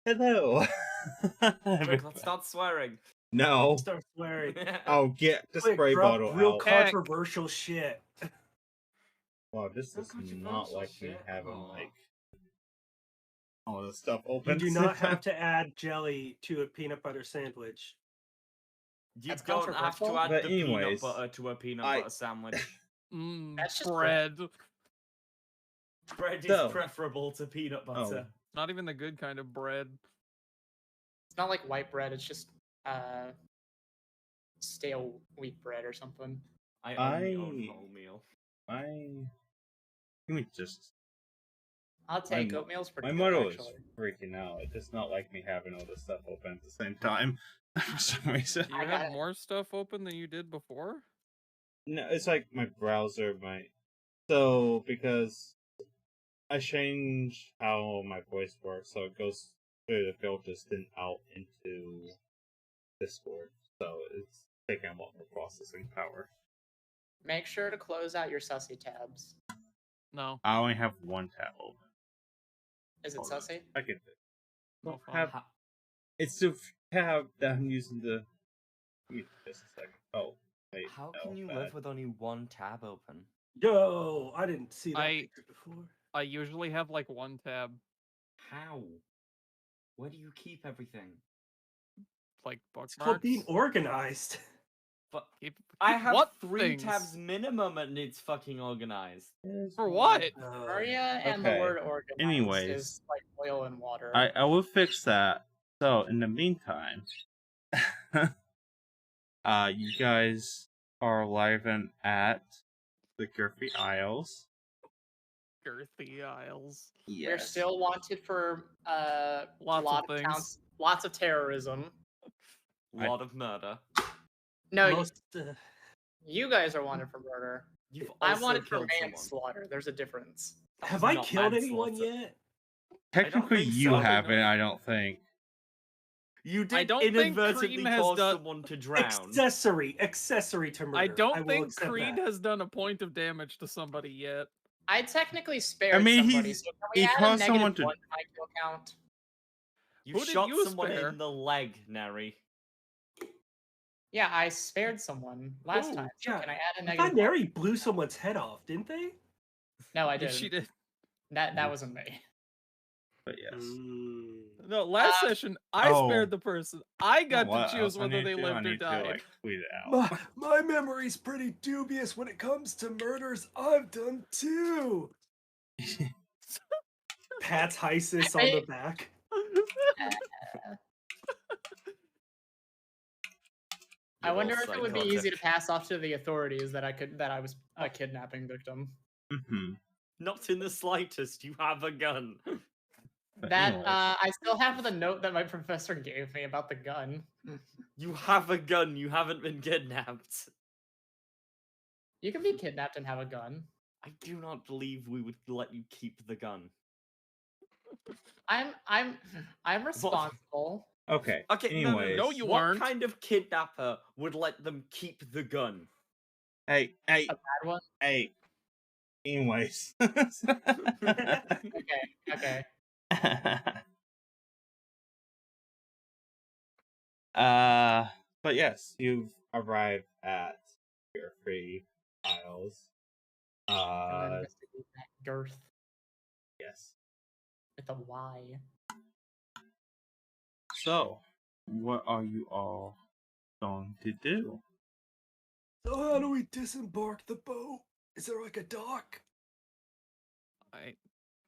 Hello. Quick, let's start swearing. No. Start swearing. Oh, get the Quick, spray drop bottle real out. controversial shit. Wow, this Real is not controversial like me shit? having Aw. like all this stuff You open. do not have to add jelly to a peanut butter sandwich. You That's don't have to controversial. add But the peanut anyways, butter to a peanut I- butter sandwich. That's just bread. Bread is So- preferable to peanut butter. Not even the good kind of bread. It's not like white bread. It's just stale wheat bread or something. I only own wholemeal. Give me just. I'll take My oatmeal's pretty My good, motto is actually. freaking out. It does not like me having all this stuff open at the same time for some reason. Do you have more stuff open than you did before? No, it's like my browser might. So because I changed how my voice works, so it goes through the filters then out into Discord. So it's taking a lot more processing power. Make sure to close out your sussy tabs. No. I only have one tab open. Is it Hold on. sussy? I can No fun. have. It's the tab that I'm using to. Just a second. Oh, wait. How no, can you bad. live with only one tab open? Yo, I didn't see that I- picture before. I usually have like one tab, How? Where do you keep everything? like It's called being bookmarks. organized. But Keep, I keep have what 3 things? tabs minimum and it's fucking organized. For what? Maria and the Okay. word organized Anyways. is like oil and water. I will fix that. So in the meantime, you guys are live and at the Girthy Isles. Girthy Isles. We're still wanted for Lots lot of things. counts, lots of terrorism. Lot of murder. No, Most, you guys are wanted for murder. You've I'm also wanted for killed someone. manslaughter. There's a difference. have I Not killed anyone manslaughter. yet? Technically, think you so. haven't. I don't think. You did I don't think inadvertently Cream has cause done- someone to drown. Accessory to murder. I don't will think accept Creed that. has done a point of damage to somebody yet. I technically spared mean, somebody, he's- so can we he add a caused negative someone to- 1 to my kill count? You Who did shot you someone spare? in the leg, Neri. Yeah, I spared someone last Ooh, time. So yeah. can I add a I negative? thought 1? Neri blew someone's head off, didn't they? No, I Yeah, didn't. she did. That wasn't me. But yes. No, last session I Oh. spared the person. I got What to choose else I whether need they to do? I lived or need to, died. like, tweet it out. My memory's pretty dubious when it comes to murders I've done too. Pat's Hysis on the back. I You're wonder all if it would be easy to psychotic. pass off to the authorities that I was a kidnapping victim. Mhm. Not in the slightest. You have a gun. But That anyways. I still have the note that my professor gave me about the gun. You have a gun. You haven't been kidnapped. You can be kidnapped and have a gun. I do not believe we would let you keep the gun. I'm responsible. Okay. Okay, Anyways. No, you what aren't. kind of kidnapper would let them keep the gun? Hey. A bad one. Hey. Anyways. Okay. But yes, you've arrived at Girthy Isles. And then investigate that girth Yes. with a Y. So, what are you all going to do? So how do we disembark the boat? Is there like a dock?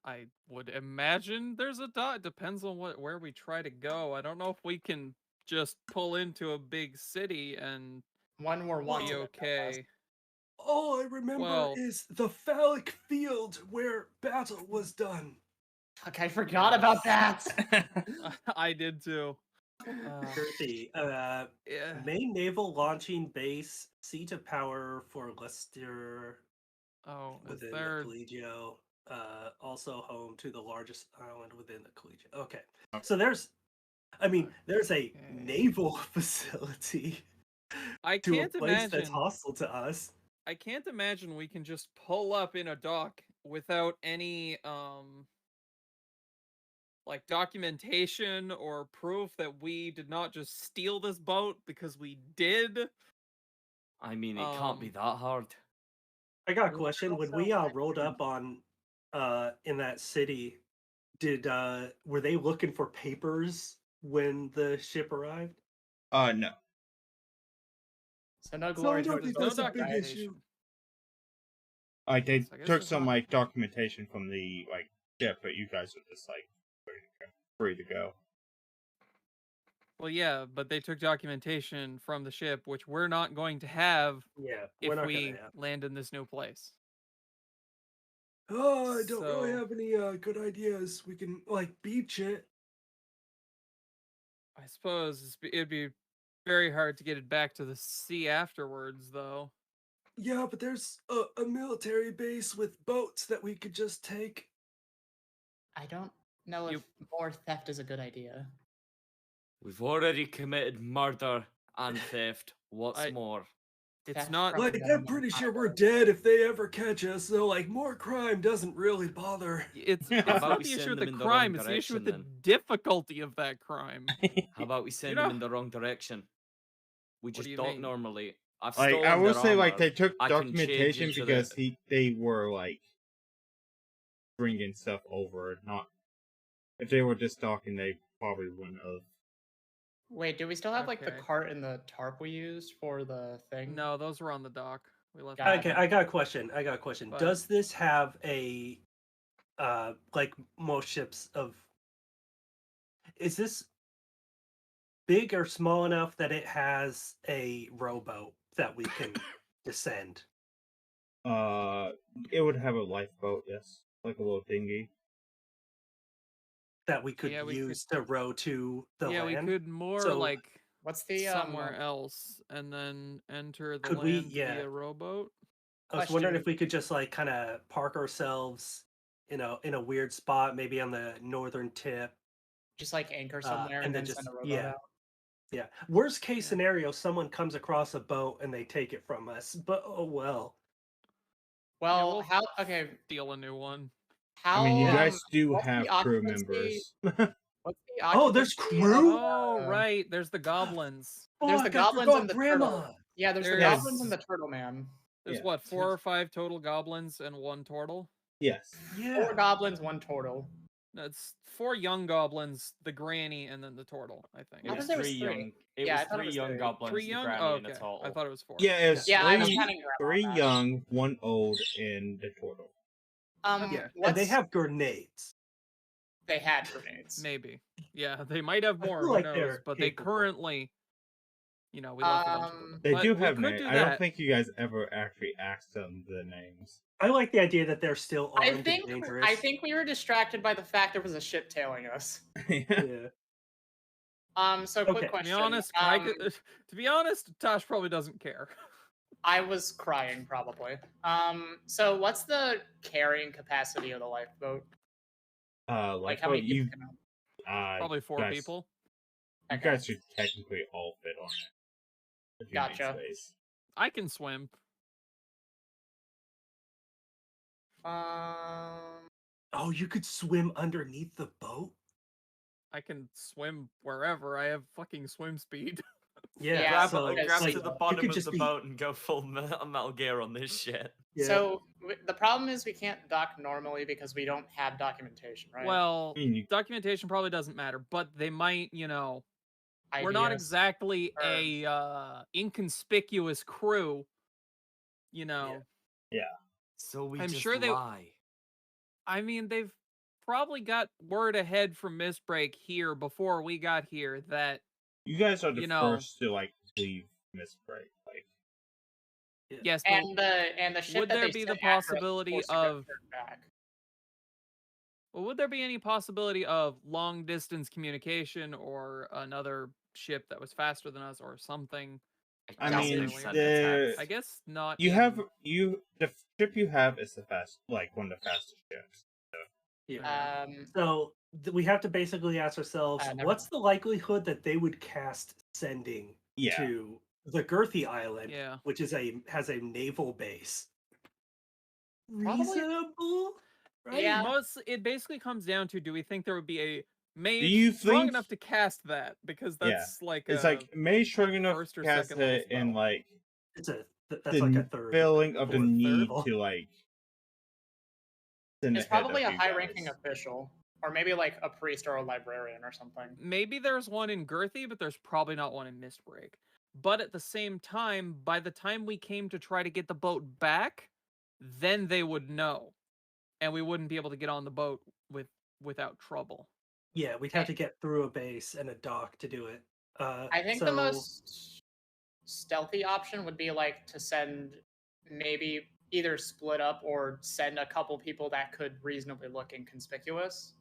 I would imagine there's a dot. Depends on where we try to go. I don't know if we can just pull into a big city and One more one. be okay. All I remember Well- is the phallic field where battle was done. Fuck, I forgot about that. I did too. Girthy, Yeah. main naval launching base, seat of power for Leicester Oh, is within there? the Collegio. Also home to the largest island within the Collegio. Okay, so there's a Okay. naval facility I to a can't place that's imagine. hostile to us. I can't imagine we can just pull up in a dock without any like documentation or proof that we did not just steal this boat because we did. I mean, it can't be that hard. I got a Well, question. When also, we I rolled can- up on in that city, did were they looking for papers when the ship arrived? No. So no So I glory don't towards think No that's a big documentation. issue. Like they So I guess took there's some not- like documentation from the like ship, but you guys are just like free to go. Well, yeah, but they took documentation from the ship, which we're not going to have Yeah, we're if not we gonna have. land in this new place. Oh, I don't really So- have any good ideas. We can like beach it. I suppose it'd be very hard to get it back to the sea afterwards, though. Yeah, but there's a military base with boats that we could just take. I don't know You- if more theft is a good idea. We've already committed murder and theft. What's I- more? It's Theft not. from the Like, I'm government pretty is not sure a we're good dead if they ever catch us. So, like, more crime doesn't really bother. It's How it's about not we the issue send with them the in the wrong crime. It's the issue with the direction, difficulty of that crime. How about we send know- them in the wrong direction? We What just do you don't mean? normally. I've Like stolen I will their say, like armor. they took I can change documentation into because the- they were like bringing stuff over. Not if they were just talking, they probably wouldn't have. Wait, do we still have like the Okay. cart and the tarp we used for the thing? No, those were on the dock. We left. Got them Okay, it. there. I got a question. But- Does this have a like most ships of is this big or small enough that it has a rowboat that we can descend? It would have a lifeboat, yes, like a little dinghy. That we could Yeah, we use to row to the yeah, land? we could more So- like What's the somewhere else and then enter the Could we- land yeah. via rowboat. I was wondering question- if we could just like kind of park ourselves in a weird spot, maybe on the northern tip. just like anchor somewhere and and then then send just- a rowboat yeah. out? Yeah. Worst case Yeah. scenario, someone comes across a boat and they take it from us. But oh well. Well, we'll how? Okay, Steal a new one. how? I mean, you um, guys do what's the have crew occupancy- members. What's the Oh, there's occupancy crew? of, Oh, right. There's the goblins. There's the Fuck, I goblins forgot and the Grandma. turtle. Yeah, there's the There's- goblins and the turtle man. There's Yeah. what, 4 or 5 total goblins and 1 turtle? Yes. Yeah. 4 goblins, 1 turtle. That's 4 young goblins, the granny, and then the turtle, I think. It I was thought there was three 3. young. It Yeah, I was thought it 3 was young 3. goblins, 3 the young? granny, Oh, and a okay. turtle. I thought it was 4. Yeah, it's Yeah, I was three, counting grandma three on that. young, one old, and the turtle. Yeah. What's, And they have grenades. they had grenades. Maybe. Yeah, they might have I more, feel who like knows? they're But they capable. currently, we left a bunch of them. They But do we have could names. do I don't that. think you guys ever actually asked them the names. I like the idea that they're still armed I think and dangerous. I think we were distracted by the fact there was a ship tailing us. Yeah. So quick Okay. To be question. honest, to be honest, Tosh probably doesn't care. I was crying probably. So what's the carrying capacity of the lifeboat? Like how many you, people can Probably 4 guys, people. You Okay. guys should technically all fit on it. If you need Gotcha. space. I can swim. Oh, you could swim underneath the boat? I can swim wherever. I have fucking swim speed. Yeah. Yeah, grab so, okay, grab like, to the you bottom could of just the be- boat and go full Metal Gear on this shit. Yeah. So the problem is we can't dock normally because we don't have documentation, right? Well, I mean, you, documentation probably doesn't matter, but they might, we're not Ideas. exactly or- a inconspicuous crew. So we I'm just sure they- lie. I mean, they've probably got word ahead from Mistbreak here before we got here that you guys are the you know- first to like leave Mistbreak. Like, yes, but And the ship would that there they be sent the after us possibility was forced to go of- turn back. well, would there be any possibility of long distance communication or another ship that was faster than us or something? I doubt mean, they sent the- attacks. I guess not. you in- have the ship you have is the fast, like one of the fastest ships. Yeah. Um, So we have to basically ask ourselves, never what's the likelihood that they would cast sending Yeah. to the Girthy Island, Yeah. which has a naval base? Probably- Reasonable, right? Yeah. It basically comes down to, do we think there would be a Mage you strong think- enough to cast that because Yeah. that's like It's a like May strong enough first to or cast second level it and spell. like That's like a the third. feeling of the fourth, need level. to like send It's ahead probably of a you high-ranking guys. official, or maybe like a priest or a librarian or something. Maybe there's one in Girthy, but there's probably not one in Mistbreak. But at the same time, by the time we came to try to get the boat back, then they would know, and we wouldn't be able to get on the boat without trouble. Yeah, we'd have to get through a base and a dock to do it. I think the most stealthy option would be like to send maybe either split up or send a couple people that could reasonably look inconspicuous.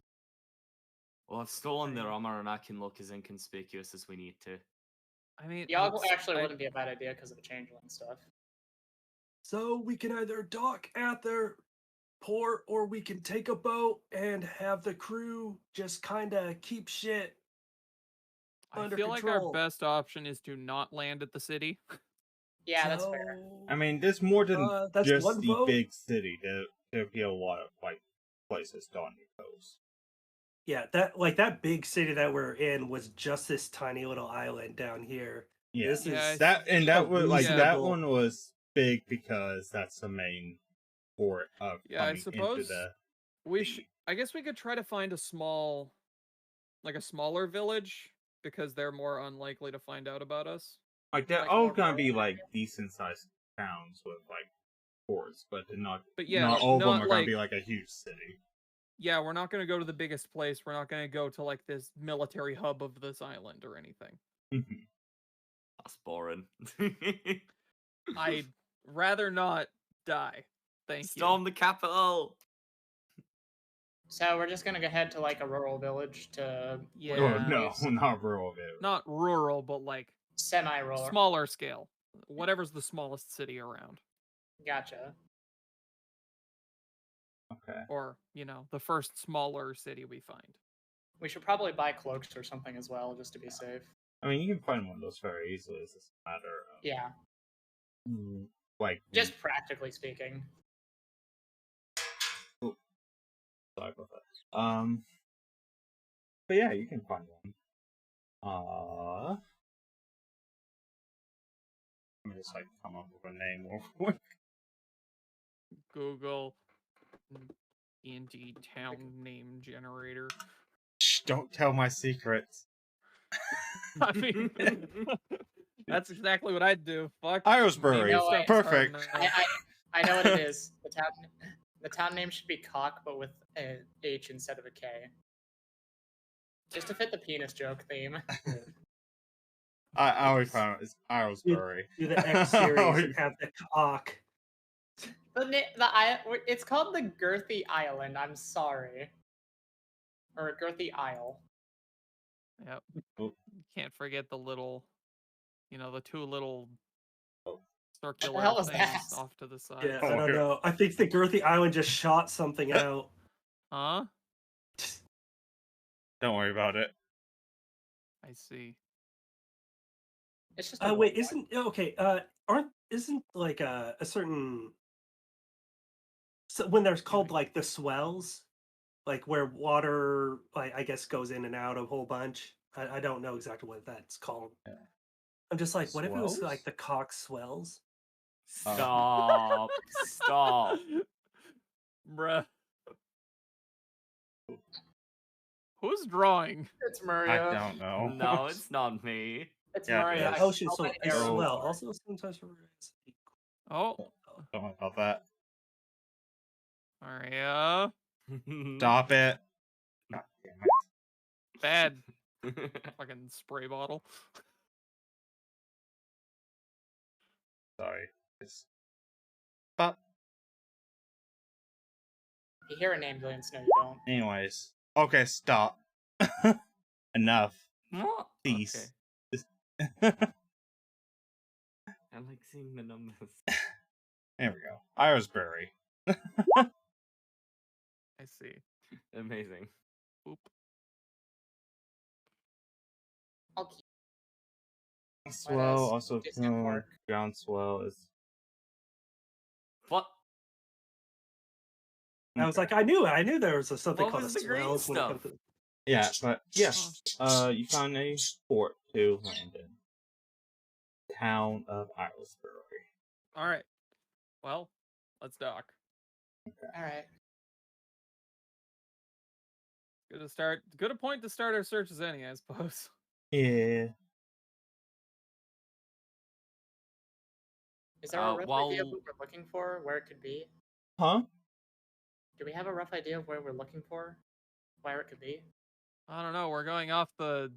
Well, I've stolen their armor and I can look as inconspicuous as we need to. I mean, Y'all actually wouldn't be a bad idea because of the changeling stuff. So we can either dock at their port or we can take a boat and have the crew just kind of keep shit I under feel like our control. best option is to not land at the city. Yeah, that's fair. I mean, there's more than that's just one the vote. big city. There'll be a lot of like places on your coast. Yeah, that big city that we're in was just this tiny little island down here. Yeah, This is that and that was like that reasonable. one was big because that's the main port of Yeah, I coming into suppose the. I guess we could try to find a smaller village because they're more unlikely to find out about us. Like they're like all more gonna be rural like decent sized towns with like ports, but they're not. But yeah, not all of them not are gonna like- be like a huge city. Yeah, we're not going to go to the biggest place. We're not going to go to like this military hub of this island or anything. Mhm. That's boring. I'd rather not die. Thank Storm the capital. So we're just gonna go head to like a rural village to Yeah. Oh no, not rural you. village. Not rural, but like semi-rural. smaller scale. Whatever's the smallest city around. Gotcha. Okay. Or, the first smaller city we find. We should probably buy cloaks or something as well, just to be safe. I mean, you can find one of those very easily. It's just a matter of Yeah, like just practically speaking. sorry about that. But yeah, you can find one. Let me just like come up with a name real quick. Google D&D town name generator. Shh, don't tell my secrets. I mean, that's exactly what I'd do. Fuck. Irisbury, You know what? perfect. I know what it is. The town name should be Cock, but with an H instead of a K. Just to fit the penis joke theme. I always found it's Irisbury. Do the X series and have the cock. It's called the Girthy Island. I'm sorry, or Girthy Isle. Yep. Oh. Can't forget the little, the two little Oh. circular hell was things that? off to the side. Yeah, Oh, I don't here. know. I think the Girthy Island just shot something out. Huh? Don't worry about it. I see. It's just. a Wait, robot. isn't like a certain when there's called like the swells, like where water like I guess goes in and out a whole bunch. I don't know exactly what that's called. Yeah. I'm just like, what if it was Swells? like the cock swells? Stop. Stop. Bruh. Who's drawing? It's I Maria. don't know. No, it's not me. It's Yeah, Maria. yes. Oh shit! So I'll a bet Aaron- swell also sometimes referred as Oh, Don't worry about that. Maria. Stop it. God damn it. Bad fucking spray bottle. Sorry. But You hear a name, Lance? No, you don't. anyways. Okay, stop. Enough. What? Peace. Okay. I like seeing the numbers. There we go. Irisbury. I see. Amazing. Oop. I'll keep Swell, us also Disney Park. groundswell is. What? I was like, I knew there was something What called a was the green swells when it comes stuff? to Yeah, but yes, you found a port to land in. Town of Islesbury. All right. Well, let's dock. All right. Good to start. Good a point to start our searches, any, I suppose. Yeah. Is there a rough idea of While what we're looking for? Where it could be? Huh? Do we have a rough idea of where we're looking for? Where it could be? I don't know. We're going off the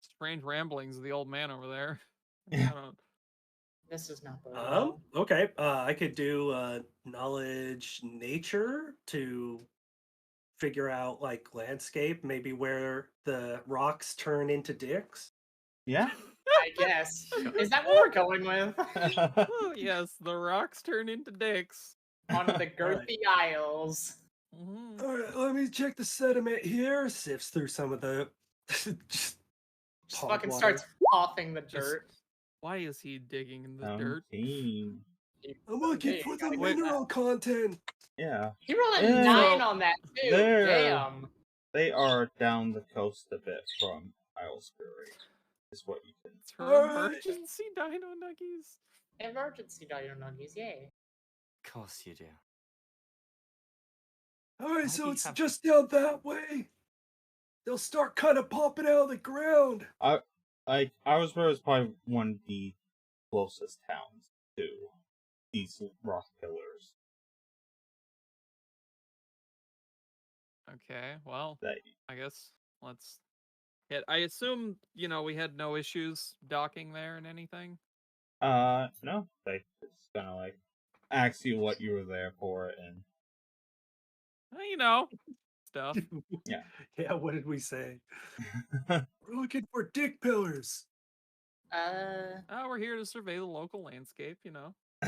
strange ramblings of the old man over there. I don't. This is not boding well. Okay. I could do knowledge nature to figure out like landscape, maybe where the rocks turn into dicks. Yeah. I guess. Is that what we're going with? Oh, yes, the rocks turn into dicks. On the girthy isles. Mhm. All right, let me check the sediment here. Sifts through some of the just Just pond fucking water. starts coughing the Just- dirt. Why is he digging in the dirt? 17. I'm looking Okay, for the gotta get mineral content. Yeah. He rolled a Yeah. 9 on that too. There. Damn. They are down the coast a bit from Islesbury. Is what you can. It's her Alright. emergency dino nuggies. Emergency dino nuggies, yay. of course you do. All right, Why so do you it's have- just down that way. They'll start kind of popping out of the ground. Islesbury is probably one of the closest towns to these rock pillars. Okay, well, That I guess let's hit. I assume, we had no issues docking there and anything. no, they just kind of like ask you what you were there for, and Stuff. Yeah. Yeah, what did we say? We're looking for dick pillars. We're here to survey the local landscape,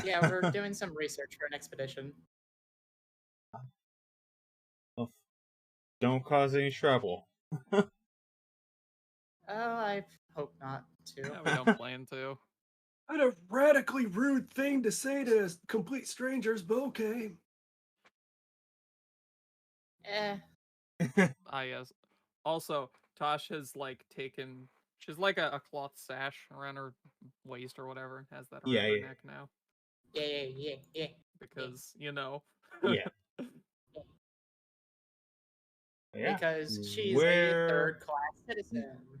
Yeah, we're doing some research for an expedition. well, don't cause any trouble. Oh, I hope not to. Yeah, we don't plan to. What a radically rude thing to say to complete strangers, but okay. Yes. Also, Tosh has taken. She's like a cloth sash around her waist or whatever. Has that around Yeah, her yeah. neck now Yeah. because Yeah. Yeah. Because she's Where- a third-class citizen.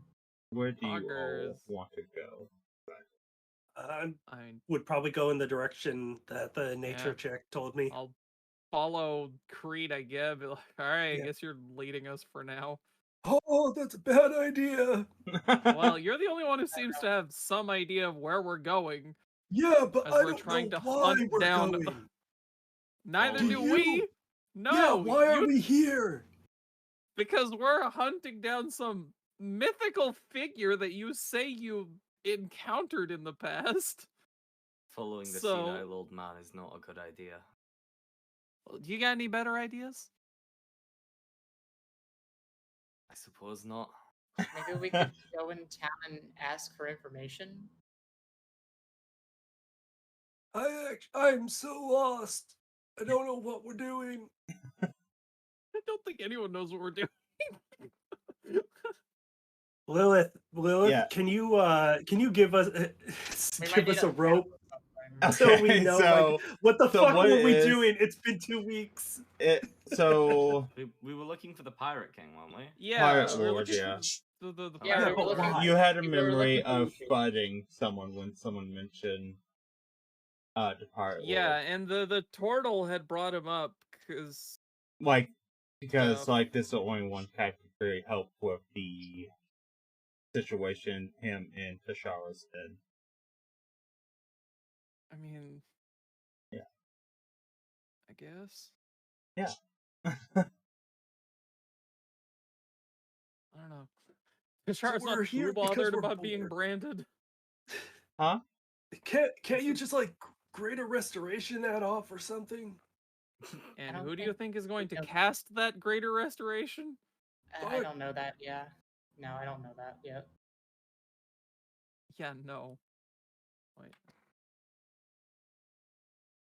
Where do you all Poggers. want to go? I I mean, would probably go in the direction that the nature Yeah. check told me. I'll follow Creed. I give. All right, Yeah. I guess you're leading us for now. Oh, that's a bad idea. Well, you're the only one who seems to have some idea of where we're going. Yeah, but As I we're don't trying know to why hunt we're down- going. Neither Do do you? we. No, Yeah, why are you- we here? because we're hunting down some mythical figure that you say you encountered in the past. Following the So- senile old man is not a good idea. Do you got any better ideas? I suppose not. Maybe we could go in town and ask for information. I'm so lost. I don't know what we're doing. I don't think anyone knows what we're doing. Lilith, Yeah. can you give us We might give need us a rope map or something. so we Okay, know so like, what the so fuck what were it we is- doing? It's been 2 weeks. so We were looking for the Pirate King, weren't we? Yeah, Pirate we're Lord, looking yeah. for the Yeah, Yeah, we but were looking. why? You had a We were memory looking for of location. fighting someone when someone mentioned the pirate Yeah, lord. and the turtle had brought him up because Because So- this is the only one that could really help with the situation him and Tashara's in. I mean, Yeah. I guess Yeah. I don't know. Kashara's we're not here too because bothered we're about being bored. branded. Huh? Can't you just like greater restoration that off or something? And don't who do you think think is going to can- cast that greater restoration? I Fuck. don't know that. Yeah. No, I don't know that yet. Yeah, no. Wait.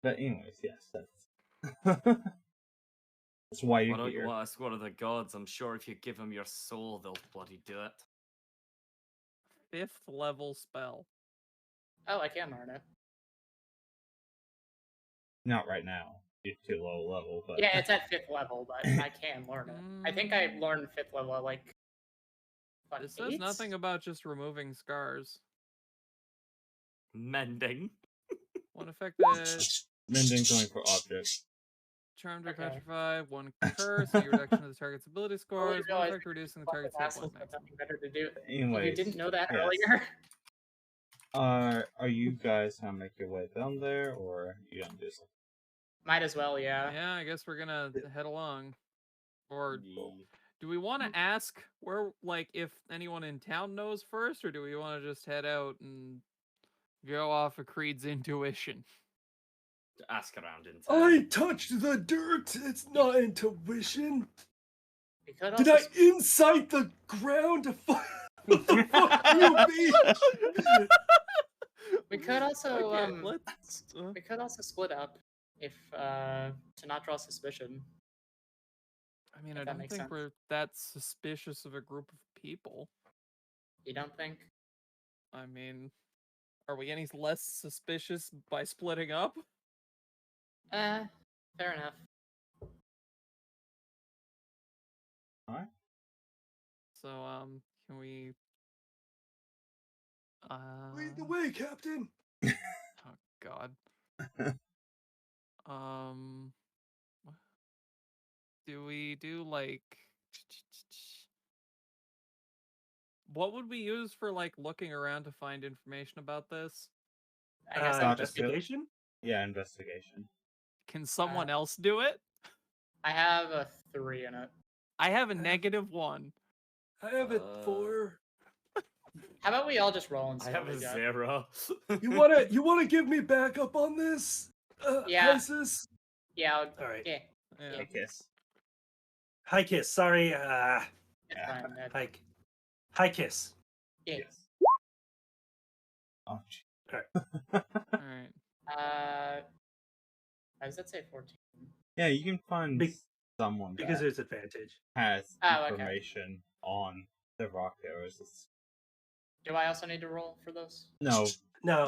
But anyways, yes, that's That's why Why you're don't you here. ask one of the gods? I'm sure if you give them your soul, they'll bloody do it. 5th level spell. Oh, I can learn it. Not right now. You're too low level, but Yeah, it's at 5th level, but I can learn it. I think I learned 5th level at like. What, It says 8th? nothing about just removing scars. Mending. One effect that mending's only for objects. charmed or Okay. petrified, 1 curse, a reduction of the target's ability scores, 1 realized effect reducing the Fucking target's hit assholes point got maximum. nothing better to do. Anyways, You didn't know that yes. earlier. Are you guys gonna make your way down there, or you gonna do something? Might as well, yeah. Yeah, I guess we're gonna head along. Or Yee. do we want to ask where, like, if anyone in town knows first, or do we want to just head out and go off of Creed's intuition? Ask around in I town. touched the dirt. It's not intuition. We could Did also I incite the ground to fuck? What the fuck do you mean? we could also Okay, let's. we could also split up if to not draw suspicion. I mean, if I that don't makes think sense. we're that suspicious of a group of people. You don't think? I mean, are we any less suspicious by splitting up? Fair enough. Alright. So, can we? Lead the way, Captain. Oh God. Um, do we do like? What would we use for like looking around to find information about this? I guess that would just be. Investigation. Yeah, investigation. Can someone else do it? I have a 3 in it. I have a -1. I have a 4. How about we all just roll and see I have what a we got? 0. You wanna give me backup on this? Yeah. Isis? Yeah. All right. Yeah. Yeah. I guess. Hi, Kiss. Sorry. It's Yeah. fine. Hi, Kiss. Yeah. Yes. Oh, gee. All right. Why does that say 14? Yeah, you can find someone Because that there's advantage. has Oh, okay. information on the rock arrows. Do I also need to roll for those? No. No,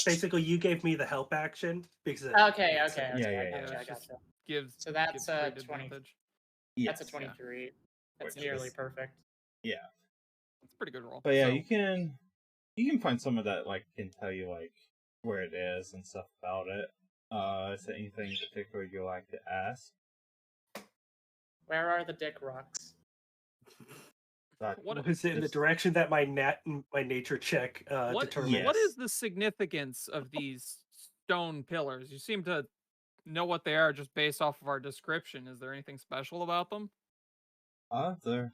basically you gave me the help action because Okay. Yeah, I yeah, gotcha. yeah. I gotcha. Gives. So that's gives a Creed 20. advantage. Yes. That's a 23. That's Which nearly is- perfect. Yeah. It's a pretty good roll. But yeah, So, you can find someone that like can tell you like where it is and stuff about it. Is there anything in particular you like to ask? Where are the dick rocks? That What was it in the just- direction that my nature check determined. Yes. What is the significance of these stone pillars? You seem to know what they are just based off of our description. Is there anything special about them? There.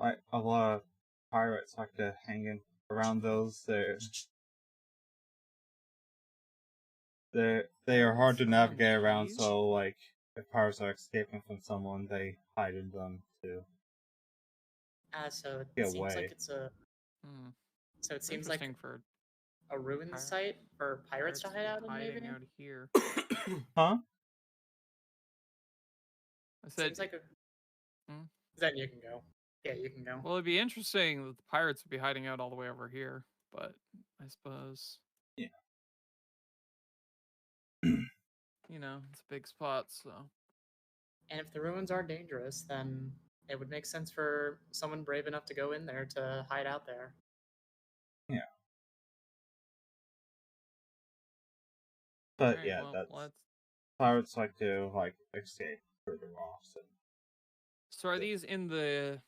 Like a lot of pirates like to hang in around those. They are hard to navigate around. Jeez. So like, if pirates are escaping from someone, they hide in them too. So it Get seems away. like it's a. Hmm. So it seems like Interesting for a ruined Pirate- site for pirates to be hide out in, hiding maybe. out here. Huh? I said, Seems like a. Hmm? Then you can go. Yeah, you can go. well, it'd be interesting that the pirates would be hiding out all the way over here, but I suppose. Yeah. You know, it's a big spot, so. And if the ruins are dangerous, then it would make sense for someone brave enough to go in there to hide out there. But Alright, yeah, well, that's let's. pirates like to like escape further off. So are these in the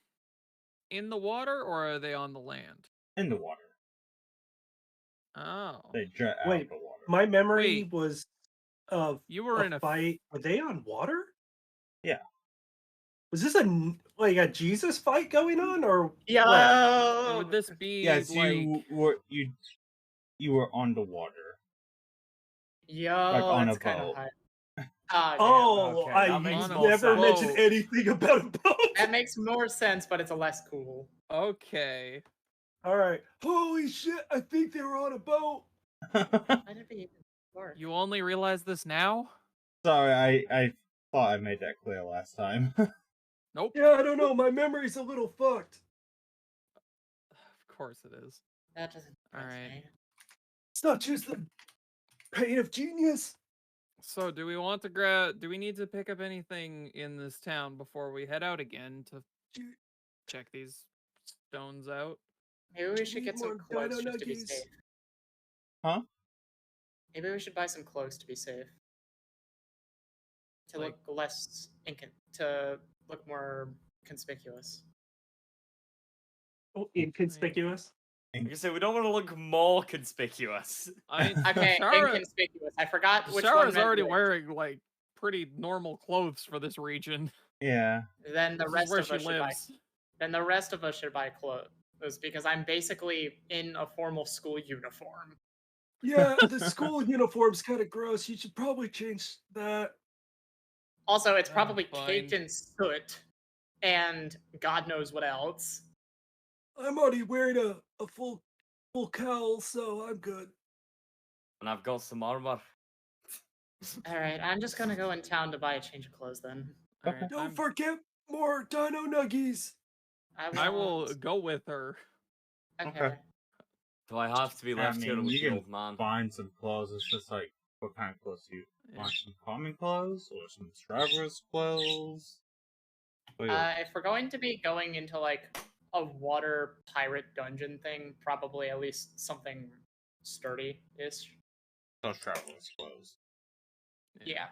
water or are they on the land? In the water, Oh, they jet out Wait, of the water. My memory Wait. was of you were in a fight. Were they on water? Yeah. Was this a Jesus fight going on, or Yo! Would this be Yes, like? you were on the water. Yo, on that's a kind boat. of high. Ah, Oh, Okay, I that makes more never sense. mentioned Whoa. anything about a boat. that makes more sense, but it's a less cool. Okay. All right. Holy shit! I think they were on a boat. Why did it be even worse? You only realize this now? Sorry, I thought I made that clear last time. Nope. Yeah, I don't know. My memory's a little fucked. Of course it is. That doesn't. All impress right. me. It's not just the pain of genius. So, do we want to grab? Do we need to pick up anything in this town before we head out again to check these stones out? Maybe we should need get some more clothes dino just to be nuggies. safe. Huh? Maybe we should buy some clothes to be safe. To Like- look less to look more conspicuous. Oh, inconspicuous. Like I said, we don't want to look more conspicuous. I mean, Okay, Shara, inconspicuous. I forgot which one. Shara's meant already which. wearing like pretty normal clothes for this region. Yeah. Then the This is rest where of she us should buy. lives. Then the rest of us should buy clothes because I'm basically in a formal school uniform. Yeah, the school uniform's kind of gross. You should probably change that. Also, it's probably fine. caked in soot and God knows what else. I'm already wearing a full cowl, so I'm good. And I've got some armor. All right, I'm just gonna go in town to buy a change of clothes then. All right, Don't forget more dino nuggies. I will won't. go with her. Okay. Do I have to be left here with you the can old man? find some clothes. It's just like, what kind of clothes do you Yeah. want? Some common clothes or some traveler's clothes? What do you- If we're going to be going into like a water pirate dungeon thing, probably at least something sturdy-ish. So traveler's clothes. Yeah.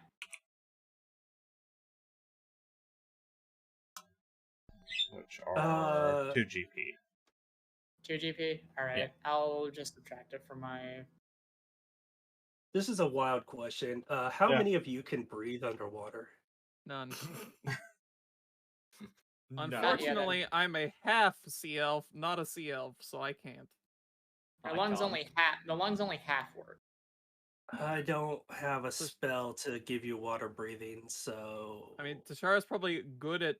Which are 2 GP. 2 GP. All right. Yeah. I'll just subtract it from my. This is a wild question. How Yeah. many of you can breathe underwater? None. No. Unfortunately, I'm a half sea elf, not a sea elf, so I can't. The I lungs can't. only half. The lungs only half work. I don't have a spell to give you water breathing, so I mean, Tashara's probably good at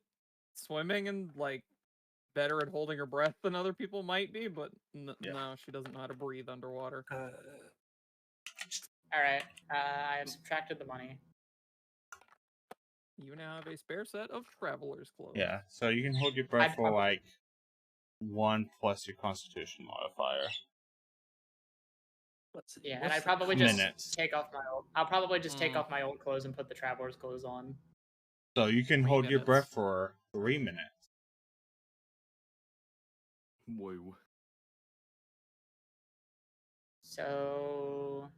swimming and like better at holding her breath than other people might be, but Yeah. no, she doesn't know how to breathe underwater. All right. I have subtracted the money. You now have a spare set of traveler's clothes. Yeah, so you can hold your breath I'd for probably- like 1 plus your constitution modifier. let's see. Yeah, and what's I the probably cost? just Minutes. take off my old. I'll probably just take Mm. off my old clothes and put the traveler's clothes on. So you can 3 hold your minutes. breath for 3 minutes. Whoa. So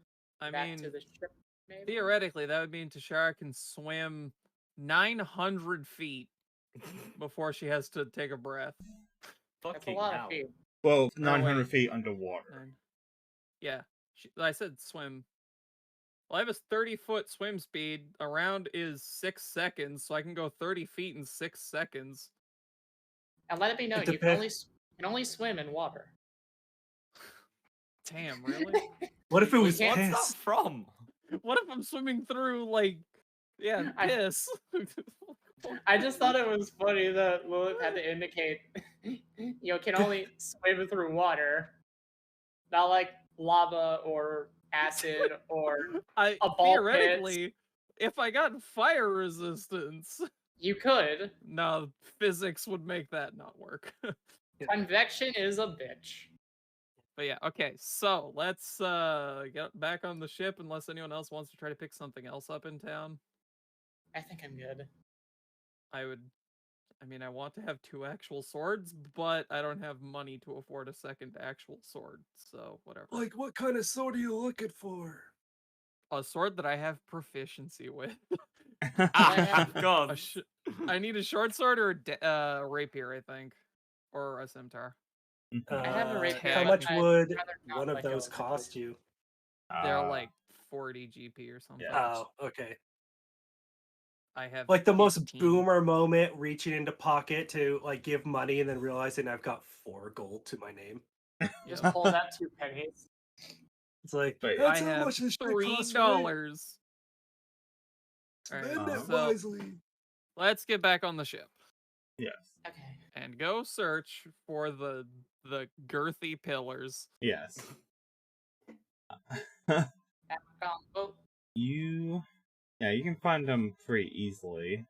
I back mean, to the ship, maybe. theoretically, that would mean Tashara can swim 900 feet before she has to take a breath. That's a Fucking lot hell. of feet. Well, 900 wait. feet underwater. Yeah, I said swim. Well, I have a 30-foot swim speed. A round is 6 seconds, so I can go 30 feet in 6 seconds. And let it be known, It you can depends. only swim in water. Damn, really? What if it was can't- What's piss? that from? What if I'm swimming through, like, yeah, I- piss? I just thought it was funny that Lilith had to indicate you can only swim through water, not like lava or acid or I a ball pit. theoretically, if I got fire resistance, You could. no, physics would make that not work. Convection is a bitch. But yeah, okay, so let's get back on the ship unless anyone else wants to try to pick something else up in town. I think I'm good. I mean, I want to have 2 actual swords, but I don't have money to afford a second actual sword, so whatever. Like, what kind of sword are you looking for? A sword that I have proficiency with. Ah, A God. I need a short sword or a rapier, I think, or a scimitar. I have a rapier, How but much I'd would rather not one of let go those of it, cost please. you? They're like 40 GP or something. Yeah. Oh, okay. I have Like the most 15. boomer moment, reaching into pocket to like give money and then realizing I've got 4 gold to my name. Just Yep. pull out 2 pennies. It's like But that's I how have much this shit costs, right? $3. Spend Alright, it so wisely. let's get back on the ship yes. Okay. and go search for the girthy pillars. Yes. Back on boat. You Yeah, you can find them pretty easily.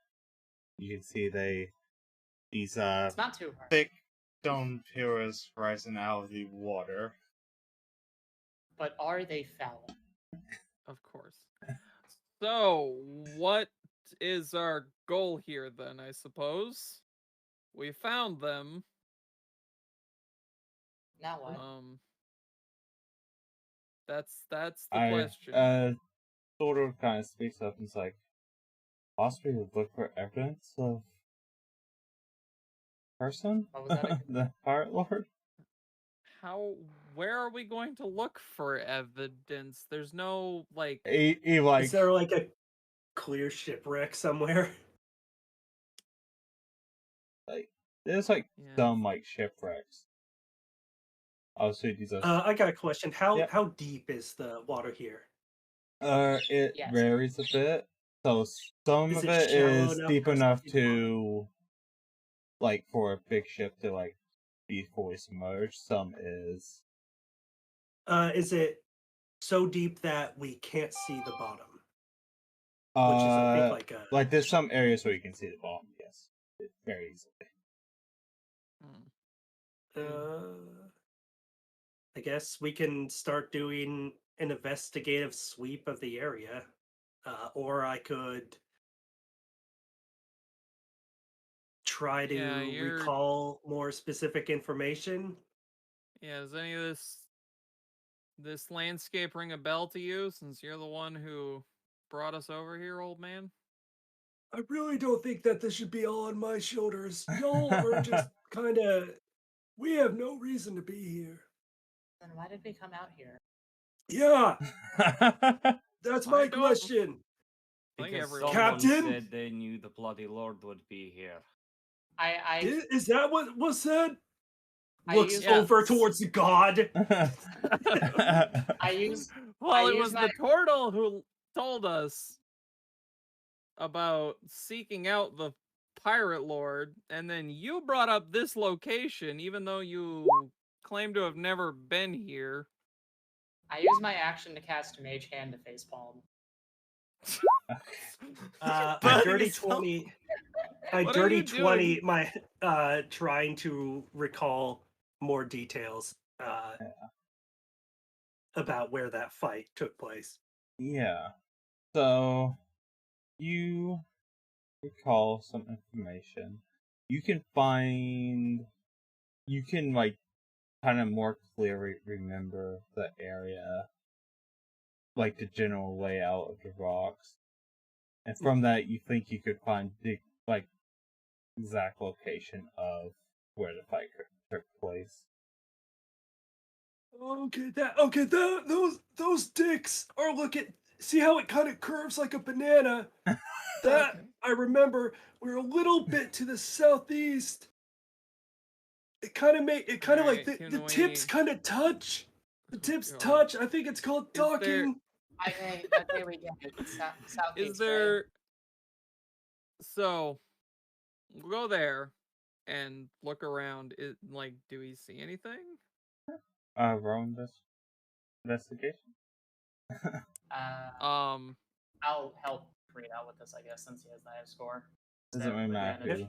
You can see these It's not too hard. thick stone pillars rising out of the water. But are they foul? Of course. So, what is our goal here then, I suppose? We found them. Now what? That's the question. Sort of kind of speaks up and is like, possibly look for evidence of person? What was that again? The Pirate Lord? Where are we going to look for evidence? There's no, like... He like... Is there like a clear shipwreck somewhere? Like, there's like some like shipwrecks. Obviously, these are... I got a question. How Yep. how deep is the water here? It Yes. varies a bit. So some Is of it it shallow is enough deep for us to enough see the bottom? to, like, for a big ship to like be fully submerged. Some is. Is it so deep that we can't see the bottom? Which is, I think, like a... Like there's some areas where you can see the bottom. Yes, very easily. I guess we can start doing an investigative sweep of the area, or I could try to Yeah, you're... recall more specific information. Yeah, does any of this landscape ring a bell to you, since you're the one who brought us over here, old man? I really don't think that this should be all on my shoulders. Y'all are just kind of... We have no reason to be here. Then why did we come out here? Yeah, that's my I don't- question. think Because everyone- someone Captain? said they knew the bloody lord would be here. Is that what was said? I Looks use- over towards God. I use Well, I it use was my- the turtle who told us about seeking out the pirate lord, and then you brought up this location, even though you claim to have never been here. I use my action to cast Mage Hand to facepalm. A Burning dirty yourself. 20. A What are dirty you 20. doing? My trying to recall more details about where that fight took place. Yeah. So you recall some information. You can like kind of more clearly remember the area, like the general layout of the rocks. And from that you think you could find the like exact location of where the fight took place. Those dicks are looking. See how it kind of curves like a banana? That I remember. We're a little bit to the southeast. It kind of like Alright, the can tips we- kind of touch. The tips God. touch. I think it's called Is there- docking. Okay, we get it. It's southeast, Is there... So, we'll go there and look around. Like, do we see anything? Roll this investigation. Right? I'll help Creed out with this, I guess, since he has the highest score. Doesn't really matter. Advantage.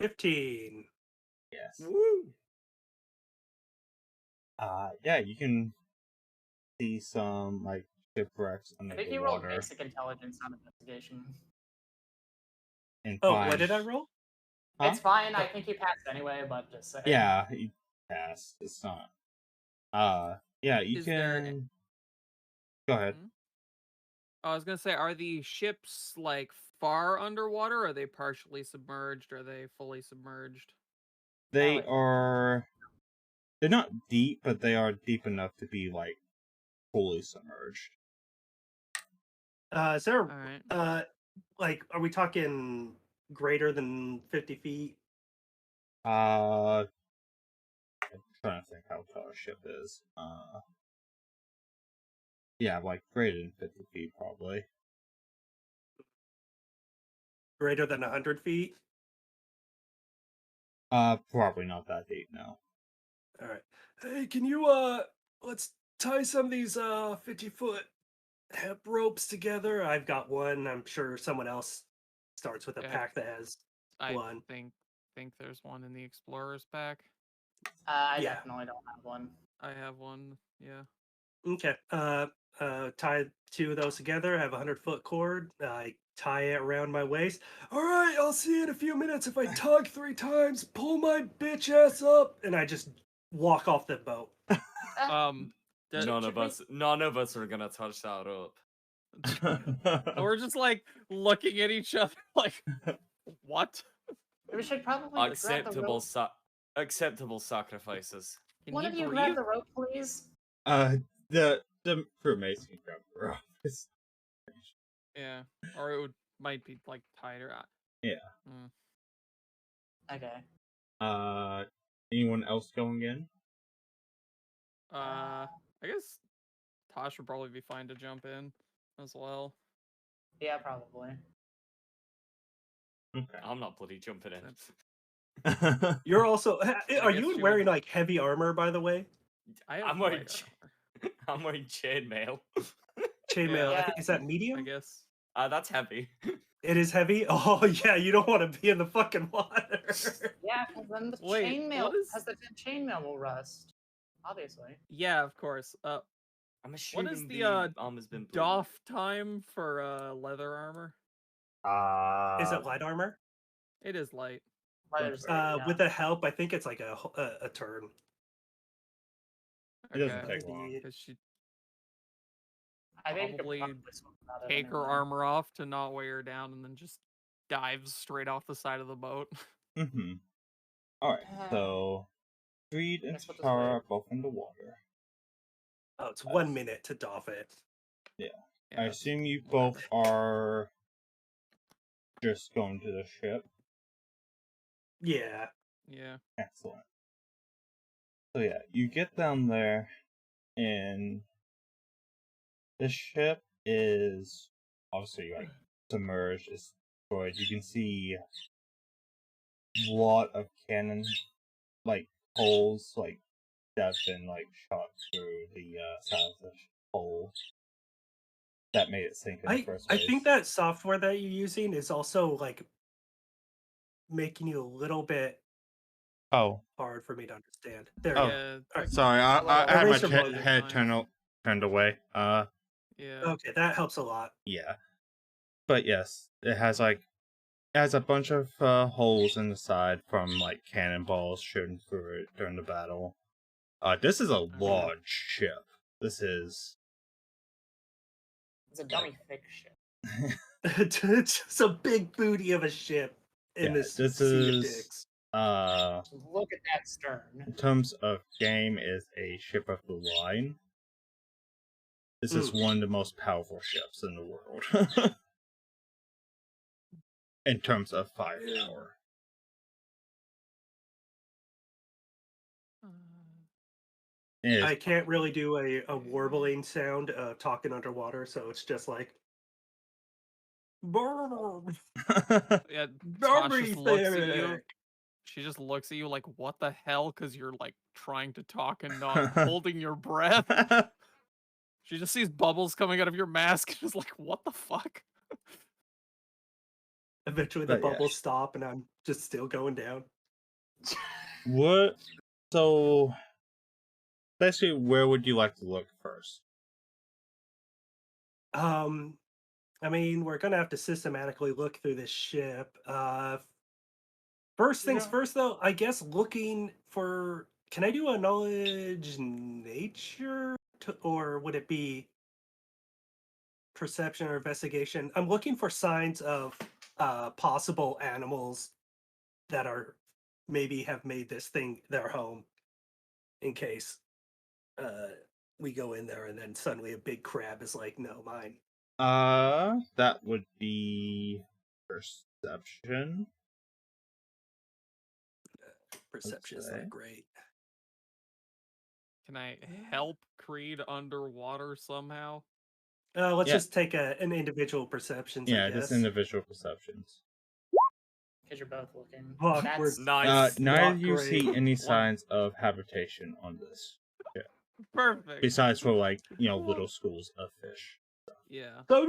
15. Yes. Woo! Yeah, you can see some like shipwrecks I under think the he rolled water. basic intelligence on investigation. And Oh, find... what did I roll? Huh? It's fine. I think he passed anyway, but just saying. Yeah, you pass. It's not. Yeah, you Is can. there- Go ahead. I was gonna say, are the ships like far underwater? Are they partially submerged? Are they fully submerged? They Valid. are. They're not deep, but they are deep enough to be like fully submerged. Is there, All right. like, are we talking greater than 50 feet? I'm trying to think how tall a ship is. Yeah, like greater than 50 feet, probably. Greater than 100 feet? Probably not that deep, no. All right. Hey, can you let's tie some of these 50-foot hemp ropes together. I've got one. I'm sure someone else starts with a Yeah, pack that has I one. think there's one in the explorer's pack. I Yeah. definitely don't have one. I have one. Yeah. Okay. Tie two of those together. I have a 100-foot cord. I tie it around my waist. All right, I'll see you in a few minutes. If I tug 3 times, pull my bitch ass up. And I just walk off the boat. That- None should of us are gonna touch that up. we're just like looking at each other like, what? We should probably grab the Acceptable rope. acceptable sacrifices. Can One he of you breathe? grab the rope, please. The crewmates can grab the rope. Yeah. Or it might be like tighter. Yeah. Mm. Okay. Anyone else going in? I guess Tosh would probably be fine to jump in as well. Yeah, probably. Okay. I'm not bloody jumping in. You're also. Are guess you you wearing would- like heavy armor, by the way? I have I'm wearing light I'm wearing chainmail. Chainmail. Yeah. Is that armor, I medium? guess. That's heavy. It is heavy. Oh yeah, you don't want to be in the fucking water. Yeah, because then the Wait, chainmail, what is- because the chainmail will rust. Obviously. Yeah, of course. I'm assuming What is the armor's been bleeding. doff time for leather armor? Is it light armor? It is light. Leather's Okay. light, yeah. With the help, I think it's like a turn. It doesn't Okay. take long. Because she I think you could probably swim about it take her anyway. armor off to not weigh her down and then just dives straight off the side of the boat. Mm-hmm. Alright, so Creed and Guess we'll just Tara wait. are both in the water. Oh, it's 1 minute to doff it. I Yeah, assume you whatever. both are just going to the ship. Yeah. Yeah. Excellent. So yeah, you get down there, and the ship is obviously like submerged, it's destroyed. You can see a lot of cannon, like holes, like that have been like shot through the side of the hole that made it sink in the first I place. think that software that you're using is also like making you a little bit Oh, hard for me to understand. There Oh. you go. Yeah. Alright. sorry, I Well, had my erase your volume. head turned away. Yeah. Okay, that helps a lot. Yeah. But yes, it has a bunch of holes in the side from like cannonballs shooting through it during the battle. This is a large ship. This is It's a dummy thick shit. It's just a big booty of a ship in Yeah, this this sea of is- dicks. Look at that stern. in terms of game is a ship of the line. This is one of the most powerful ships in the world. In terms of firepower. It is I can't really do a warbling sound of talking underwater, so it's just like. Yeah. Tosh just looks at you. Everything. She just looks at you like, what the hell? Because you're like trying to talk and not holding your breath. She just sees bubbles coming out of your mask and is like, what the fuck? Eventually, the But yeah. bubbles stop, and I'm just still going down. What? So, basically, where would you like to look first? I mean, we're gonna have to systematically look through this ship. First things Yeah. first, though. I guess looking for. Can I do a knowledge nature, or would it be perception or investigation? I'm looking for signs of possible animals that are maybe have made this thing their home, in case we go in there and then suddenly a big crab is like, no, mine. That would be perception. Perception's say. not great. Can I help Creed underwater somehow? Let's Yeah. just take an individual perceptions. I Yeah, guess. just individual perceptions. Because you're both looking. Fuck, That's we're- Nice. Neither not of you see great. any signs of habitation on this, Perfect. besides for like little schools of fish. Yeah. So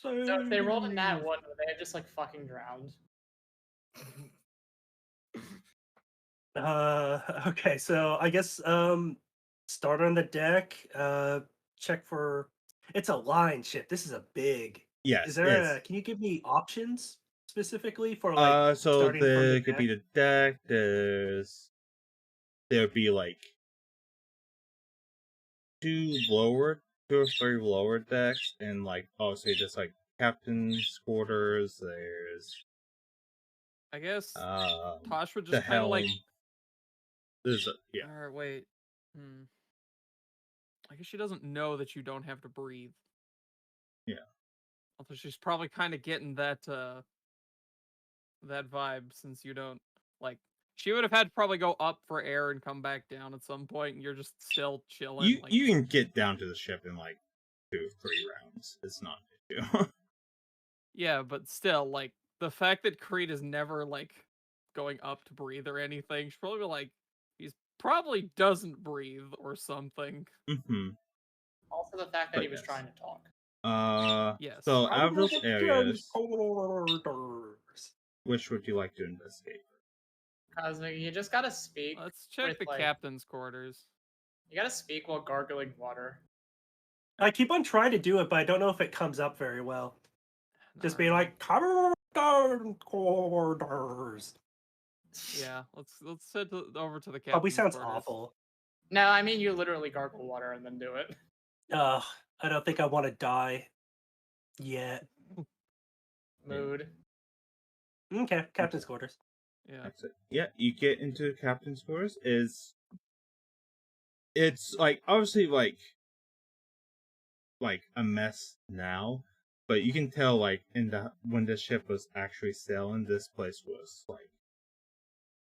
if they rolled a nat 1, would they have just like fucking drowned? Okay, so I guess start on the deck, check for it's a line ship. This is a big. Yes, Is there it's a can you give me options specifically for like so starting from the there could be deck? the deck. There'd be like two or three lower decks, and like obviously just like captain's quarters. There's I guess um Tosh would the just kind of like. helm. There's yeah. Or wait. I guess she doesn't know that you don't have to breathe. Yeah. Although she's probably kind of getting that that vibe since you don't like. She would have had to probably go up for air and come back down at some point, and you're just still chilling. Like, You can get down to the ship in like 2 or 3 rounds. It's not an issue. yeah, but still, like the fact that Creed is never like going up to breathe or anything, she's probably like he's probably doesn't breathe or something. Mm-hmm. Also, the fact that But he was yes. trying to talk. Yes. So out of those areas, Transporters. which would you like to investigate? Because you just gotta speak. Let's check with, the like- captain's quarters. You gotta speak while gargling water. I keep on trying to do it, but I don't know if it comes up very well. Just being Alright. like transporters. Yeah, let's head over to the captain's Probably sounds quarters. awful. No, I mean you literally gargle water and then do it. I don't think I want to die yet. Mood. Okay, captain's quarters. Yeah. That's it. Yeah, you get into captain's quarters. It's like obviously like a mess now, but you can tell like when the ship was actually sailing, this place was like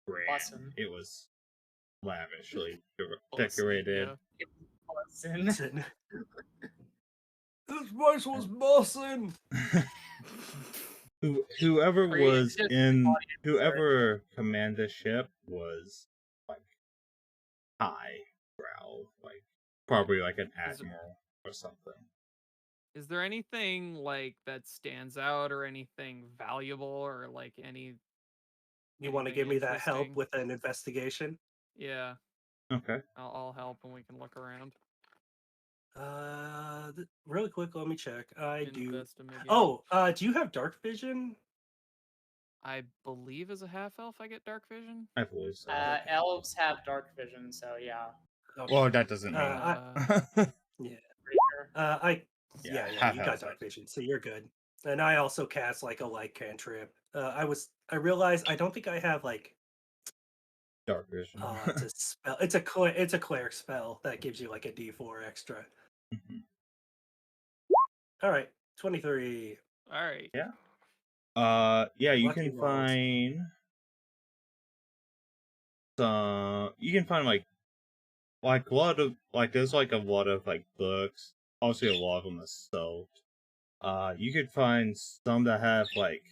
grand. Bussin'. It was lavishly Bussin', decorated. yeah. Bussin'. Listen, This place was bussin'. Whoever Creed was just in audience, whoever commanded the ship was like high brow, like probably like an Is it- admiral or something. Is there anything like that stands out or anything valuable or like any you want to anything give me that help interesting? with an investigation? Yeah, Okay. I'll help and we can look around. Really quick, let me check. I do. Investigate. Oh, do you have dark vision? I believe as a half elf I get dark vision. I believe so. Elves have dark vision, so yeah. Okay. Well, that doesn't mean. Yeah. Pretty sure. Yeah, half you got outside. dark vision, so you're good. And I also cast like a light cantrip. I realized I don't think I have like Dark vision. it's a spell. It's a cleric spell that gives you like a D4 extra. Mhm. All right, 23. All right. Yeah. Yeah, you Lucky can rolls. find some. You can find like a lot of like there's like a lot of like books. Obviously, a lot of them are soaked. You could find some that have like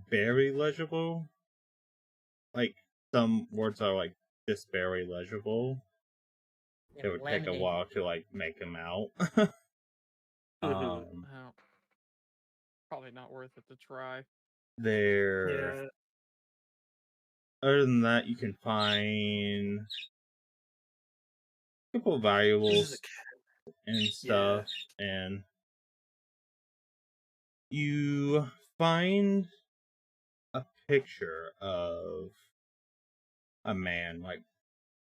very legible. Like some words are like just very legible. It would take a Lemmy. while to like make them out. Oh, probably not worth it to try. There. Yeah. Other than that, you can find a couple of This is valuables a and stuff, and you find a picture of a man like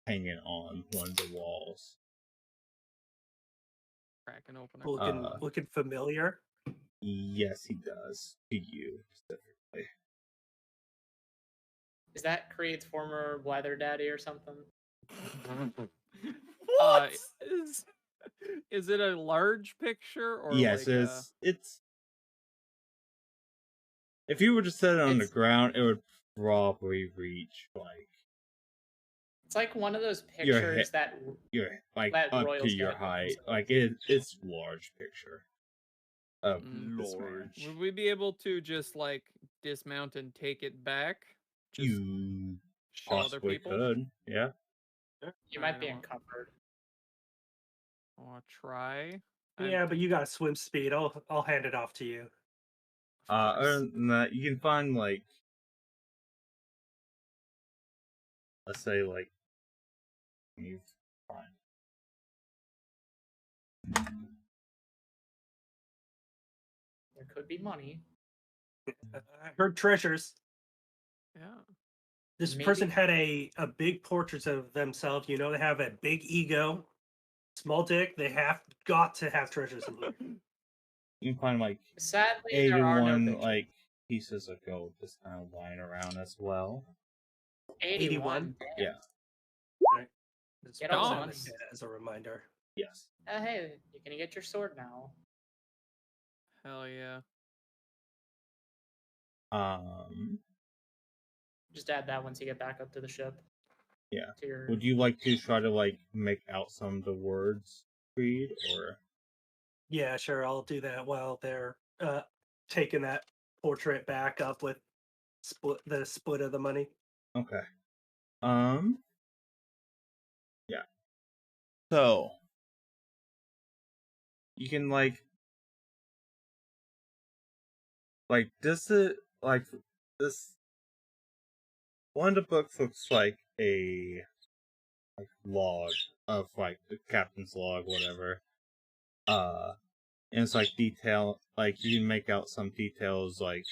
hanging on one of the walls. Crack and open it. looking familiar. Yes, he does to you specifically. Is that Creed's former blather daddy or something? What? Is it a large picture or Yes, like it's. If you were to set it on the It's- ground, it would probably reach like It's like one of those Your pictures that your like That up to royals your get height. themselves. Like it's large picture of this man. large? Would we be able to just like dismount and take it back? Just You show other possibly people. could, yeah. you might Alright, be I want- encumbered. I want to try. Yeah, but you got swim speed. I'll hand it off to you. Other than that, you can find like, let's say like, you find. There could be money. I heard treasures. Yeah. This Maybe- person had a big portrait of themselves. You know, they have a big ego, small dick. They got to have treasures in here. You can find like Sadly, there are no 81 pictures. like pieces of gold just kind of lying around as well. 81. Damn. Yeah. Right. Just Get put all the that money. as a reminder. Yes. Hey, you can get your sword now. Hell yeah. Just add that once you get back up to the ship. Yeah. To your... Would you like to try to like make out some of the words read or? Yeah, sure. I'll do that while they're taking that portrait back up with the split of the money. Okay. Yeah. So you can like this is like this one of the books looks like a like log of like the captain's log, whatever. And it's like detail, like you can make out some details like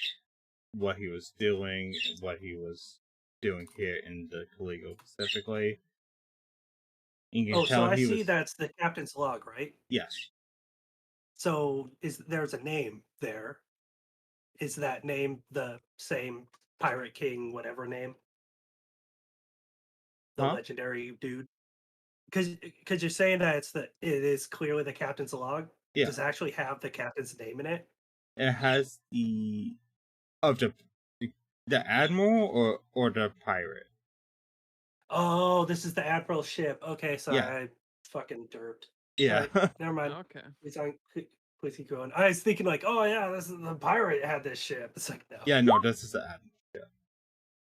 what he was doing, what he was doing here in the Caligo specifically. You can Oh, tell so I he see was, that's the captain's log, right? yes, So there's a name there. Is that name the same Pirate King, whatever name? The Huh? legendary dude? Because you're saying that it is clearly the captain's log. Yeah. Does it actually have the captain's name in it? It has the of the admiral or the pirate. Oh, this is the admiral ship. Okay, sorry, Yeah. I fucking derped. Yeah. Alright, never mind. Okay. Please keep going. I was thinking like, oh yeah, this is the pirate had this ship. It's like no. Yeah, no, this is the admiral.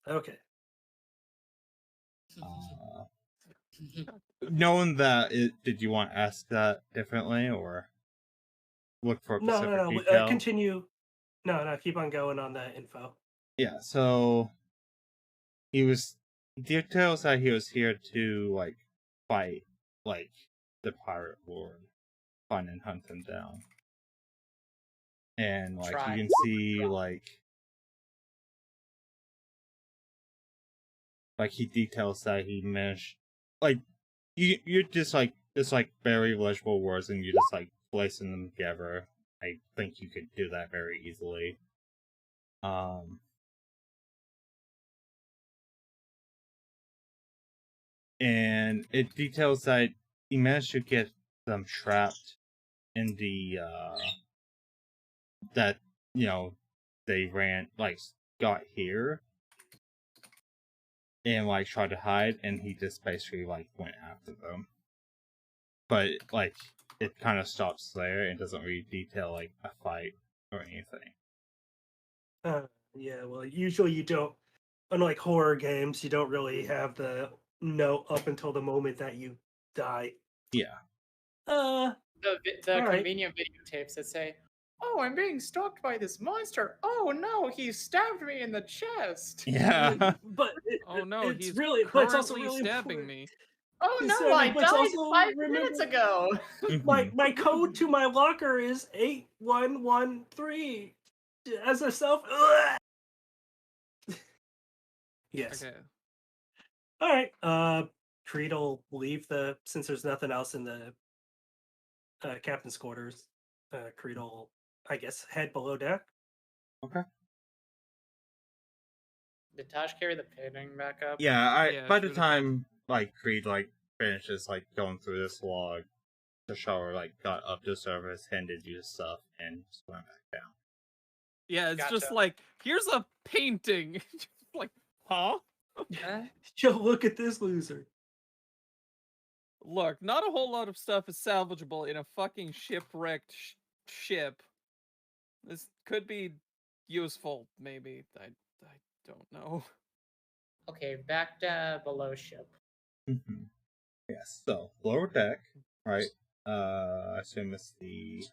Okay. Knowing that, did you want to ask that differently or look for a No, specific no, no. detail? Continue. No, keep on going on the info. Yeah, so he was details that he was here to like fight like the pirate lord, find and hunt them down. And like Try. you can see like he details that he managed like you're just like very legible words and you just like placing them together. I think you could do that very easily. And it details that he managed to get them trapped in the that they ran got here and like tried to hide, and he just basically like went after them. But like it kind of stops there and doesn't really detail like a fight or anything. Yeah, well, usually you don't. Unlike horror games, you don't really have the note up until the moment that you die. Yeah. Uh, The All right. convenient videotapes that say, "Oh, I'm being stalked by this monster. Oh no, he stabbed me in the chest. Yeah. but Oh no, it's he's really, but it's also currently really stabbing important. me. Oh It's no, seven, I but it's died also, 5 minutes remember- ago." My code to my locker is 8113. As a self. Yes. Okay. All right. Creed will leave since there's nothing else in the captain's quarters. Creed will, I guess, head below deck. Okay. Did Tosh carry the painting back up? Yeah, Yeah, by the sure. time like Creed like finishes like going through this log, the shower like got up to surface, handed you stuff, and just went back down. Yeah, it's just Gotcha. like, here's a painting. Just like, huh? Eh? Yo, look at this loser. Look, not a whole lot of stuff is salvageable in a fucking shipwrecked ship. This could be useful, maybe. I don't know. Okay, back to below ship. Yes. So lower deck, right? I assume it's the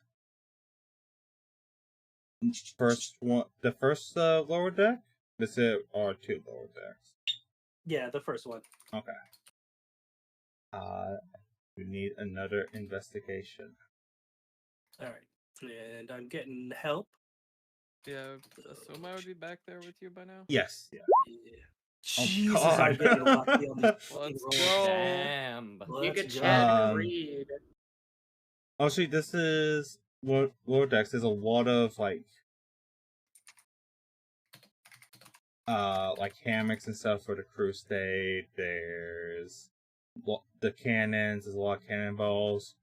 first one, the first lower deck. Is it or two lower decks? Yeah, the first one. Okay. We need another investigation. All right, and I'm getting help. Yeah, assume I would be back there with you by now. Yes. Yeah. Yeah. Oh, Jesus, God. I'm getting lucky on these fucking Let's rolls. go. Damn. You Let's could go. chat and read. Actually, this is lower decks. There's a lot of like hammocks and stuff for the crew stay. There's the cannons. There's a lot of cannonballs.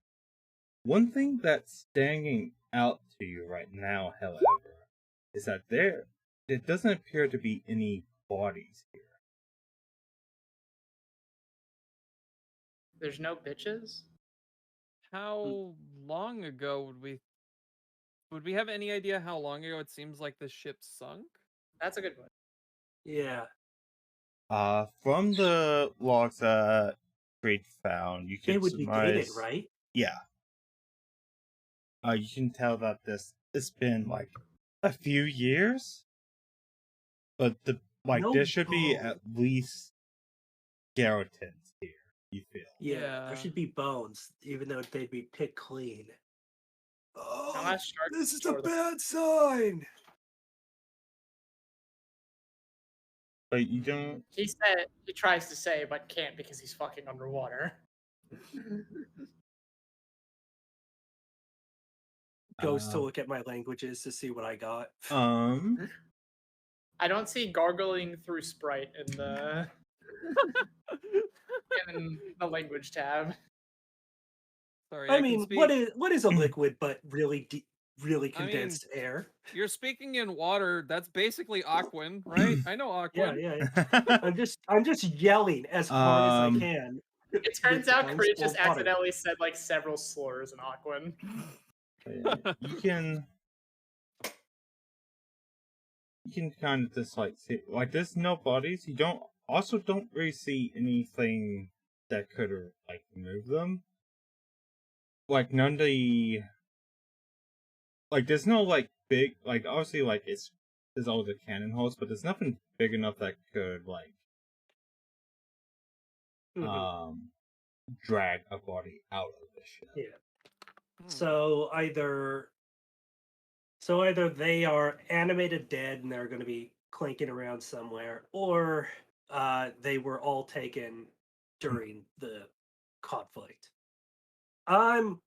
One thing that's standing out to you right now, however, is that there doesn't appear to be any bodies here. There's no bitches? How long ago would we have any idea how long ago it seems like the ship sunk? That's a good one. Yeah. From the logs that Creed found, you They can would be dated, surmise. right? Yeah. You can tell that it's been like a few years, but No there should be bone. at least skeletons here. You feel? Yeah, Yeah. there should be bones, even though they'd be picked clean. Oh, Unless sharks this is a destroy the- bad sign. But you don't. He tries to say, but can't because he's fucking underwater. Goes to look at my languages to see what I got. I don't see gargling through Sprite in the in the language tab. Sorry, I can mean, speak. what is a liquid but really really I mean, condensed air? You're speaking in water. That's basically Aquan, right? I know Aquan. Yeah. I'm just yelling as hard as I can. It turns with the out voice Creed or just water. accidentally said like several slurs in Aquan. You can kind of just see there's no bodies. You don't really see anything that could remove them. None of the there's no big obviously there's all the cannon holes, but there's nothing big enough that could drag a body out of the ship. Yeah. So either they are animated dead and they're going to be clinking around somewhere, or they were all taken during the conflict. I'm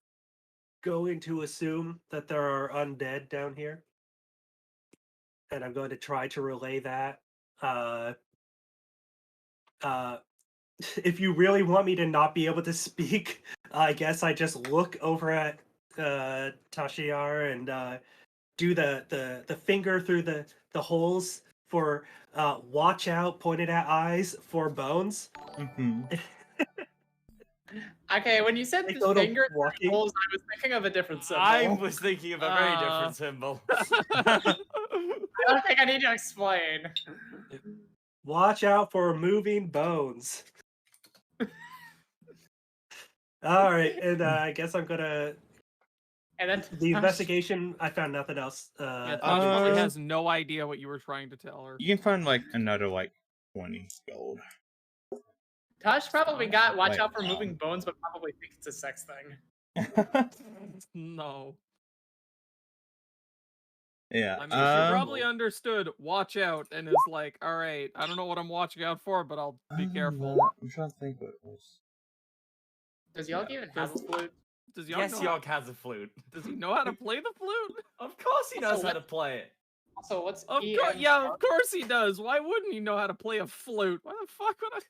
going to assume that there are undead down here, and I'm going to try to relay that. If you really want me to not be able to speak, I guess I just look over at Tashiar and do the finger through the holes for watch out, pointed at eyes for bones. Mm-hmm. Okay, when you said They the go to finger walking. holes, I was thinking of a different symbol. I was thinking of a very different symbol. I don't think I need to explain. Watch out for moving bones. All right, and I guess I'm gonna. And then The investigation. I found nothing else. Yeah, Tosh other probably than- has no idea what you were trying to tell her. You can find another 20 gold. Tosh probably got watch Wait, out for moving bones, but probably thinks it's a sex thing. No. Yeah. I mean, she probably understood watch out and is like, all right, I don't know what I'm watching out for, but I'll be careful. I'm trying to think what it was. Does Yog even have a flute? Does Yog Yes, know Yog has a flute. Does he know how to play the flute? Of course he knows how to play it. Also, what's Of EM? course, yeah, of course he does. Why wouldn't he know how to play a flute? Why the fuck would I?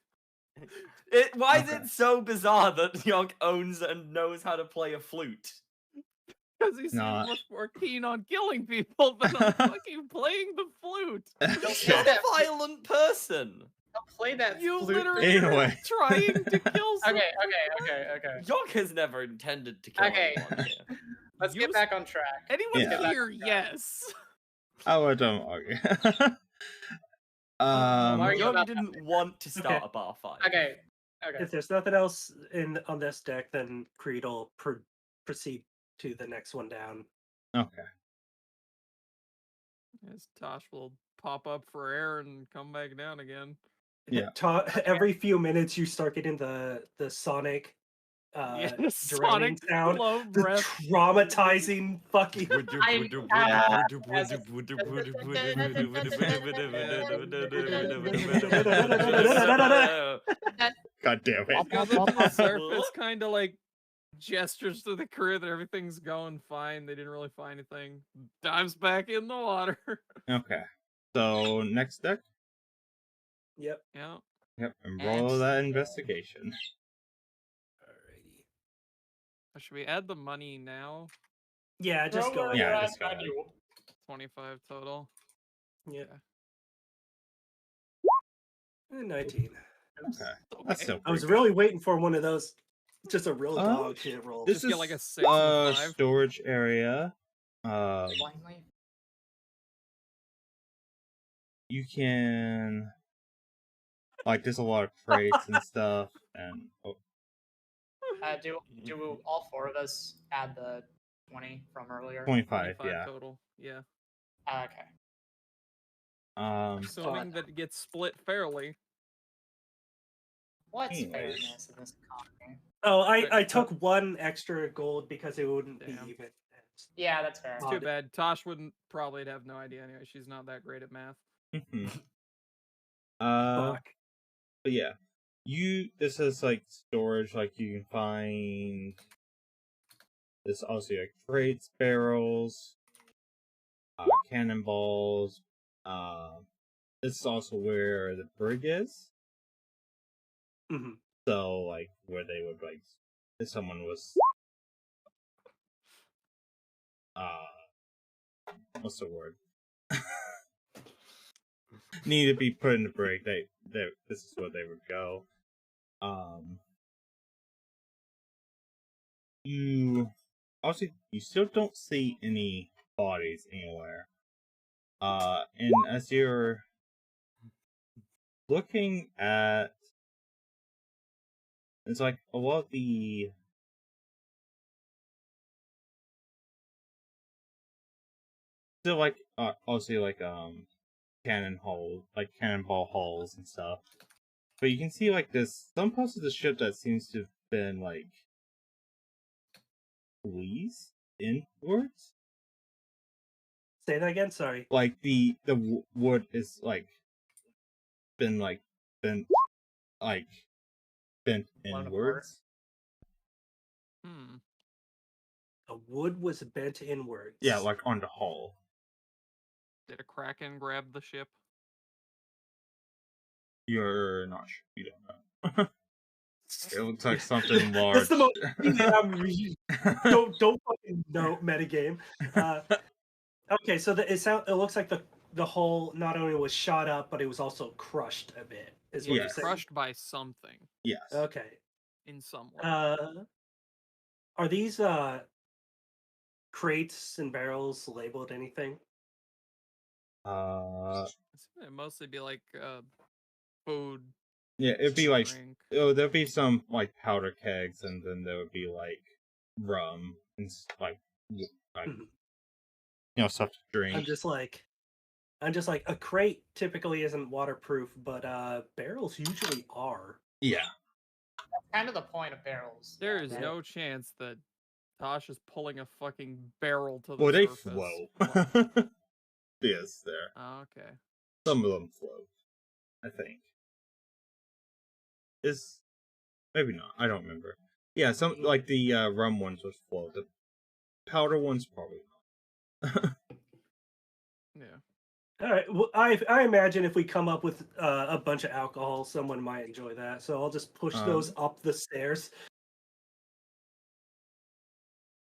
Why is Okay. it so bizarre that Yog owns and knows how to play a flute? Because he seems Nah. much more keen on killing people than on fucking playing the flute. He's not a violent person. I'll play that You flute. literally Anyway. are trying to kill someone. Okay. Yog has never intended to kill Okay. anyone here. Let's You get back on track. Anyone Yeah. here, yes. I don't argue. Mario- Yog about didn't want to start Okay. a bar fight. Okay. If there's nothing else on this deck, then Creed will proceed to the next one down. Okay. As Tosh will pop up for air and come back down again. Yeah. Every few minutes, you start getting the sonic Yeah, drowning sonic sound, low the breath. traumatizing fucking. God damn It goes up to the it. surface, kind of like gestures to the crew that everything's going fine. They didn't really find anything. Dives back in the water. Okay. So next deck. Yep. Yeah. Yep. And roll that investigation. Alrighty. Should we add the money now? Yeah, just go. Yeah, ahead. just go ahead. 25 total. Yeah. Okay. And 19. Okay. That's still I was pretty really waiting for one of those. Just a real Uh, dog shit roll. This Just is get like a 6 and 5. storage area. Blindly. You can like there's a lot of crates and stuff, and Do all 4 of us add the 20 from earlier? 25, 25 yeah. total. Yeah. Okay. Assuming that it gets split fairly. What's Anyways. fairness in this economy? Oh, But- I took one extra gold because it wouldn't be Damn. even. Yeah, that's fair. It's too bad. Tosh wouldn't probably have no idea anyway. She's not that great at math. Fuck. But yeah, this is like storage. Like you can find this also like crates, barrels, cannonballs. This is also where the brig is. Mhm. So like where they would like if someone was what's the word? Need to be put in the brig. They this is where they would go. You still don't see any bodies anywhere. And as you're looking at, it's like a lot of the still like obviously like cannonball hulls and stuff. But you can see like this some parts of the ship that seems to have been like squeezed inwards. Say that again. Sorry. Like the wood is like been like bent Blown apart. inwards. The wood was bent inwards. Yeah, like on the hull. Did a kraken grab the ship? You're not sure. You don't know. It looks like something large. That's the most. Don't fucking know metagame. Okay, so it looks like the hull not only was shot up, but it was also crushed a bit. Is what Yeah. you're saying? Crushed by something Yes. Okay. in some way. Are these crates and barrels labeled anything? It'd mostly be like food. Yeah, it'd be like drink. there'd be some like powder kegs, and then there would be like rum and like Mhm. Stuff to drink. I'm just like a crate typically isn't waterproof, but barrels usually are. Yeah. That's kind of the point of barrels. There is right? no chance that Tosh is pulling a fucking barrel to the Well, they surface. float. Yes, there. Oh, okay. Some of them float. I think. Is maybe not. I don't remember. Yeah, some like the rum ones would float. The powder ones probably not. Yeah. All right. Well, I imagine if we come up with a bunch of alcohol, someone might enjoy that. So I'll just push those up the stairs.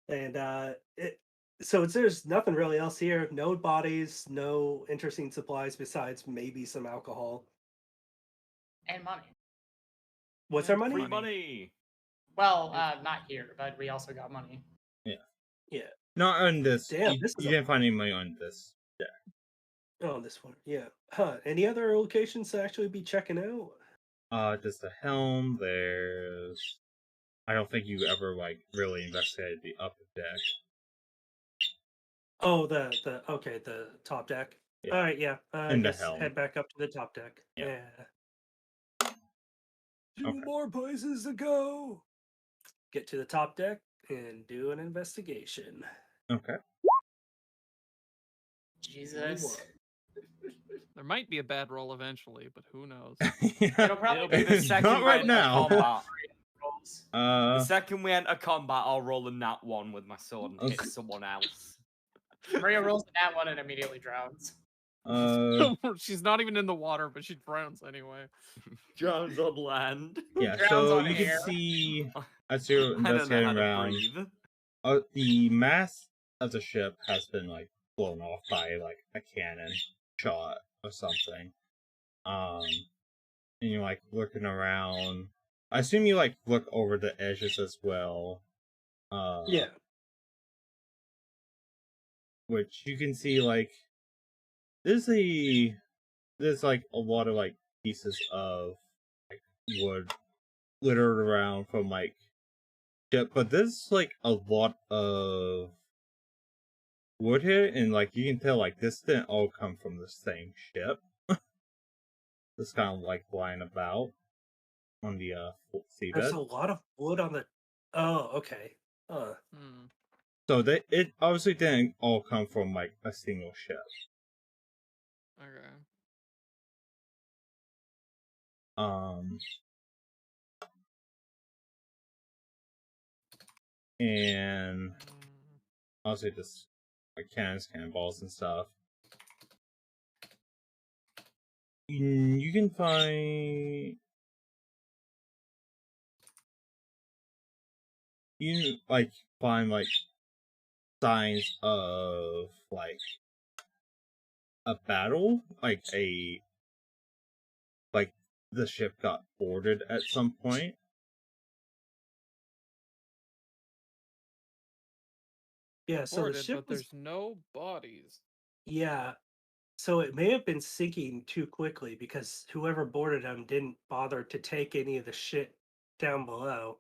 And there's nothing really else here. No bodies, no interesting supplies besides maybe some alcohol. And money. What's our money? Free money. Well, not here, but we also got money. Yeah. Not on this. Damn, you this is you didn't find any money on this. Oh, this one. Yeah. Huh. Any other locations to actually be checking out? There's the helm. There's I don't think you ever like really investigated the upper deck. Oh, the top deck. Yeah. All right, yeah. I In the guess helm. head back up to the top deck. Yeah. Yeah. 2 Okay. more places to go. Get to the top deck and do an investigation. Okay. Jesus. There might be a bad roll eventually, but who knows? It'll probably It'll be the It's second not we right enter now. combat. rolls. The second we enter combat, I'll roll a nat 1 with my sword and hit Okay. someone else. Maria rolls the nat one and immediately drowns. She's not even in the water, but she drowns anyway. Drowns on land. Yeah, Drowns so on you can air. see as you're I don't know how investigating to around, breathe. the mast of the ship has been like blown off by like a cannon shot or something. And you're like looking around. I assume you like look over the edges as well. Yeah. Which you can see like there's like a lot of like pieces of like wood littered around from like ship, but there's like a lot of wood here, and like you can tell like this didn't all come from the same ship. This kind of like lying about on the There's a seabed. lot of wood on the. Oh, okay. Hmm. So it obviously didn't all come from like a single ship. Okay. And obviously just like cannons, cannonballs, and stuff. You can find like signs of like a battle, like the ship got boarded at some point. Yeah. So the Boarded, ship but was. there's no bodies. Yeah. So it may have been sinking too quickly because whoever boarded them didn't bother to take any of the shit down below.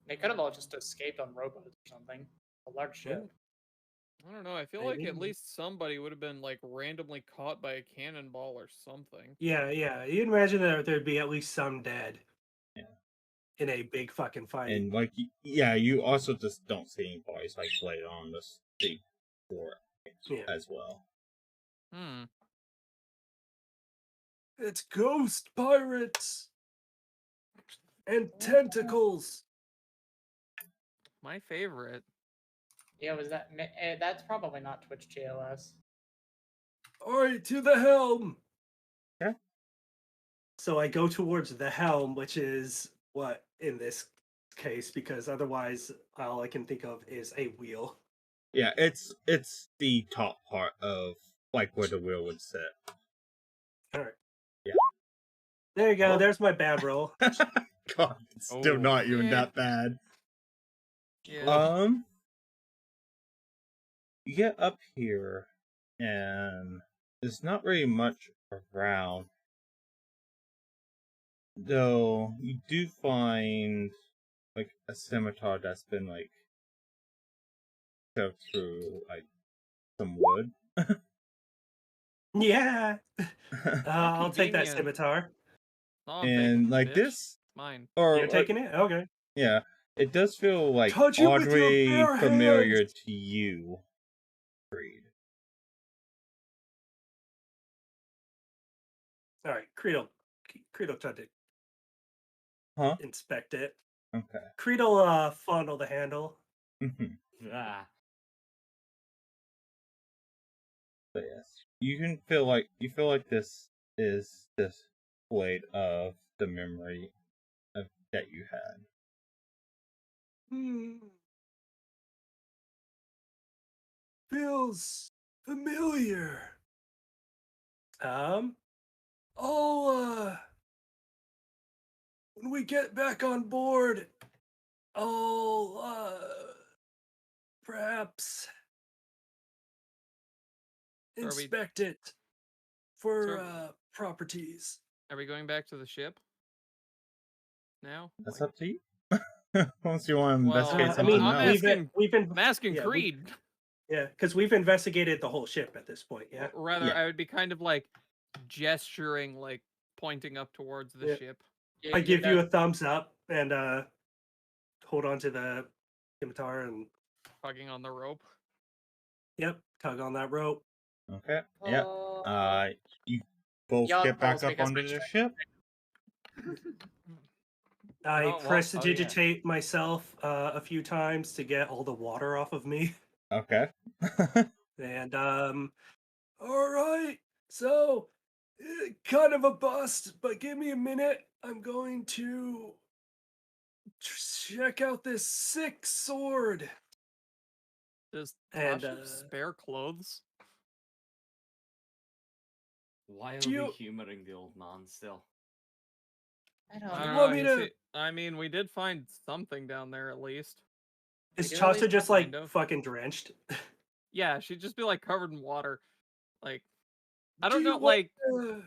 They could have all just escaped on rowboats or something. A large ship. I don't know. I feel like at Maybe. least somebody would have been like randomly caught by a cannonball or something. Yeah, yeah. You'd imagine that there'd be at least some dead. Yeah. In a big fucking fight. And like yeah, you also just don't see any bodies like laid on the sea floor as well. Hmm. It's ghost pirates and tentacles. My favorite. Yeah, was that? That's probably not Twitch GLS. All right, to the helm. So I go towards the helm, which is what in this case, because otherwise all I can think of is a wheel. Yeah, it's the top part of like where the wheel would sit. All right. Yeah. There you go. Oh. There's my bad roll. God, it's still Oh. not even Yeah. that bad. Yeah. You get up here, and there's not really much around. Though you do find like a scimitar that's been like shoved through like some wood. Yeah. I'll take that convenient. scimitar. Oh, I'm And taking it, like bitch. this, Mine. or You're taking it? Okay. yeah, it does feel like Touch it with your oddly bare familiar hands. to you, Creed. All right. Creed'll try to Huh? inspect it. Okay. Creed'll fondle the handle. Mhm. Ah. But yes, you feel like this is this blade of the memory of that you had. Feels familiar. Um, I'll when we get back on board, I'll perhaps So are we- inspect it for So- properties. Are we going back to the ship? now? That's Like, up to you. Once you want to well, investigate I something mean, I'm else. asking- we've been I'm asking yeah, Creed. yeah, because we've investigated the whole ship at this point. Yeah. Rather, Yeah. I would be kind of like gesturing, like pointing up towards the Yeah. ship. I give you a thumbs up and hold on to the scimitar and Tugging on the rope. yep, tug on that rope. Okay. Yeah. You both Yacht get back pulls me up 'cause onto my the strength- ship. I Oh, well, prestidigitate myself a few times to get all the water off of me. Okay. And all right. So kind of a bust, but give me a minute. I'm going to check out this sick sword. Does And, Tasha have spare clothes? Why are Do we you- humoring the old man still? I don't I know. don't want know. me he to- se- I mean, we did find something down there at least. Is do at least Chasa just have like kind of. fucking drenched? Yeah, she'd just be like covered in water. Like, I Do don't you know. want- Like, uh,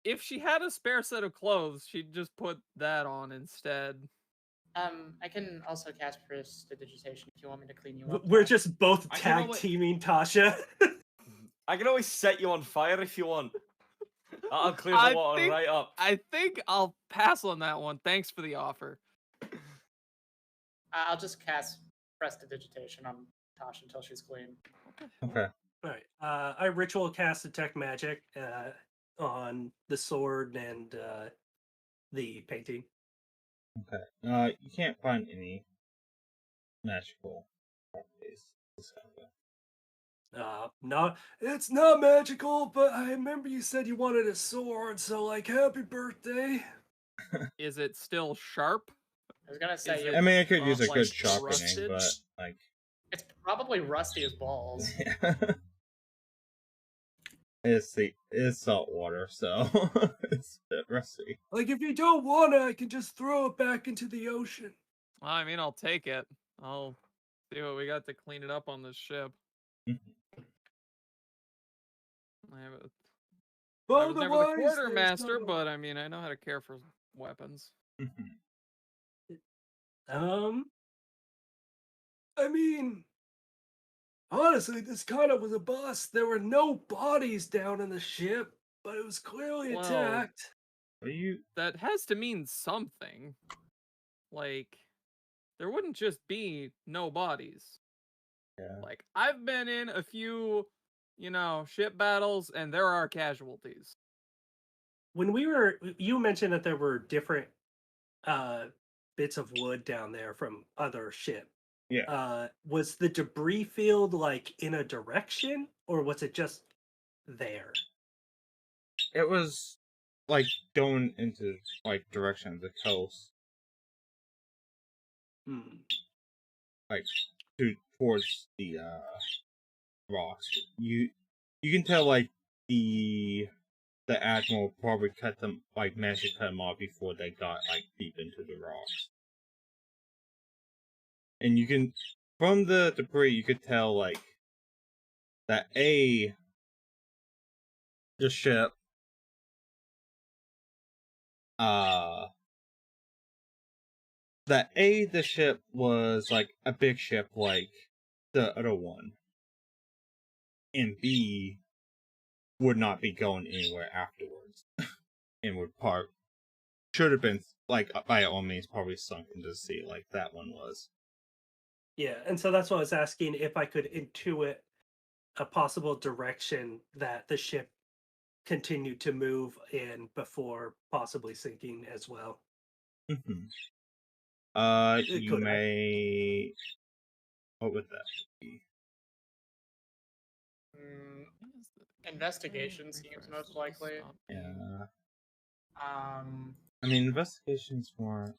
if she had a spare set of clothes, she'd just put that on instead. I can also cast prestidigitation if you want me to clean you up. we're Josh. just both I can tag always- teaming Tasha. I can always set you on fire if you want. That'll clear I the water think- right up. I think I'll pass on that one. Thanks for the offer. I'll just cast prestidigitation on Tasha until she's clean. Okay. All right. I ritual cast detect magic on the sword and the painting. Okay. You can't find any magical properties. Not it's not magical, but I remember you said you wanted a sword, so like happy birthday. Is it still sharp? I was gonna say Is you, I mean, I could use a like, good sharpening, rusted? but like, it's probably rusty as balls. it's salt water, so it's a bit rusty. Like if you don't want it, I can just throw it back into the ocean. Well, I mean, I'll take it. I'll see what we got to clean it up on this ship. I was never the Otherwise, there's quartermaster, no- but I mean, I know how to care for weapons. I mean, honestly, this kind of was a bust. There were no bodies down in the ship, but it was clearly Well, attacked. Are you? That has to mean something. Like, there wouldn't just be no bodies. Yeah. Like, I've been in a few, ship battles, and there are casualties. When you mentioned that there were different bits of wood down there from other ship. Yeah. Was the debris field like in a direction, or was it just there? It was like going into like direction of the coast, like towards the rocks. You can tell like the admiral probably cut them, like managed to cut them off before they got like deep into the rocks. And you can, from the debris, you could tell like that the ship the ship was like a big ship like the other one, and B would not be going anywhere afterwards, and should have been like by all means probably sunk into the sea like that one was. Yeah, and so that's why I was asking if I could intuit a possible direction that the ship continued to move in before possibly sinking as well. You could- may. What would that be? Investigation seems most likely. Yeah. I I mean, investigation's more.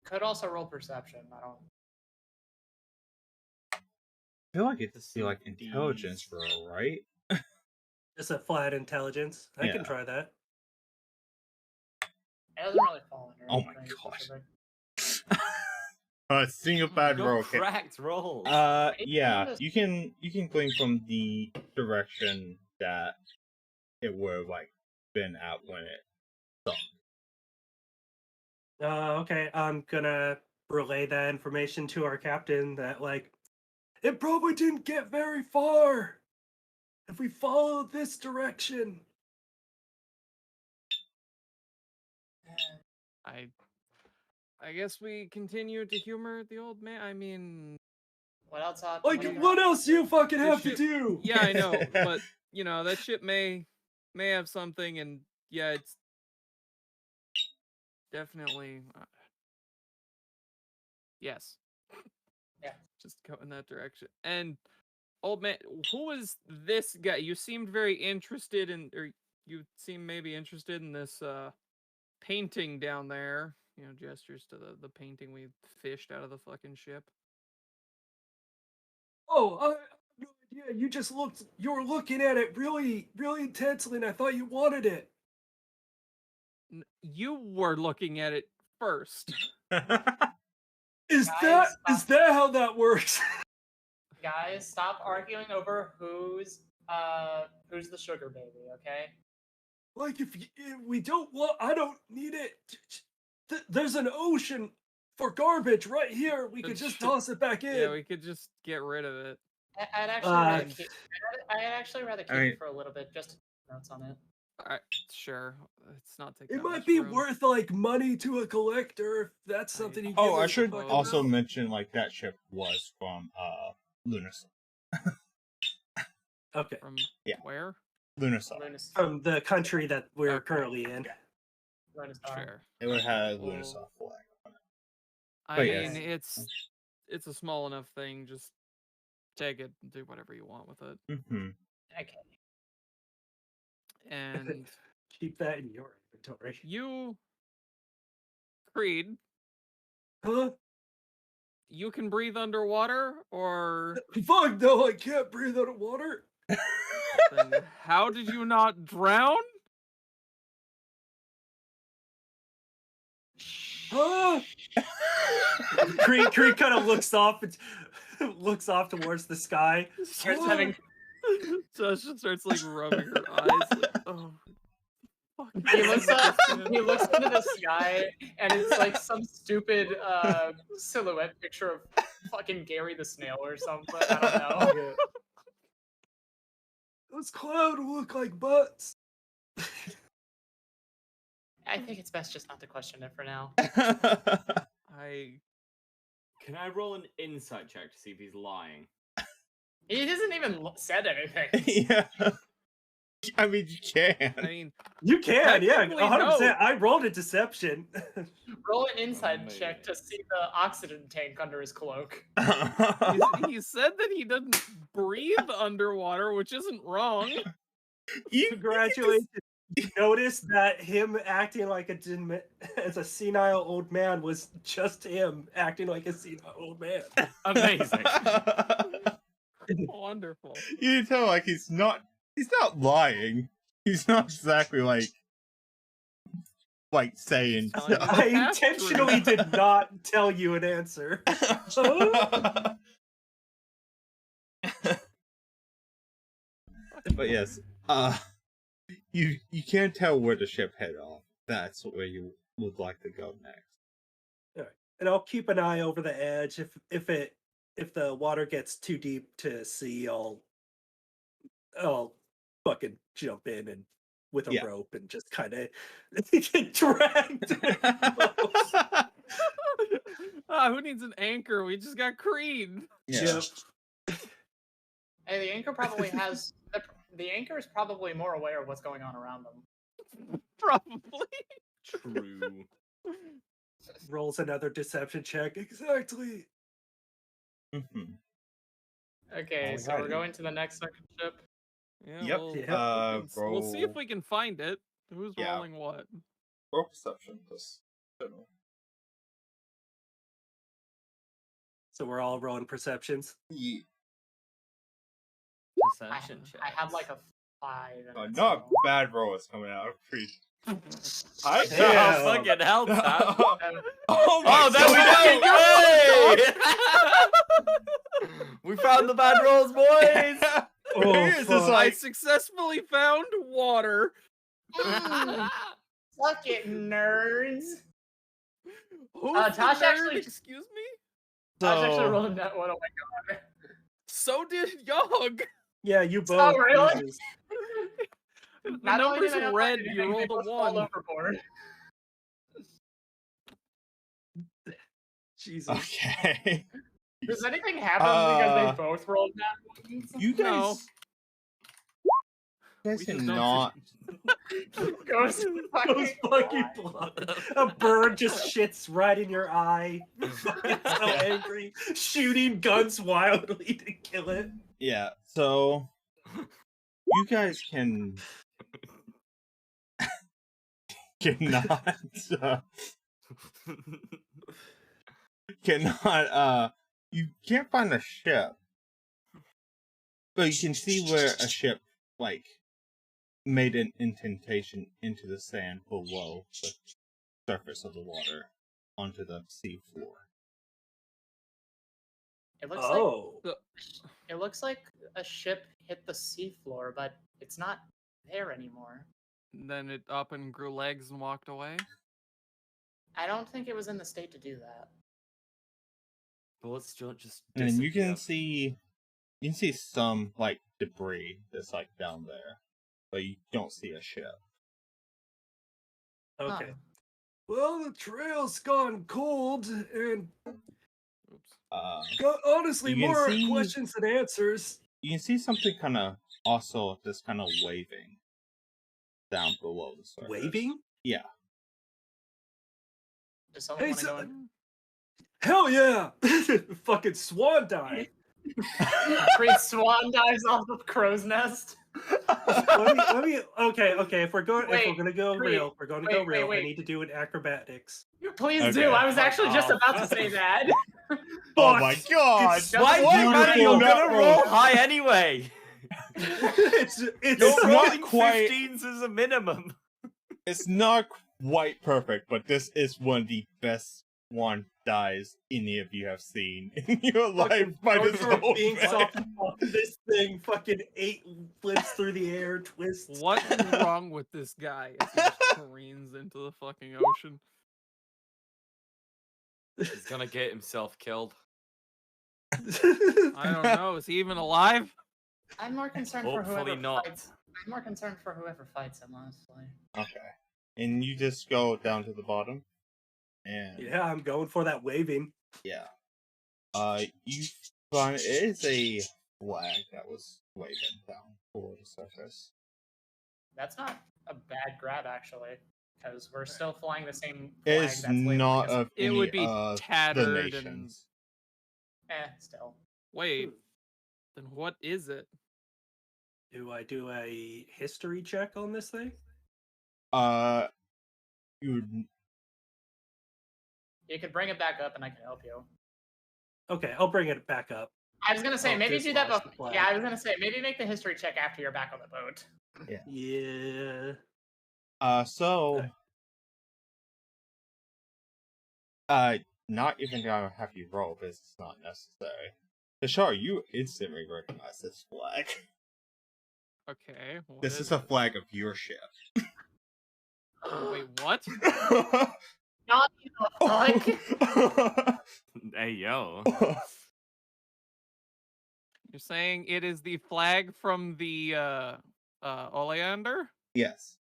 could also roll perception. I don't. I feel like it'd To be like see intelligence these. roll, right? Just a flat intelligence. I can Yeah. try that. It doesn't really fall under. Oh my anything gosh. specific. Single bad Go roll. Okay. cracked rolls. Yeah, just- you can glean from the direction that it would have like been at when it sunk. Okay, I'm gonna relay that information to our captain that, like, it probably didn't get very far if we follow this direction. I guess we continue to humor the old man. I mean, What else? Like, do you what else do you fucking the have to ship- do? yeah, I know, but that ship may have something, and yeah, it's definitely yes. Yeah. Just go in that direction. And old man, who is this guy? You seemed very interested in, or you seem maybe interested in this painting down there. Gestures to the painting we fished out of the fucking ship. Oh, I have no idea. You were looking at it really, really intensely, and I thought you wanted it. You were looking at it first. Is Guys, that how that works? Guys, stop arguing over who's the sugar baby, okay? Like, if we don't want, I don't need it. There's an ocean for garbage right here. We could just toss it back in. Yeah, we could just get rid of it. I'd actually rather keep it for a little bit, just to take notes on it. Alright, sure. It's not taking It that might much be room. worth like money to a collector if that's something you. Oh, give I us a should fucking also amount. mention like that ship was from Lunarsol. Okay. From Yeah. where? Lunarsol. From the country that we're Okay. currently in. Sure. It would have Well, Lunarsol flag on it. I But mean, yes. it's a small enough thing. Just take it and do whatever you want with it. Mm-hmm. Okay. And Keep that in your inventory. you, Creed, Huh? you can breathe underwater, or Fuck no, I can't breathe underwater. then how did you not drown? Huh? Creed kind of looks off towards the sky. Starts having Josh just starts like rubbing her eyes. Like, oh, fuck. he looks up, he looks into the sky, and it's like some stupid silhouette picture of fucking Gary the Snail or something. I don't know. Those clouds look like butts. I think it's best just not to question it for now. Can I roll an insight check to see if he's lying? He hasn't even said anything. Yeah. I mean, you can. I mean, You can, yeah, Technically, 100%. no. I rolled a deception. Roll an inside Amazing. check to see the oxygen tank under his cloak. he said that he doesn't breathe underwater, which isn't wrong. Congratulations. You noticed that him acting like as a senile old man was just him acting like a senile old man. Amazing. Wonderful. You can tell, like, he's not lying. He's not exactly like saying. Telling you the I half-truth. intentionally did not tell you an answer. But yes, you can't tell where the ship head off. That's where you would like to go next. And I'll keep an eye over the edge. If the water gets too deep to see, I'll fucking jump in and with a Yeah. rope and just kind of get dragged. Who needs an anchor? We just got Creed. Yeah. Hey, the anchor probably has the anchor is probably more aware of what's going on around them. Probably. True. Rolls another deception check. Exactly. Mhm. Okay, so we're Alrighty. going to the next second ship. Yeah, Yep. we'll see if Roll- we can find it. Who's Yeah. rolling what? Roll perception. Just general. So we're all rolling perceptions. Yeah. Perception check. I have like a 5. and it's Not low. bad rolls coming out of Creed. I Damn. fucking hell, Sam. Oh my Oh, there we go! Hey! We found the bad rolls, boys! Oh, It's just fuck. I like successfully found water. Suck it, nerds. Who's Tosh the nerd? actually- Excuse me? Tosh actually So, rolled a net one. Oh my god. So did Yog. Yeah, you Oh, both. really? Jesus. The Not only number's did I not red, find you anything, they rolled a both fall 1. overboard. Jesus. okay. Does anything happen because they Uh, both rolled net ones? You guys. No. You guys We just don't cannot. Ghost Those fucking blood. A bird just shits right in your eye. It's so angry. Shooting guns wildly to kill it. Yeah, so. You guys cannot. You can't find a ship. But you can see where a ship, like, made an indentation into the sand below the surface of the water onto the sea floor. It looks Oh. like it looks like a ship hit the seafloor, but it's not there anymore. Then it up and grew legs and walked away. I don't think it was in the state to do that. Well, let's just And you disappear. can see some, like, debris that's, like, down there. But you don't see a ship. Okay. Huh. Well, the trail's gone cold, and Oops. honestly, You can more see- questions than answers. You can see something kind of also just kind of waving down below the surface. Waving? Yeah. Does someone Hey, want to so- go in? Hell yeah! Fucking swan dive. Create swan dives off the crow's nest. Okay. If we're going, Wait, gonna go Creed, real, we're going to go wait, real. I wait. need to do an acrobatics. Please Okay. do. I was Fuck actually just off. about to say that. Oh my god! It's Why What? do you matter? You're Beautiful gonna roll. roll high anyway. it's You're not rolling quite- 15s as a minimum. It's not quite perfect, but this is one of the best one dives any of you have seen in your life by Go this for whole being man. soft off this thing. Fucking 8 flips through the air, twists. What is wrong with this guy? As he just careens into the fucking ocean. He's gonna get himself killed. I don't know. Is he even alive? I'm more concerned for Hopefully whoever not. fights. I'm more concerned for whoever fights him, honestly. Okay. And you just go down to the bottom. And Yeah, I'm going for that waving. yeah. You find it is a flag that was waving down below the surface. That's not a bad grab, actually, because we're still flying the same It flag is that's labeling not us. of It any would be of the tattered and nations. Still. wait. Then what is it? Do I do a history check on this thing? You would You could bring it back up, and I can help you. Okay, I'll bring it back up. I was gonna say Oh, maybe do that. dislodge the flag. Yeah, I was gonna say maybe make the history check after you're back on the boat. Yeah. so not even gonna have you roll because it's not necessary. Kashar, you instantly recognize this flag. Okay. what This is a flag of your ship. Wait, what? Not the fuck. Hey yo. You're saying it is the flag from the Oleander? Yes.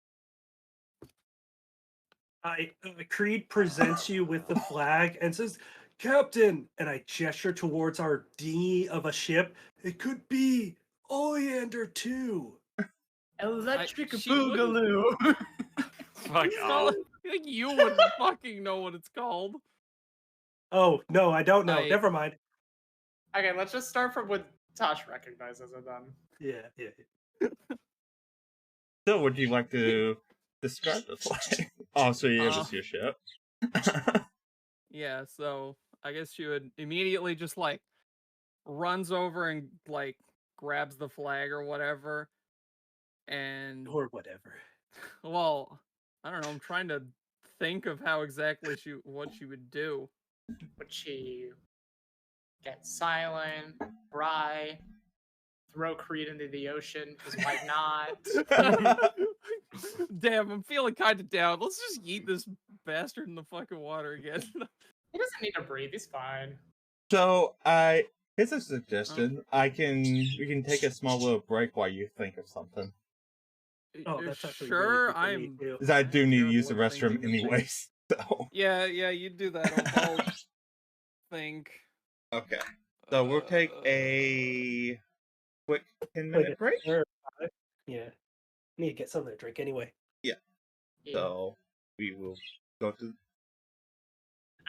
Creed presents you with the flag and says, "Captain," and I gesture towards our dinghy of a ship. It could be Oleander too. Electric she wouldn't- Boogaloo. Fuck It's not off. like- I think you wouldn't fucking know what it's called. Oh no, I don't know. I- Never mind. Okay, let's just start from what Tosh recognizes it then. Yeah. So, would you like to describe the flag? Oh, so yeah, it was your ship. Yeah, so I guess she would immediately just like runs over and like grabs the flag or whatever. And Or whatever. well, I don't know, I'm trying to think of how exactly what she would do. Would she get silent, cry, throw Creed into the ocean? Because why not? Damn, I'm feeling kind of down. Let's just yeet this bastard in the fucking water again. He doesn't need to breathe. He's fine. So here's a suggestion. We can take a small little break while you think of something. Oh, that's actually sure. really good for me, I'm. too. Because I do I'm need to terrible use the at thinking restroom of things. anyways. So Yeah, you do that. I'll think. okay. So we'll take a quick 10-minute break. Yeah. Need to get something to drink anyway. Yeah. So we will go to.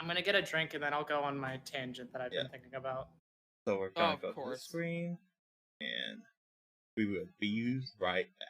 I'm gonna get a drink and then I'll go on my tangent that I've Yeah. been thinking about. So we're gonna Of go to the course. screen, and we will be right back.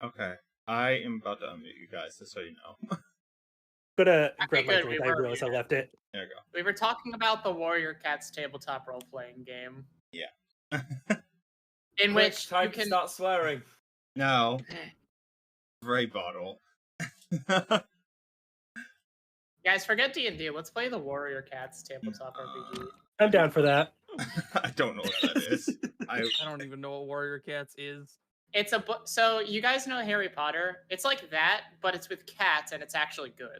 Okay. I am about to unmute you guys, just so you know. Gonna Okay, grab my good, drink. we I were realized I muted. left it. There you go. We were talking about the Warrior Cats tabletop role playing game, in Quick, which time you to can. start swearing. No. Gray bottle. Guys, forget D&D. Let's play the Warrior Cats tabletop RPG. I'm down for that. I don't know what that is. I don't even know what Warrior Cats is. It's a book. So you guys know Harry Potter? It's like that, but it's with cats, and it's actually good.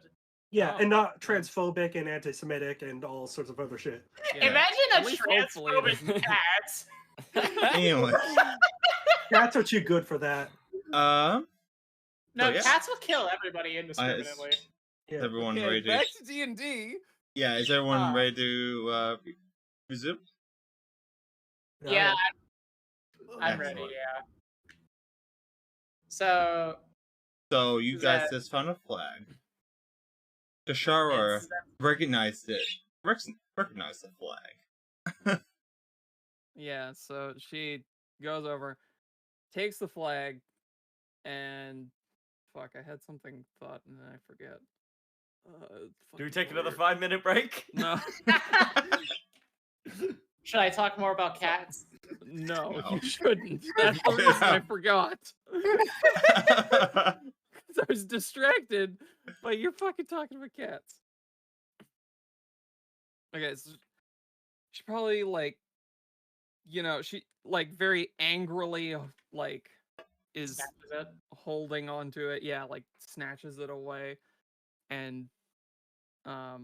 Yeah, Oh, and not nice. transphobic and anti-Semitic and all sorts of other shit. Yeah. Imagine At a least hopefully it transphobic isn't. cat. Anyway. Cats are too good for that. No, So, yeah. cats will kill everybody indiscriminately. Is everyone Okay, ready to... back to D&D. Yeah, is everyone ready to resume? Yeah, I'm Excellent. ready. Yeah. So So you Is guys that- just found a flag. Kashara it's- recognized it. Recognized the flag. Yeah, so she goes over, takes the flag, and fuck, I had something thought and then I forget. Do we fucking take another weird. 5-minute break? No, should I talk more about cats? no, No. you shouldn't. That's the reason I forgot. 'Cause I was distracted by you fucking talking about cats. Okay, so she probably she like very angrily like is Snatches it. holding on to it. Yeah, like snatches it away, and how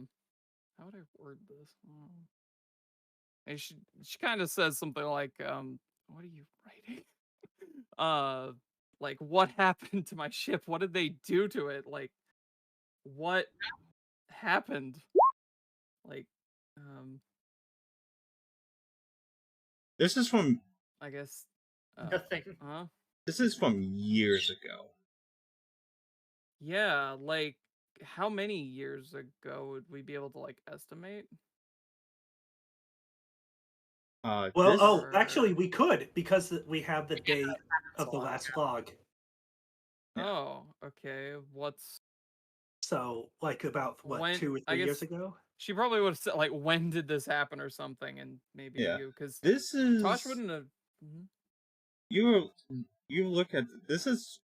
would I word this? And she kind of says something like, what are you writing? Like what happened to my ship? What did they do to it? Like what happened? Like This is from I guess Nothing. huh? this is from years ago. Yeah, like how many years ago would we be able to like estimate? Well, This, oh, actually, we could because we have the date of the log. last log. Yeah. Oh, okay. What's So, like about what When- 2 or I 3 years guess- ago? she probably would have said like when did this happen or something, and maybe Yeah. you because this is Tosh wouldn't have. you look at this is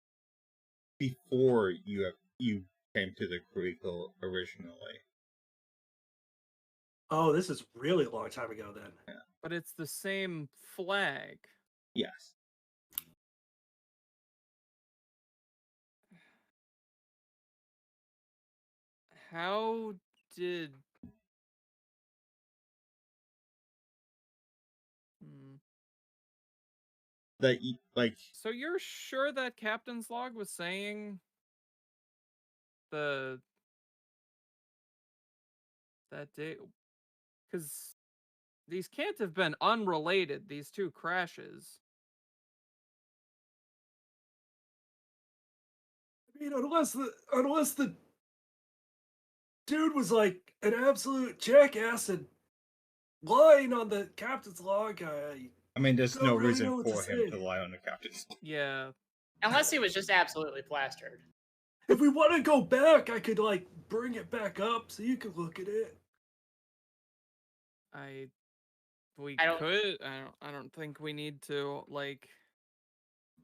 before you came to the Caligo originally. Oh, this is really a long time ago then. But it's the same flag. Yes. How did? That like So you're sure that captain's log was saying that day? Because these can't have been unrelated. These two crashes. I mean, unless the dude was like an absolute jackass and lying on the captain's log, I mean, there's Don't no really reason know what to for him say. to lie on the captain's. Yeah. Unless he was just absolutely plastered. if we want to go back, I could like bring it back up so you could look at it. We I don't- could. I don't think we need to like.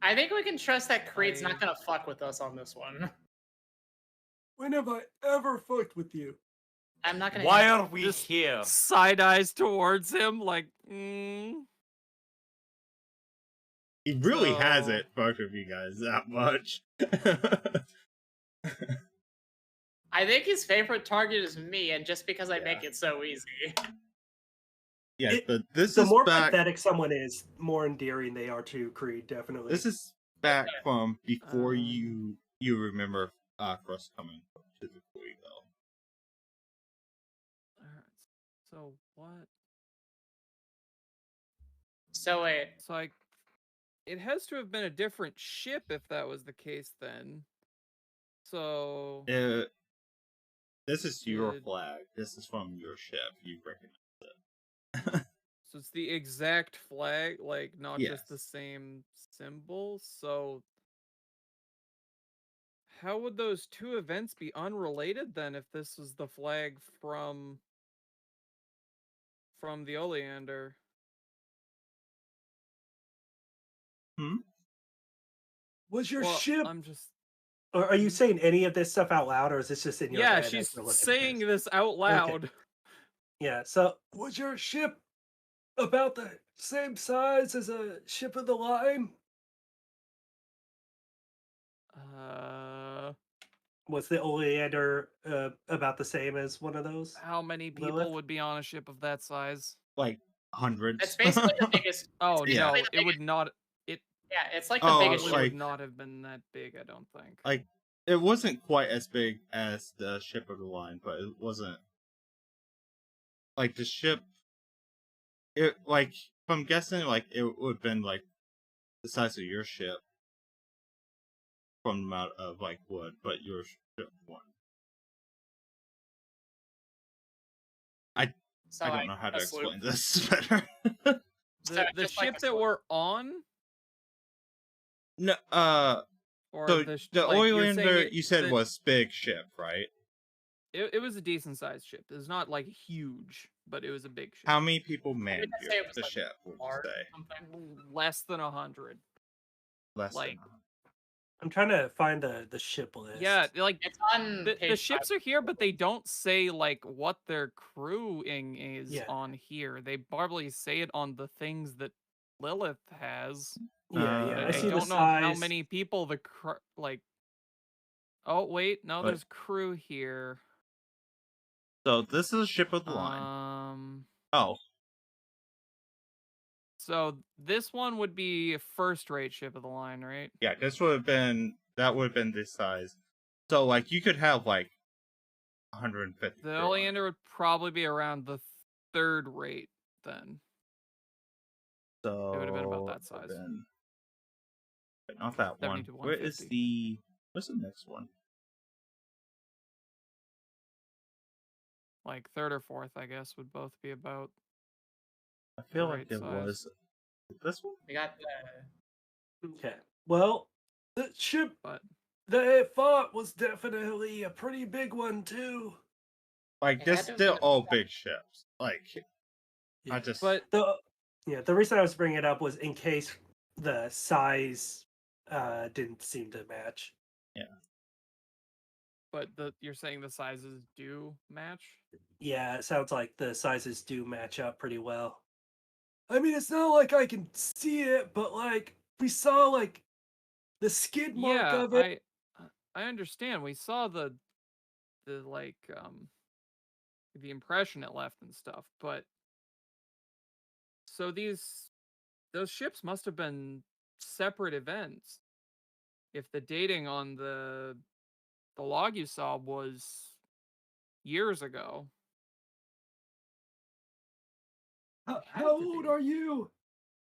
I think we can trust that Creed's I- not gonna fuck with us on this one. When have I ever fucked with you? I'm not gonna. Why are we Just here? Side eyes towards him, like. He really So- hasn't fucked with you guys that much. I think his favorite target is me, and just because I Yeah. make it so easy. Yeah, It- but this The is more back. pathetic someone is, more endearing they are to Creed, definitely. This is back from before Um, you remember Cross coming to the Caligo. Alright. So what? So wait, So it has to have been a different ship if that was the case then. So This is your Did- flag. This is from your ship. You recognize it. so it's the exact flag, like not just the Yes. same symbol. So How would those two events be unrelated then if this is the flag from the Oleander? Was your Well, ship? I'm just Or are you saying any of this stuff out loud, or is this just in your Yeah, head? as she's you're looking at saying this out loud. Yeah. So Was your ship about the same size as a ship of the line? was the Oleander about the same as one of those? How many people Lilith? would be on a ship of that size? Like hundreds. It's basically the biggest. Oh Yeah. no, the it would not. It Yeah, it's like the Oh, biggest probably ship. would not have been that big. I don't think. Like, it wasn't quite as big as the ship of the line, but it wasn't. Like, the ship. It, like, if I'm guessing, like, it would have been, like, the size of your ship. From the amount of, like, wood, but your ship one. So I don't like know how to a sloop. explain this better. The just like ship a that sloop. we're on, No, or so the the like, you're saying Oleander it- you said the- was big ship, right? It was a decent sized ship. It's not like huge, but it was a big ship. How many people manned I'd say it was, the like, ship? Would you large say or something. Less than 100. less like- than? I'm trying to find the ship list. Yeah, like It's on the page ships 5. are here, but they don't say like what their crewing is Yeah. on here. They probably say it on the things that Lilith has. Yeah. I see don't the know size. how many people the like. Oh wait, no, But- there's crew here. So this is a ship of the line. Oh, So this one would be a first-rate ship of the line, right? yeah, that would have been this size. So like you could have like 150. The crew on it. Oleander would probably be around the third rate then. So It would have been about that it would've size. been- but not that 70 one. to Where is 150. what's the next one? Like third or fourth, I guess, would both be about. I feel Right like it size. was this one. We got the Okay. Well, The ship But that it fought was definitely a pretty big one too. Like It they're had to have still been- all big ships. Like Yeah. I just but the reason I was bringing it up was in case the size didn't seem to match. you're saying the sizes do match? Yeah, it sounds like the sizes do match up pretty well. I mean, it's not like I can see it, but like we saw like the skid mark Yeah, of it. I understand. We saw the like the impression it left and stuff, but so those ships must have been separate events. If the dating on the log you saw was years ago. How, had how to old be. are you?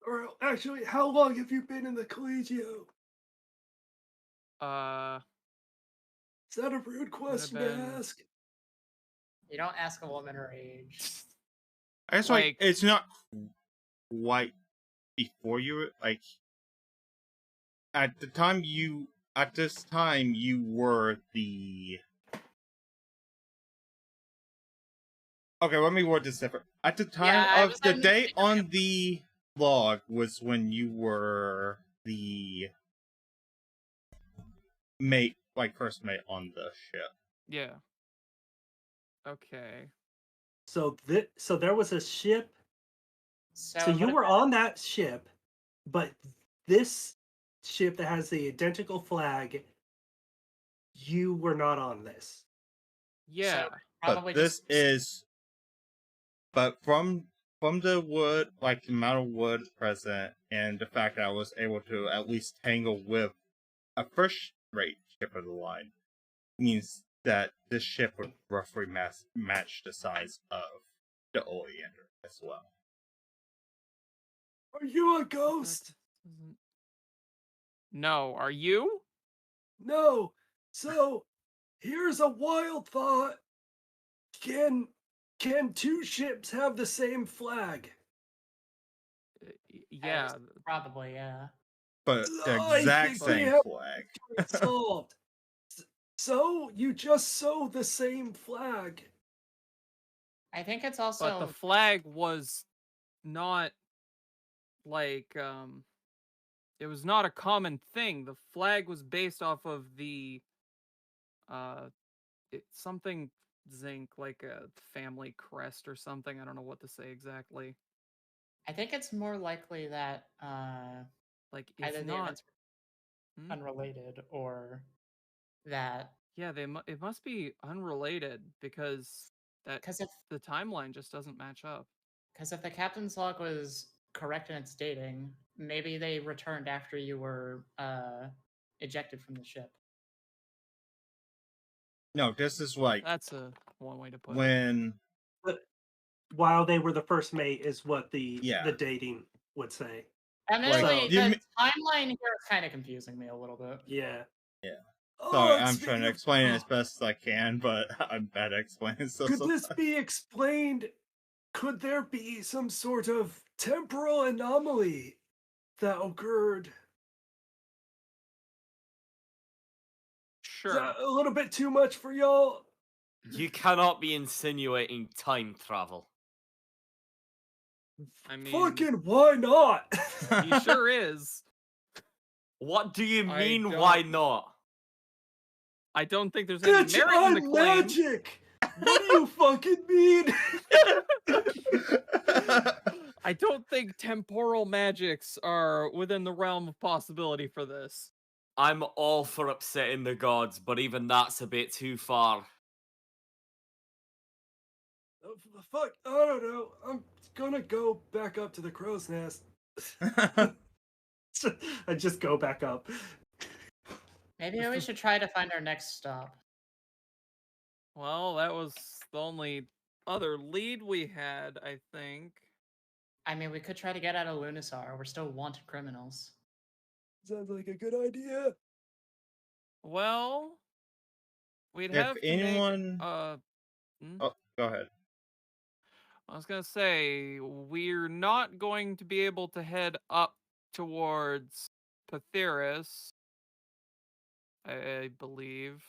Or actually, how long have you been in the Caligo? Is that a rude question to been- ask? you don't ask a woman her age. I guess like it's not quite before you were like at this time you were the okay, let me word this different. At the time Yeah, I of was the having the day same on the log was when you were the mate, like first mate on the ship. Yeah. Okay. So there was a ship. So, So it you would've were been- on that ship, but this ship that has the identical flag, you were not on this. Yeah. probably But this just is but from the wood, like the amount of wood present and the fact that I was able to at least tangle with a first rate ship of the line means that this ship would roughly match the size of the Oleander as well. Are you a ghost? No, are you? No. So, here's a wild thought. Can two ships have the same flag? Yeah. probably, yeah. But the I exact think we same have flag. it solved. So you just sew the same flag. I think it's But the also flag was not like it was not a common thing. The flag was based off of the uh something zinc, like a family crest or something. I don't know what to say exactly. I think it's more likely that Like it's either the not. events were unrelated or that Yeah, it must be unrelated because because if the timeline just doesn't match up. the captain's log was correct in its dating, maybe they returned after you were ejected from the ship. No, this is like That's a one way to put it. when While they were the first mate is what the Yeah. dating would say. Admittedly, you the mi- timeline here is kind of confusing me a little bit. Yeah. Sorry, Oh, I'm speaking trying to of- explain it as best as I can, but I'm bad at explaining stuff. Could this sometimes. be explained? Could there be some sort of temporal anomaly that occurred? Is Sure. that a little bit too much for y'all? You cannot be insinuating time travel. I mean, Fucking why not? he sure is. What do you I mean, don't- why not? I don't think there's any Bitch, merit in the I'm claim. magic! What do you fucking mean? I don't think temporal magics are within the realm of possibility for this. I'm all for upsetting the gods, but even that's a bit too far. Oh, fuck, I don't know. I'm gonna go back up to the crow's nest. I just go back up. Maybe we should try to find our next stop. Well, that was the only other lead we had, I think. I mean, we could try to get out of Lunarsar. We're still wanted criminals. Sounds like a good idea. Well, we'd If have to anyone- make Oh, go ahead. I was gonna say we're not going to be able to head up towards Patheris, I believe.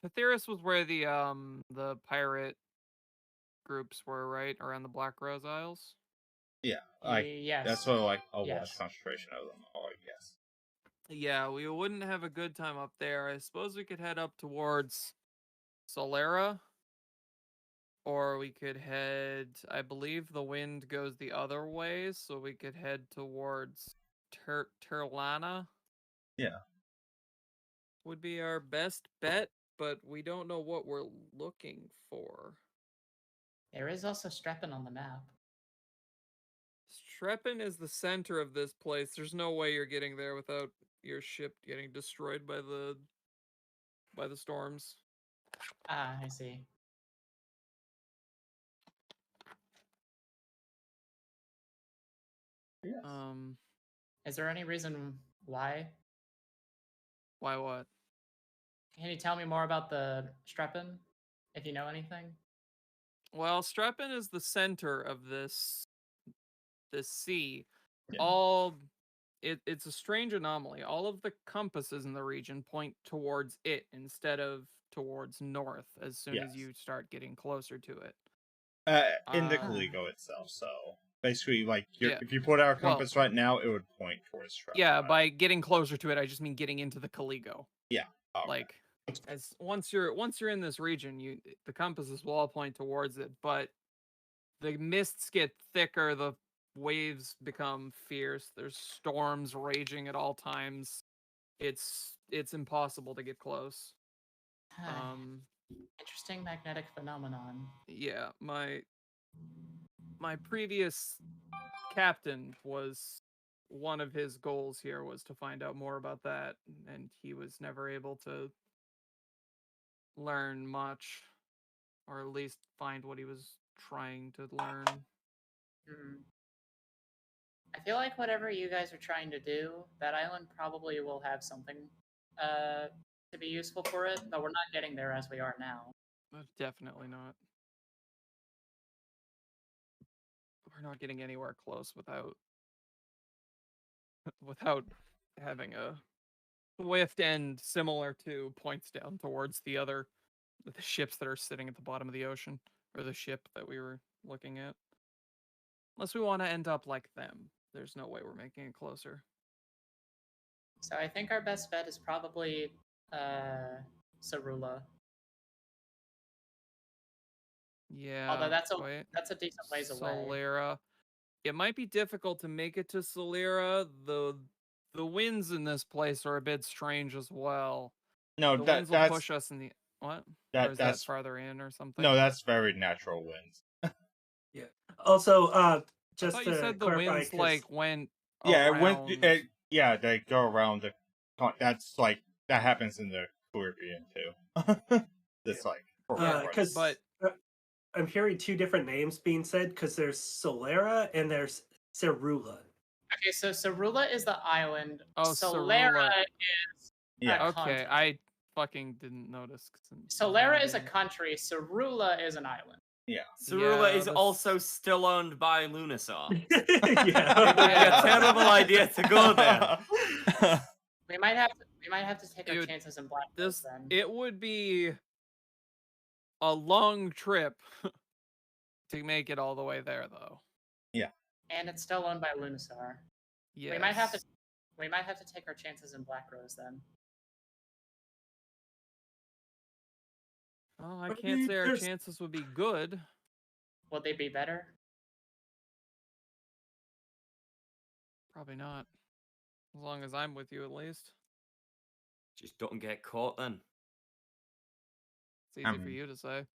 Patheris was where the pirate groups were, right? Around the Black Rose Isles. Yeah, like Yes. that's sort of like a large Yes. concentration of them all, I guess. Yeah, we wouldn't have a good time up there. I suppose we could head up towards Solera. Or we could head, I believe the wind goes the other way, so we could head towards Terlana. Yeah. Would be our best bet, but we don't know what we're looking for. There is also Strepen on the map. Strepen is the center of this place. There's no way you're getting there without your ship getting destroyed by the storms. Ah, I see. Yes. Is there any reason why? Why what? Can you tell me more about the Strepen, if you know anything? Well, Strepen is the center of this sea. Yeah. It's a strange anomaly. All of the compasses in the region point towards it instead of towards north as soon as Yes. you start getting closer to it. In the Uh, Caligo itself, so basically, like, Yeah. if you put our Well- compass right now, it would point towards Strap. Yeah, by getting closer to it, I just mean getting into the Caligo. Okay. Like, as once you're in this region, the compasses will all point towards it, but the mists get thicker, the waves become fierce, there's storms raging at all times. It's impossible to get close. Interesting magnetic phenomenon. Yeah, my previous captain was one of his goals here was to find out more about that, and he was never able to learn much, or at least find what he was trying to learn. I feel like whatever you guys are trying to do, that island probably will have something to be useful for it, but we're not getting there as we are now. Definitely not. We're not getting anywhere close without having a swift and similar to points down towards the ships that are sitting at the bottom of the ocean, or the ship that we were looking at. Unless we want to end up like them, there's no way we're making it closer. So I think our best bet is probably Sarula. Yeah. Although that's wait. a decent ways away. Solera. It might be difficult to make it to Solera. The winds in this place are a bit strange as well. No, The that winds will that's push us in the what? that Or is that's that farther in or something? no, that's very natural winds. Also, I just thought to you said the clarify, winds 'cause- like went Yeah, around. yeah, they go around the. That's like that happens in the Caribbean too. It's like for reference. because But- I'm hearing two different names being said because there's Solera and there's Cerula. Okay, so Sarula is the island. Oh, Solera Sarula. is Yeah. a Okay, country. I fucking didn't notice. Solera is a country. Sarula is an island. Cerula Yeah, is this- also still owned by Lunasaur. It would be yeah. a terrible idea to go there. We might have to take our Dude, chances in Black This then. it would be a long trip to make it all the way there, though. And it's still owned by Lunasaur. Yes. We might have to take our chances in Black Rose then. Oh, I I can't mean, say our there's- chances would be good. Would they be better? Probably not. As long as I'm with you, at least. Just don't get caught then. It's easy for Um, you to say.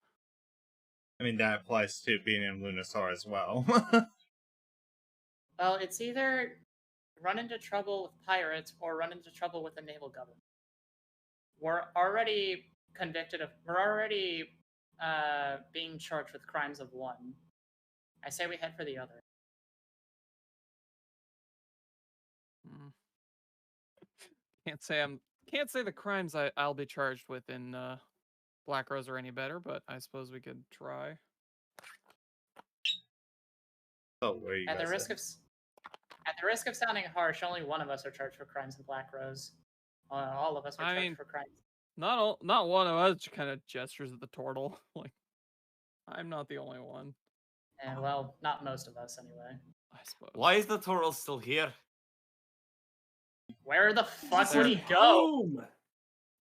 I mean that applies to being in Lunasaur as well. Well, it's either run into trouble with pirates or run into trouble with the naval government. We're already being charged with crimes of one. I say we head for the other. Mm. Can't say the crimes I'll be charged with in Black Rose are any better, but I suppose we could try. So where are you At the guys risk at? at the risk of sounding harsh, only one of us are charged for crimes in Black Rose. All of us are I charged mean- for crimes. Not one of us kind of gestures at the turtle. Like, I'm not the only one, And well, not most of us anyway. I suppose. Why is the turtle still here? Where the fuck This would is he go? home.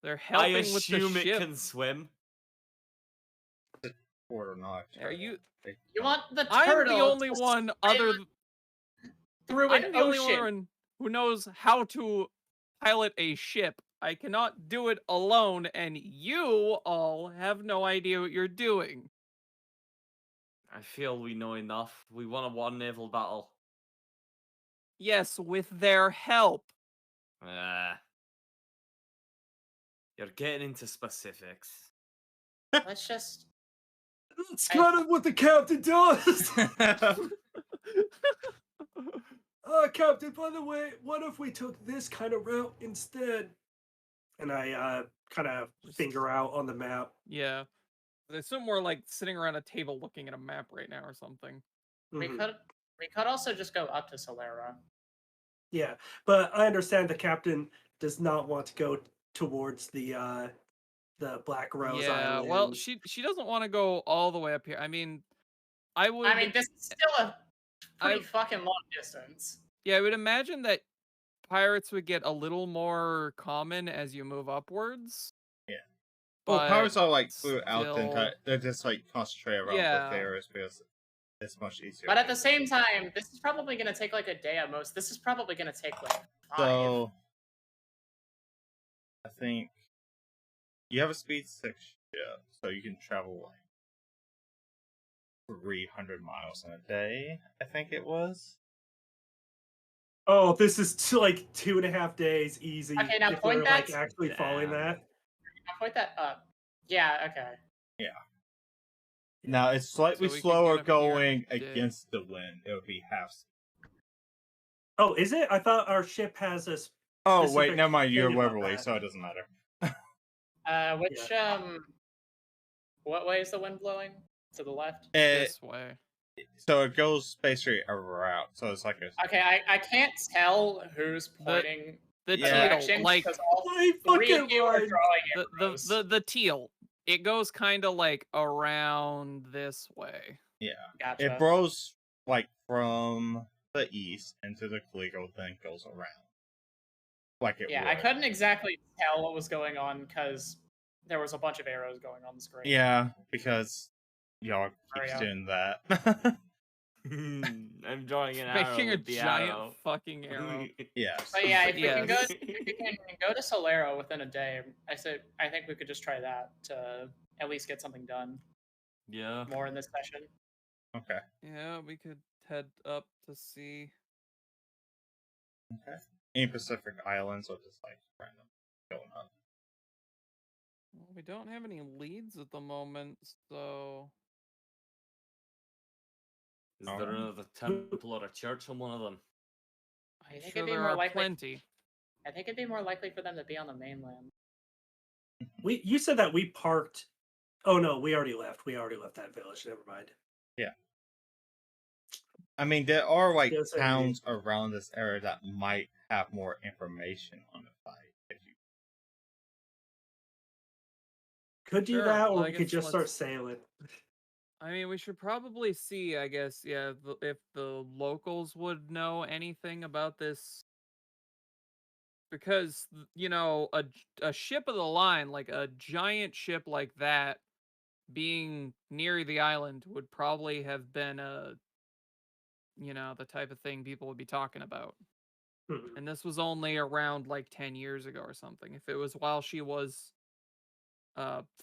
They're I helping with the assume it ship. can swim. Or not? Are you? You want the I'm turtle? the only to one swim through an I'm the only ocean. one who knows how to pilot a ship. I cannot do it alone, and you all have no idea what you're doing. I feel we know enough. We won a one naval battle. Yes, with their help. You're getting into specifics. Let's just. That's kind of what the captain does. Captain, by the way, what if we took this kind of route instead? And I kind of finger out on the map. Yeah. There's somewhere like sitting around a table looking at a map right now or something. We Mhm. could also just go up to Solera. Yeah, but I understand the captain does not want to go towards the Black Rose Yeah, Island. well, she doesn't want to go all the way up here. I mean, I would. I mean, this is still a pretty I- fucking long distance. Yeah, I would imagine that pirates would get a little more common as you move upwards. Yeah. Well, but powers are like flew out the still- entire. They're just like concentrate around Yeah. the areas because it's much easier. But at the same time, this is probably going to take like a day at most. This is probably going to take like 5. So, I think you have a speed 6 ship, so you can travel like 300 miles in a day. I think it was. Oh, this is like 2.5 days easy. Okay, now if point we're like that- actually following Damn. that. I'll point that up. Yeah, okay. Now it's slightly So we can slower get up here going and dig. against the wind. It would be half. Oh, is it? I thought our ship has a. Oh wait, Specific never mind. You're thing about Weatherly, that. so it doesn't matter. What way is the wind blowing? To the left? This way. So it goes basically around. So it's like a. Okay, I can't tell who's pointing The Yeah. teal, like because all My three of fucking you are lord. drawing the arrows. the teal. It goes kind of like around this way. Yeah. Gotcha. It grows like from the east into the Caligo, then goes around. Like it Yeah, would. I couldn't exactly tell what was going on because there was a bunch of arrows going on the screen. Yeah, because y'all keeps Mario. doing that. I'm drawing an arrow Making a with the giant arrow. fucking arrow. Yes. But yeah, if Yes. we can go to Solero within a day, I think we could just try that to at least get something done Yeah. more in this session. Okay. Yeah, we could head up to see. Okay. Any Pacific Islands or just like random going up. Well, we don't have any leads at the moment, so Is there another temple or a church on one of them? I think sure it'd be there more are likely. plenty. I think it'd be more likely for them to be on the mainland. You said that we parked. Oh no, we already left. We already left that village. Never mind. I mean, there are like Yes, I towns around this area that might have more information on the fight. If you... Could do Sure, that, well, or I we could guess just start let's- sailing. I mean, we should probably see, I guess, yeah, if the locals would know anything about this. Because, you know, a ship of the line, like a giant ship like that, being near the island would probably have been the type of thing people would be talking about. Mhm. And this was only around like 10 years ago or something. If it was while she was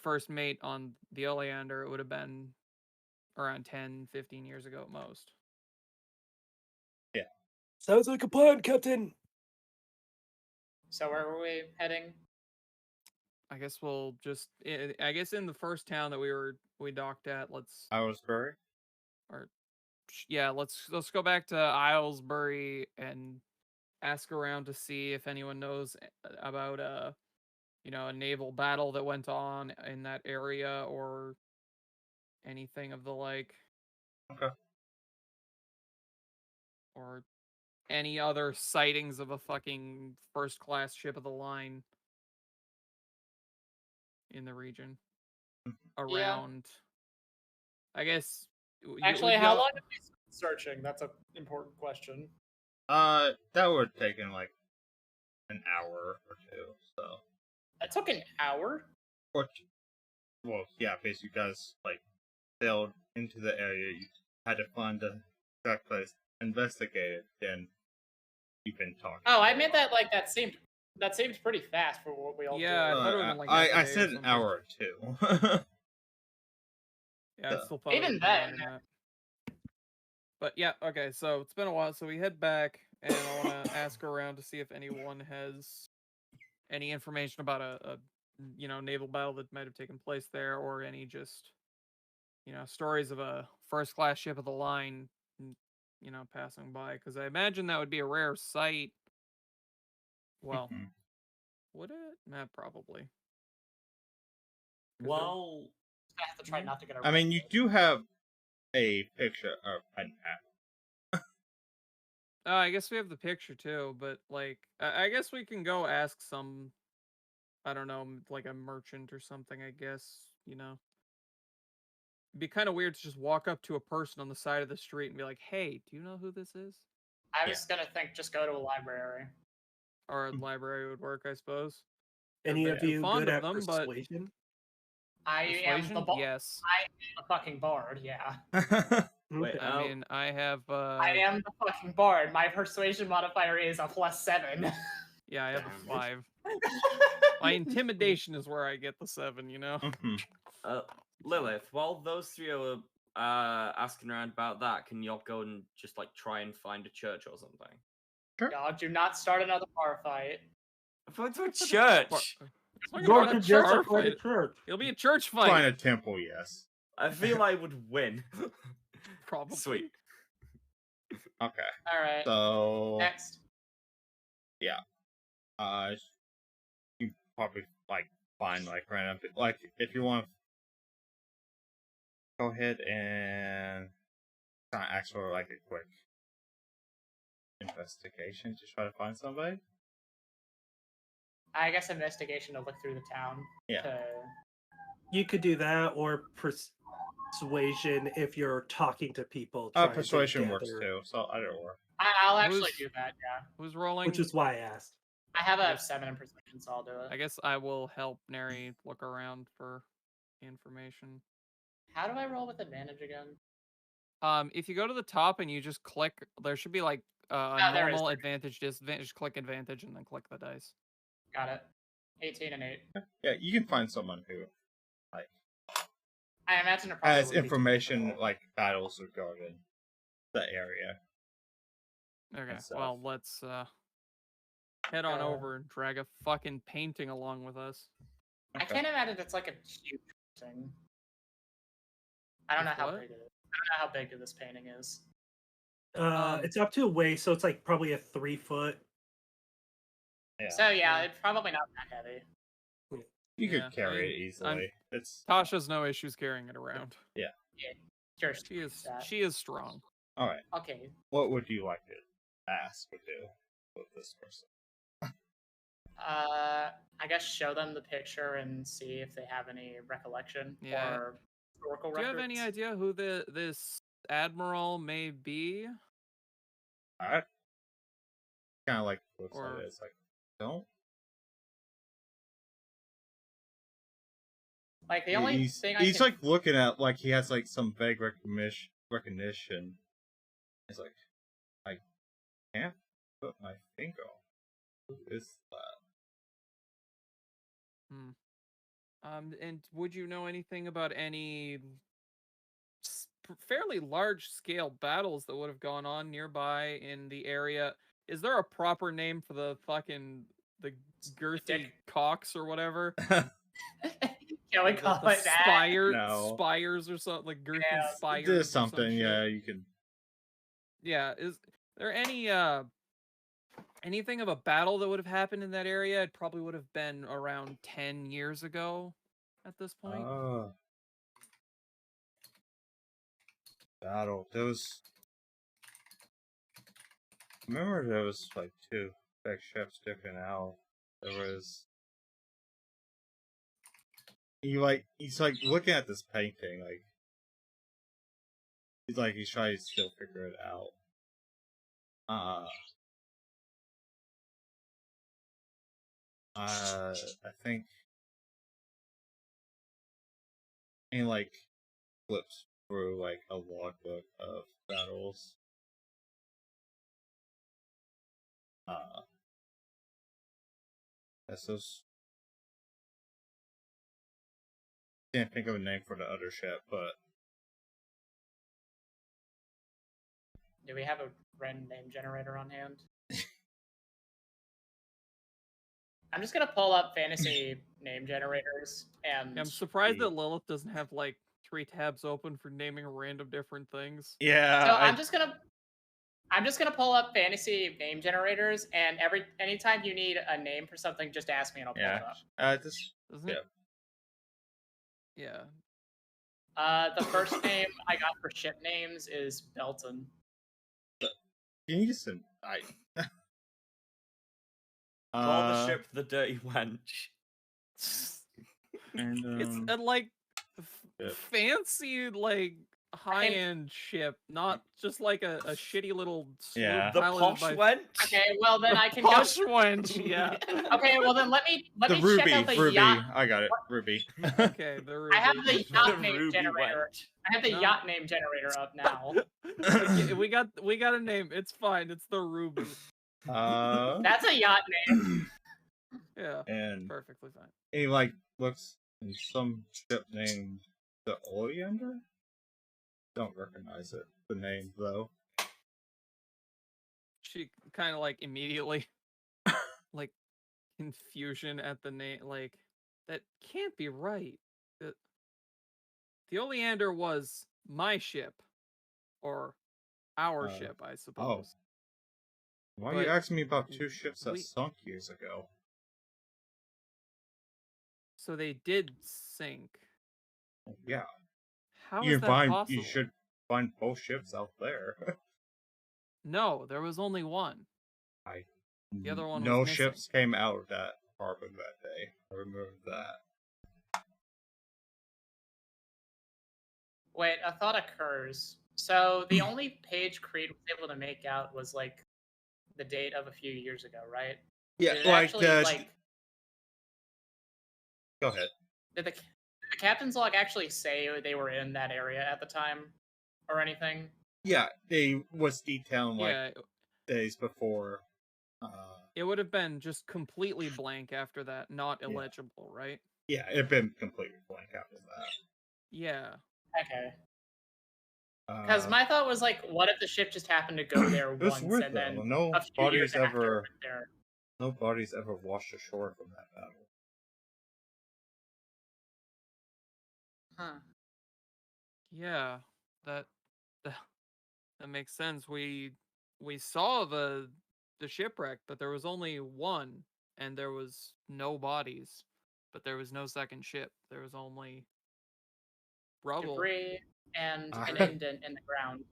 first mate on the Oleander, it would have been around 10, 15 years ago at most. Sounds like a plan, Captain. So where were we heading? I guess we'll just I guess in the first town that we docked at, Islesbury? let's go back to Islesbury and ask around to see if anyone knows about a naval battle that went on in that area or anything of the like. Okay. Or any other sightings of a fucking first class ship of the line in the region around. I guess Actually, how long have we been searching? That's an important question. That would have taken like an hour or two. So. That took an hour. Well, yeah, because you guys like sailed into the area, you had to find the exact place, investigate it, then you've been talking. Oh, I meant that like that seemed pretty fast for what we all Yeah, did. I thought it would've been like half a I day or said an something. hour or two. Yeah, I still thought Even it would be longer then. than that. But yeah, okay, so it's been a while, so we head back, and I want to ask around to see if anyone has any information about a naval battle that might have taken place there, or any just stories of a first class ship of the line passing by, because I imagine that would be a rare sight. Well, would it? Nah, probably. Well, I have to try not to get. I mean, you do have a picture of an app. I guess we have the picture too, but like, I guess we can go ask some, I don't know, like a merchant or something. I guess it'd be kind of weird to just walk up to a person on the side of the street and be like, "Hey, do you know who this is?" I was gonna think just go to a library. Or a library would work, I suppose. Any They're of you fond good of at them, but persuasion? I am the persuasion, yes. I am a fucking bard. Yeah. wait, Okay. I mean, I have. I am the fucking bard. My persuasion modifier is a +7. Yeah, I have Damn. a 5. My intimidation is where I get the 7. Lilith, while those three are asking around about that, can y'all go and just like try and find a church or something? Y'all do not start another bar fight. Find a church. It's not Go gonna to be a church bar or find a fight. church. It'll be a church Find fight, a temple, yes. I feel I would win. probably. Sweet. Okay. All right. So Next. you probably like find like random like if you want to go ahead and kind of ask for like a quick investigation to try to find somebody. I guess investigation to look through the town. Yeah. You could do that, or persuasion if you're talking to people. trying to Persuasion works gather- too, so I don't worry. I'll actually Who's- do that. Yeah, Who's rolling? Which is why I asked. I have a Yes. 7 in perception, so I'll do I it. guess I will help Neri look around for information. How do I roll with advantage again? If you go to the top and you just click, there should be like a there is. normal advantage, disadvantage. Click advantage and then click the dice. Got it. 18 and 8. Yeah, you can find someone who I imagine it probably has would be information difficult. like battles regarding the area. Okay, and stuff. well let's head on Uh, over and drag a fucking painting along with us. I Okay. can't imagine it's like a huge thing. I don't know With how what? big it is. I don't know how big this painting is. It's up to a waist, so it's like probably a 3 foot. Yeah, So yeah, Yeah. it's probably not that heavy. you could yeah, I carry mean, it easily. It's Tasha's no issues carrying it around. Sure. She is strong. all right. Okay. What would you like to ask or do with this person? I guess show them the picture and see if they have any recollection Yeah. or historical Do you records. have any idea who this admiral may be? I kind of like looks Or- at it. It's like don't. Like the only he's thing I he's can... like looking at like he has like some vague recognition. It's like I can't put my finger on. Who is that? And would you know anything about any fairly large scale battles that would have gone on nearby in the area? Is there a proper name for the girthy dick. cocks or whatever? Can we The- call the it that? No. spires or something, like girthy Yeah, spires. There's or some something, shit? yeah. You can. Yeah, is there anything of a battle that would have happened in that area? It probably would have been around 10 years ago at this point. Battle. There was. Remember, there was like two big ships sticking out. There was. He's like looking at this painting, like he's trying to still figure it out. I think he like flips through like a logbook of battles. That's those. Can't think of a name for the other ship, but Do we have a random name generator on hand? I'm just gonna pull up fantasy name generators and I'm surprised see. that Lilith doesn't have like 3 tabs open for naming random different things. yeah. so I'm just gonna pull up fantasy name generators, and anytime you need a name for something, just ask me and I'll pull it up. Just Doesn't yeah. it? Yeah. The first name I got for ship names is Belton. Can you just Call the ship the Dirty Wench. And, It's a like yeah. fancy, like high-end ship, not just like a shitty little sloop Yeah. The piloted posh by wench. Okay, well then I can go. posh wench. Yeah. Okay, well then let me the check Ruby, out the Ruby. yacht. I got it, Ruby. Okay, the I have the Ruby. yacht The name Ruby generator. wench. I have the No. yacht name generator up now. Okay, we got a name. It's fine. It's the Ruby. That's a yacht name. Yeah, and perfectly fine. he like looks in some ship named the Oleander. Don't recognize it. The name though. She kind of like immediately like confusion at the name, like that can't be right. The Oleander was my ship, or our ship, I suppose. Why are you But asking me about two ships that we- sunk years ago? So they did sink. Yeah, How you is that find possible? you should find both ships out there. No, there was only one. The other one was no missing. ships came out of that carbon that day. I remember that. Wait, a thought occurs. So the only page Creed was able to make out was like the date of a few years ago, right? Yeah, Did it like actually like Go ahead. did the captain's log actually say they were in that area at the time or anything? Yeah, they was detailing like Yeah, days before. it would have been just completely blank after that, not Yeah. illegible, right? Yeah, it had been completely blank after that. Yeah. Okay. Because my thought was like, what if the ship just happened to go there it was once weird and then though. No a few bodies years after ever. went there? No bodies ever washed ashore from that battle. Huh. Yeah. That that makes sense. We saw the shipwreck, but there was only one, and there was no bodies, but there was no second ship. There was only rubble. Debris and an indent in the ground.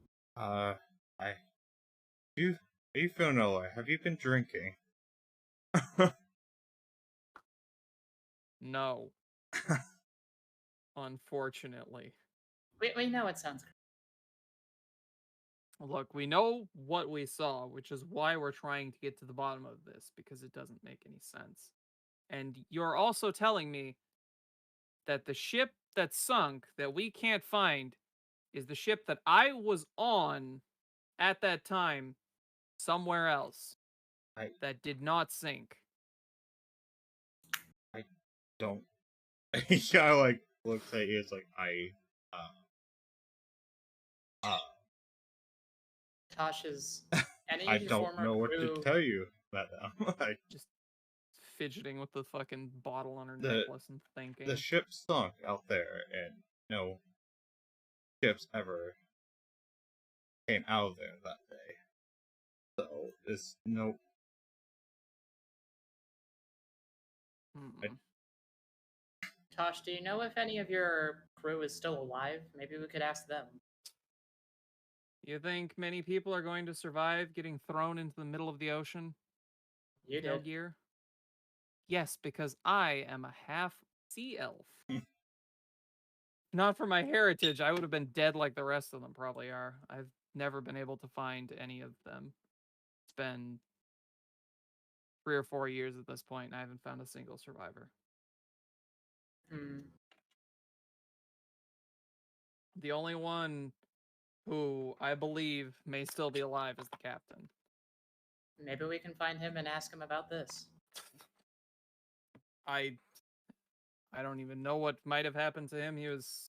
You feel no way. Have you been drinking? No. Unfortunately. We know it sounds. Look, we know what we saw, which is why we're trying to get to the bottom of this, because it doesn't make any sense. And you're also telling me that the ship that sunk, that we can't find, is the ship that I was on at that time somewhere else that did not sink. I don't. He kind of like looks at you. It's like Tosh's any I of your don't former know what crew, to tell you about that. Just fidgeting with the fucking bottle on her The- necklace and thinking. The ship sunk out there, and no ships ever came out of there that day. So it's no. Mm-mm. Tosh, do you know if any of your crew is still alive? Maybe we could ask them. You think many people are going to survive getting thrown into the middle of the ocean? You No did. gear? Yes, because I am a half sea elf. Not for my heritage, I would have been dead like the rest of them probably are. I've never been able to find any of them. It's been 3 or 4 years at this point, and I haven't found a single survivor. Hmm. The only one who I believe may still be alive is the captain. Maybe we can find him and ask him about this. I don't even know what might have happened to him. He was,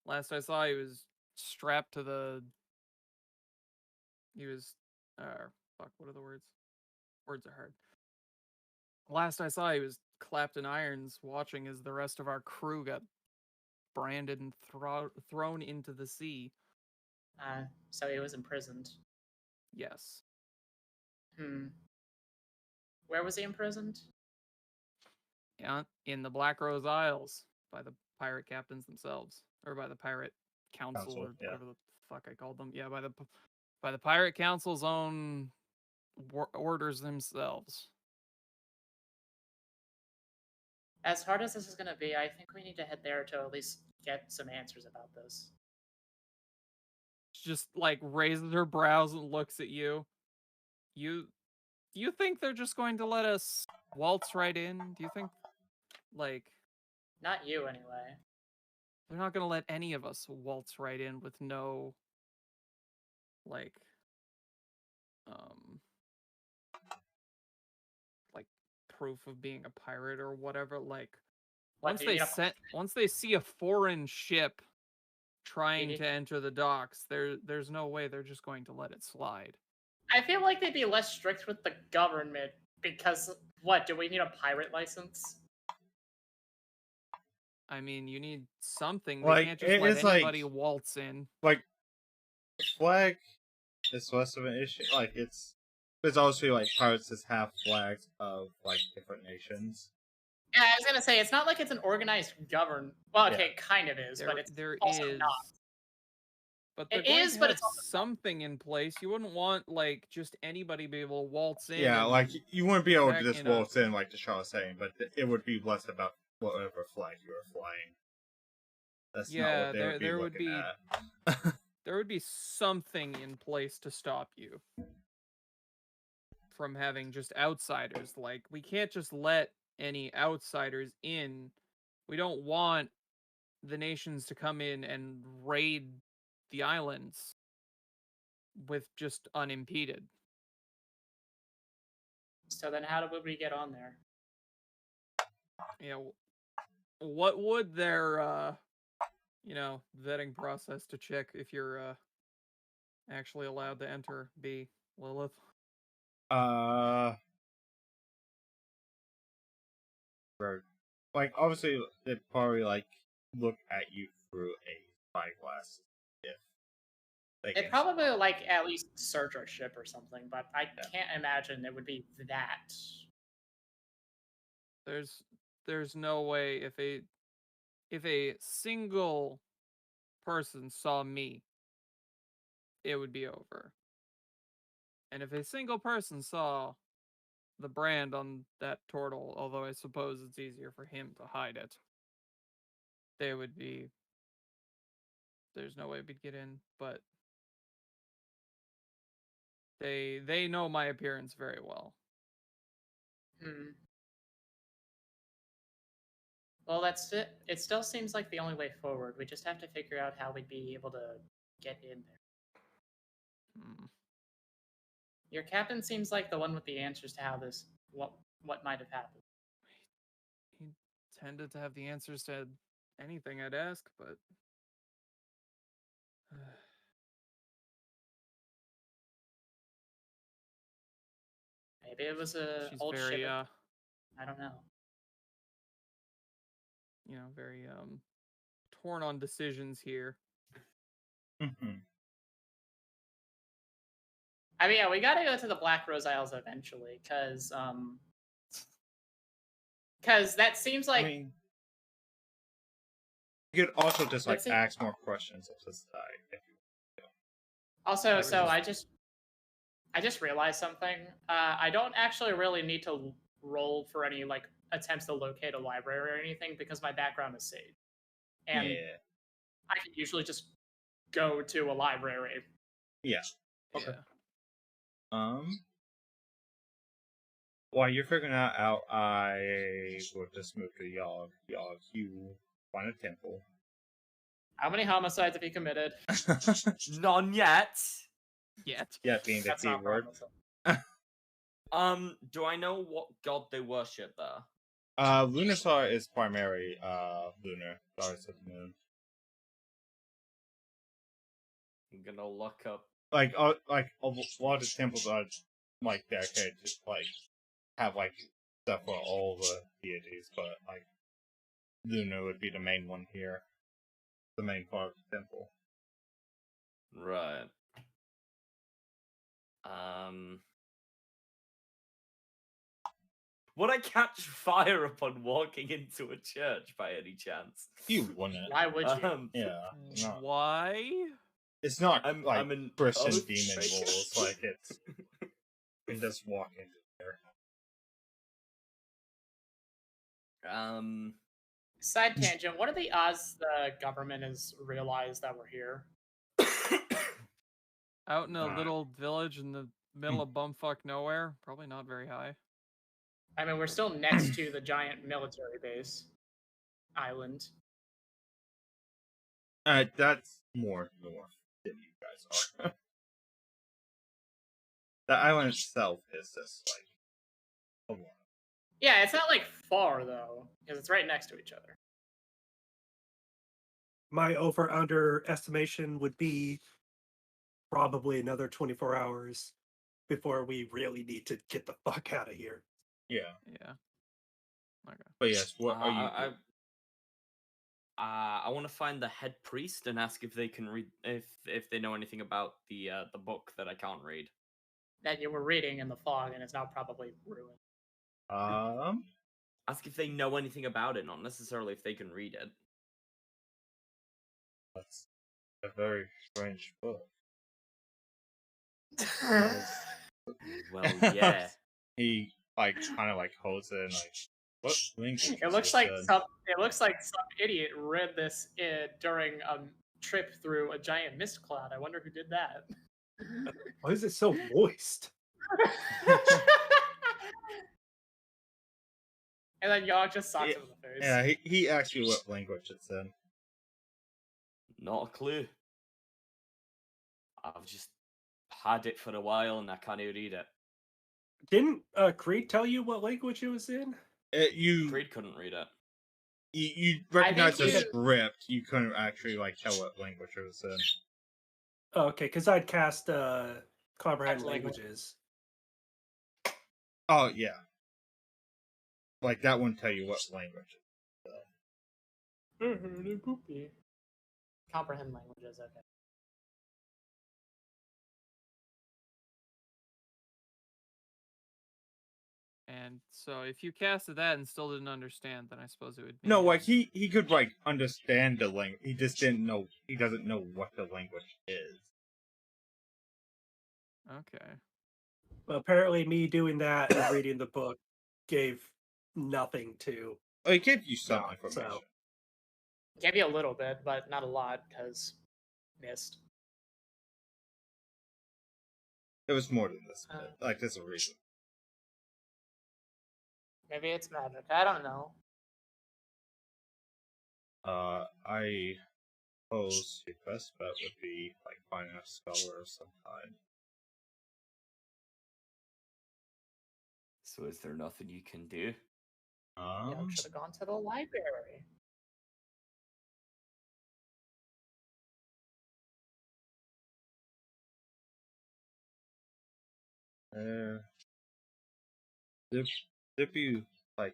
last I saw, he was strapped to the. He was, fuck. What are the words? Words are hard. Last I saw, he was clapped in irons, watching as the rest of our crew got branded and thrown into the sea. So he was imprisoned. Yes. Where was he imprisoned? Yeah, in the Black Rose Isles by the pirate captains themselves, or by the pirate council, or whatever the fuck I called them. Yeah, by the pirate council's own orders themselves. As hard as this is going to be, I think we need to head there to at least get some answers about this. She just like raises her brows and looks at you. You think they're just going to let us waltz right in? Do you think, like, Not you, anyway. they're not going to let any of us waltz right in with no, like proof of being a pirate or whatever? Like, once they see a foreign ship trying to enter the docks, there's no way they're just going to let it slide. I feel like they'd be less strict with the government because, what, do we need a pirate license? I mean, you need something. Like, they can't just let anybody like, waltz in. Like, flag is less of an issue. Like, there's also like pirates that have flags of like different nations. Yeah, I was gonna say it's not like it's an organized government. Well, okay, it kind of is, but it's there also is, not. But they're It going is, to but have it's also something in place. You wouldn't want like just anybody to be able to waltz in. Yeah, and like you wouldn't be able to back just in a- waltz in like the Shaw was saying, but it would be less about whatever flag you were flying. That's not Yeah, what they would be there would looking be at. there would be something in place to stop you from having just outsiders. Like we can't just let any outsiders in. We don't want the nations to come in and raid the islands with just unimpeded. So then, how would we get on there? You know, what would their vetting process to check if you're actually allowed to enter be, Lilith? Right. Like obviously they'd probably like look at you through a spyglass if they They'd can. probably like at least search our ship or something, but I can't imagine it would be that. There's no way if a single person saw me, it would be over. And if a single person saw the brand on that turtle, although I suppose it's easier for him to hide it, they would be. There's no way we'd get in, but they know my appearance very well. Hmm. Well, that's it. It still seems like the only way forward. We just have to figure out how we'd be able to get in there. Hmm. Your captain seems like the one with the answers to how this what might have happened. He tended to have the answers to anything I'd ask, but Maybe it was a she's old very ship. I don't know. very torn on decisions here. Mhm. I mean, yeah, we gotta go to the Black Rose Isles eventually, because that seems like I mean, you could also just like Let's see. ask more questions of this guy. If you... also. Like, So just- I just realized something. I don't actually really need to roll for any like attempts to locate a library or anything because my background is Sage, and yeah, I can usually just go to a library. yeah. Okay. Yeah. While you're figuring that out, I will just move to Yog. Yog, you find a temple. How many homicides have you committed? None yet. Yet. Yeah, being the That's key not word. homicide. Do I know what god they worship there? Lunarsar is primary lunar, goddess of the moon. I'm gonna look up. Like a lot of temples are like dedicated to like have like stuff for all the deities, but like Luna would be the main one here, the main part of the temple. Right. Would I catch fire upon walking into a church by any chance? You wouldn't. Why would you? Yeah, no. Why? It's not I'm like an Christian oath demon breaker. rules. Like it's you can just walk into there. Side tangent. What are the odds the government has realized that we're here? Out in a Ah. little village in the middle of bumfuck nowhere? Probably not very high. I mean, we're still next to the giant military base island. That's more north than you guys are. The island itself is just like a lot. Yeah, it's not like far though, because it's right next to each other. My over under estimation would be probably another 24 hours before we really need to get the fuck out of here. Yeah, Yeah. Okay. but yes, what are you? I want to find the head priest and ask if they can read, if they know anything about the book that I can't read. That you were reading in the fog and is now probably ruined. Ask if they know anything about it, not necessarily if they can read it. a very strange book. Well, yeah. He kind of holds it and what language? It is looks this like in? some idiot read this during a trip through a giant mist cloud. I wonder who did that. Why is it so moist? And then Yogg just sucks Yeah, him in the face. Yeah, he asked you what language it's in. Not a clue. I've just had it for a while and I can't even read it. Didn't Creed tell you what language it was in? You Creed couldn't read it. you recognize the you- script. You couldn't actually tell what language it was in. Oh, okay, because I'd cast comprehend That's language. languages. Oh yeah, that wouldn't tell you what language. Comprehend languages, okay. And so if you casted that and still didn't understand, then I suppose it would be No, he could understand the language. He just didn't know. He doesn't know what the language is. Okay. Well, apparently, me doing that and reading the book gave nothing to. Oh, he gave you some No, information. so- Gave you a little bit, but not a lot, because missed. It was more than this. There's a reason. Maybe it's magic. I don't know. I suppose your best bet would be finding a scholar of some kind. So is there nothing you can do? Yogg should have gone to the library. There'd be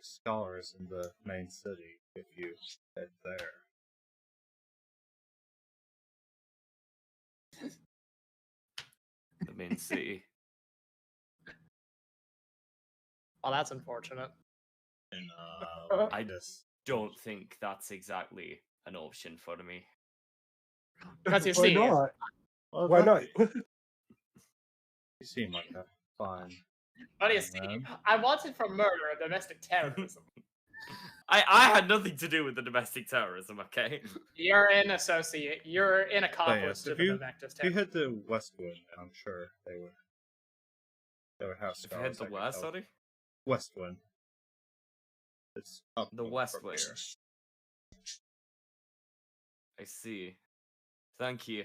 scholars in the main city if you head there. The main city. Well, that's unfortunate. And I just don't think that's exactly an option for me. Because you Why see, not? well, Why not? You seem like a fun. but you see, man. I wanted for murder and domestic terrorism. I had nothing to do with the domestic terrorism, okay? You're an associate. You're an accomplice yes, to the domestic If you terrorism. head to Westwood, I'm sure they would. They would have If you head scholars. to that could where, help. sorry? Westwood. It's up The from West Wing. here. I see. Thank you.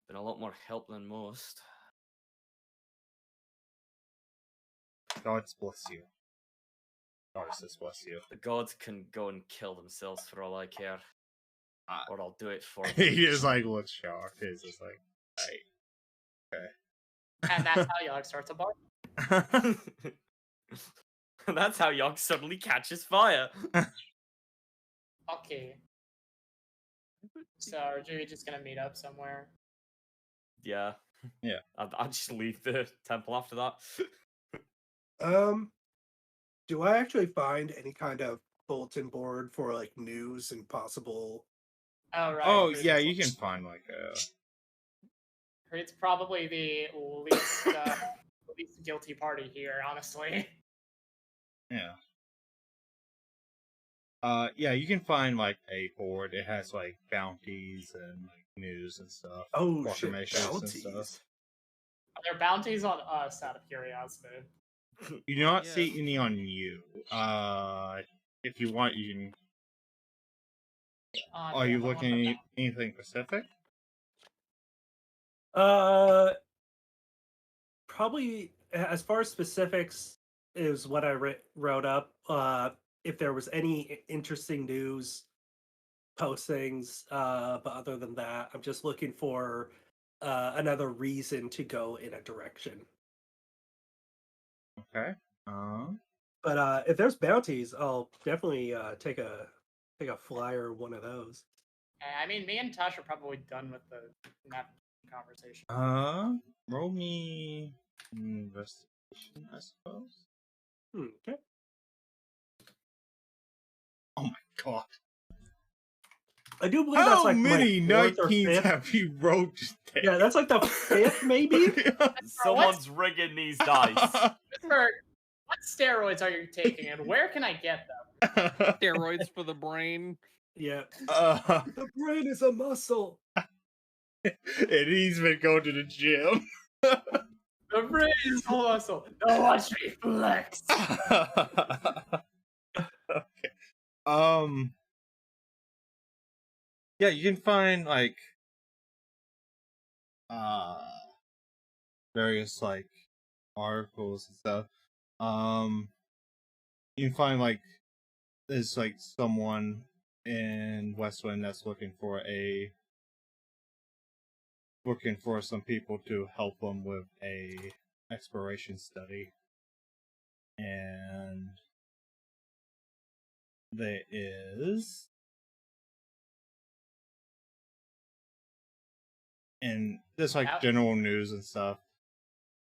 Been a lot more help than most. God's bless you. Narcissus bless you. The gods can go and kill themselves for all I care. Or I'll do it for them. He just looks shocked. He's just hey. And that's how Yogg starts a bar. That's how Yogg suddenly catches fire. Okay. So are we just gonna meet up somewhere? Yeah. Yeah. I'll just leave the temple after that. Do I actually find any kind of bulletin board for news and possible? Oh right. Oh Creed's yeah, also- you can find a. Creed's probably the least guilty party here, honestly. Yeah. Yeah, you can find a board. It has bounties and news and stuff. Oh shit! proclamations and Bounties. stuff. Are there bounties on us out of curiosity? You do not Yes. see any on you. If you want, you can. Are you Damn, I want looking the at anything specific? Probably as far as specifics is what I wrote up. If there was any interesting news postings, but other than that, I'm just looking for another reason to go in a direction. Okay. But if there's bounties, I'll definitely take a flyer of one of those. I mean, me and Tosh are probably done with the map conversation. Roll me investigation, I suppose. Okay. Oh my god. I do believe that's How like many my fourth or 19s fifth. have you rolled today? Yeah, that's like the fifth, maybe. Someone's rigging these dice. Pittsburgh, what steroids are you taking, and where can I get them? Steroids for the brain. Yeah, Uh, the brain is a muscle. and he's been going to the gym. The brain is a muscle. Now watch me flex. Okay. Yeah, you can find like various like articles and stuff. You can find like there's like someone in Westwind that's looking for some people to help them with a exploration study. And there is, and there's like general news and stuff.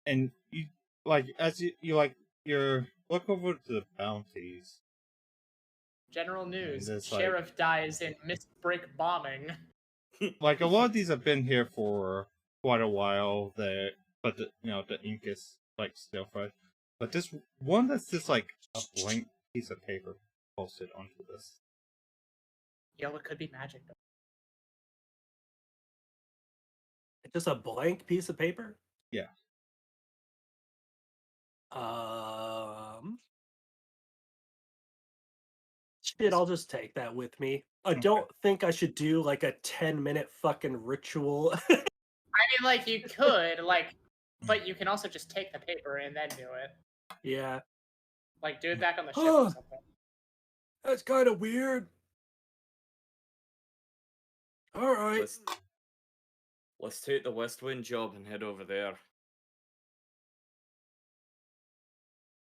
And you like as you like you're look over to the bounties. General news: there's, like- Sheriff dies in misbreak bombing. Like a lot of these have been here for quite a while. But the ink is like still fresh. But this one that's just like a blank piece of paper posted onto this. Yo, it could be magic though. It's just a blank piece of paper. Yeah. Shit, I'll just take that with me. I don't think I should do like a 10-minute fucking ritual. I mean, like you could, but you can also just take the paper and then do it. Yeah. Like do it back on the ship or something. That's kind of weird. All right. Let's take the West Wind job and head over there.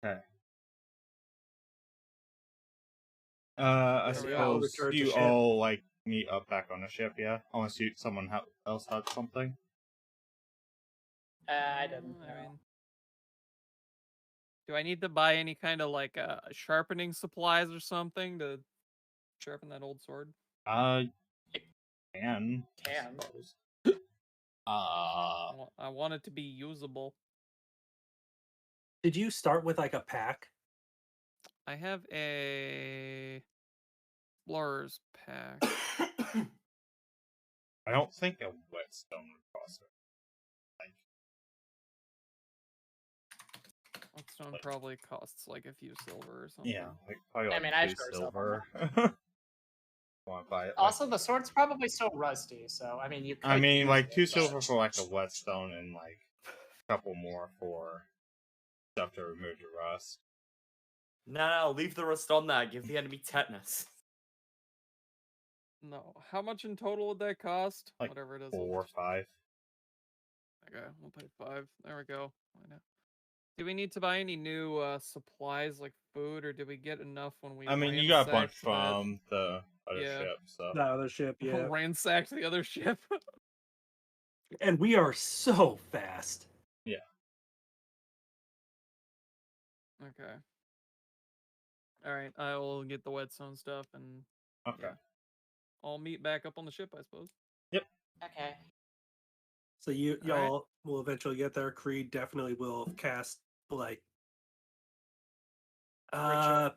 Okay. I There we are. suppose Return to you ship. all like meet up back on the ship, yeah? Unless someone else had something. I didn't. I mean, do I need to buy any kind of like sharpening supplies or something to sharpen that old sword? Can. Can. I suppose. I want it to be usable. Did you start with like a pack? I have a explorer's pack. I don't think a whetstone would cost it. Whetstone probably costs like a few silver or something. Yeah, like probably I like mean, I 2 sure silver. Want to buy it? Also, the sword's probably so rusty, so I mean, you. Could I mean, use like it, 2 but- silver for like a whetstone and like a couple more for stuff to remove the rust. No, leave the rust on there. Give the enemy tetanus. No. How much in total would that cost? Like Whatever it is. 4 or 5. Okay, we'll pay 5. There we go. Why not? Do we need to buy any new supplies like food, or did we get enough when we? I mean, you got a bunch ransacked that- from the other Yeah. ship, so. The other ship, yeah. ransacked the other ship. And we are so fast. Okay. All right, I will get the whetstone stuff, and Okay. I'll meet back up on the ship, I suppose. Okay. So y'all Alright. will eventually get there. Creed definitely will cast like I